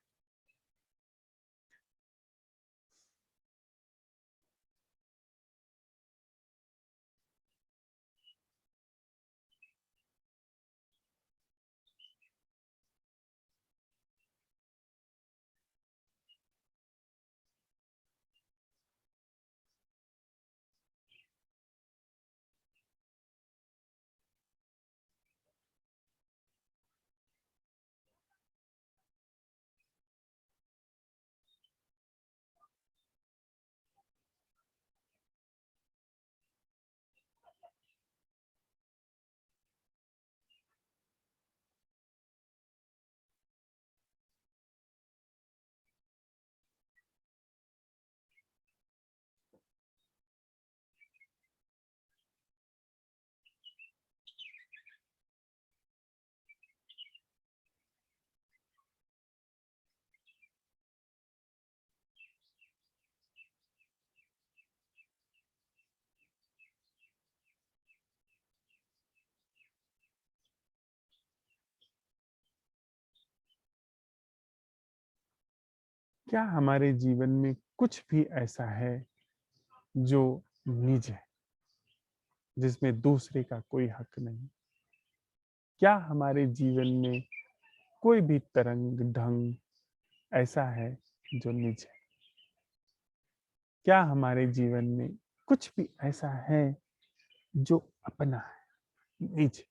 S2: क्या हमारे जीवन में कुछ भी ऐसा है जो निज है, जिसमें दूसरे का कोई हक नहीं? क्या हमारे जीवन में कोई भी तरंग ढंग ऐसा है जो निज है? क्या हमारे जीवन में कुछ भी ऐसा है जो अपना है, निज?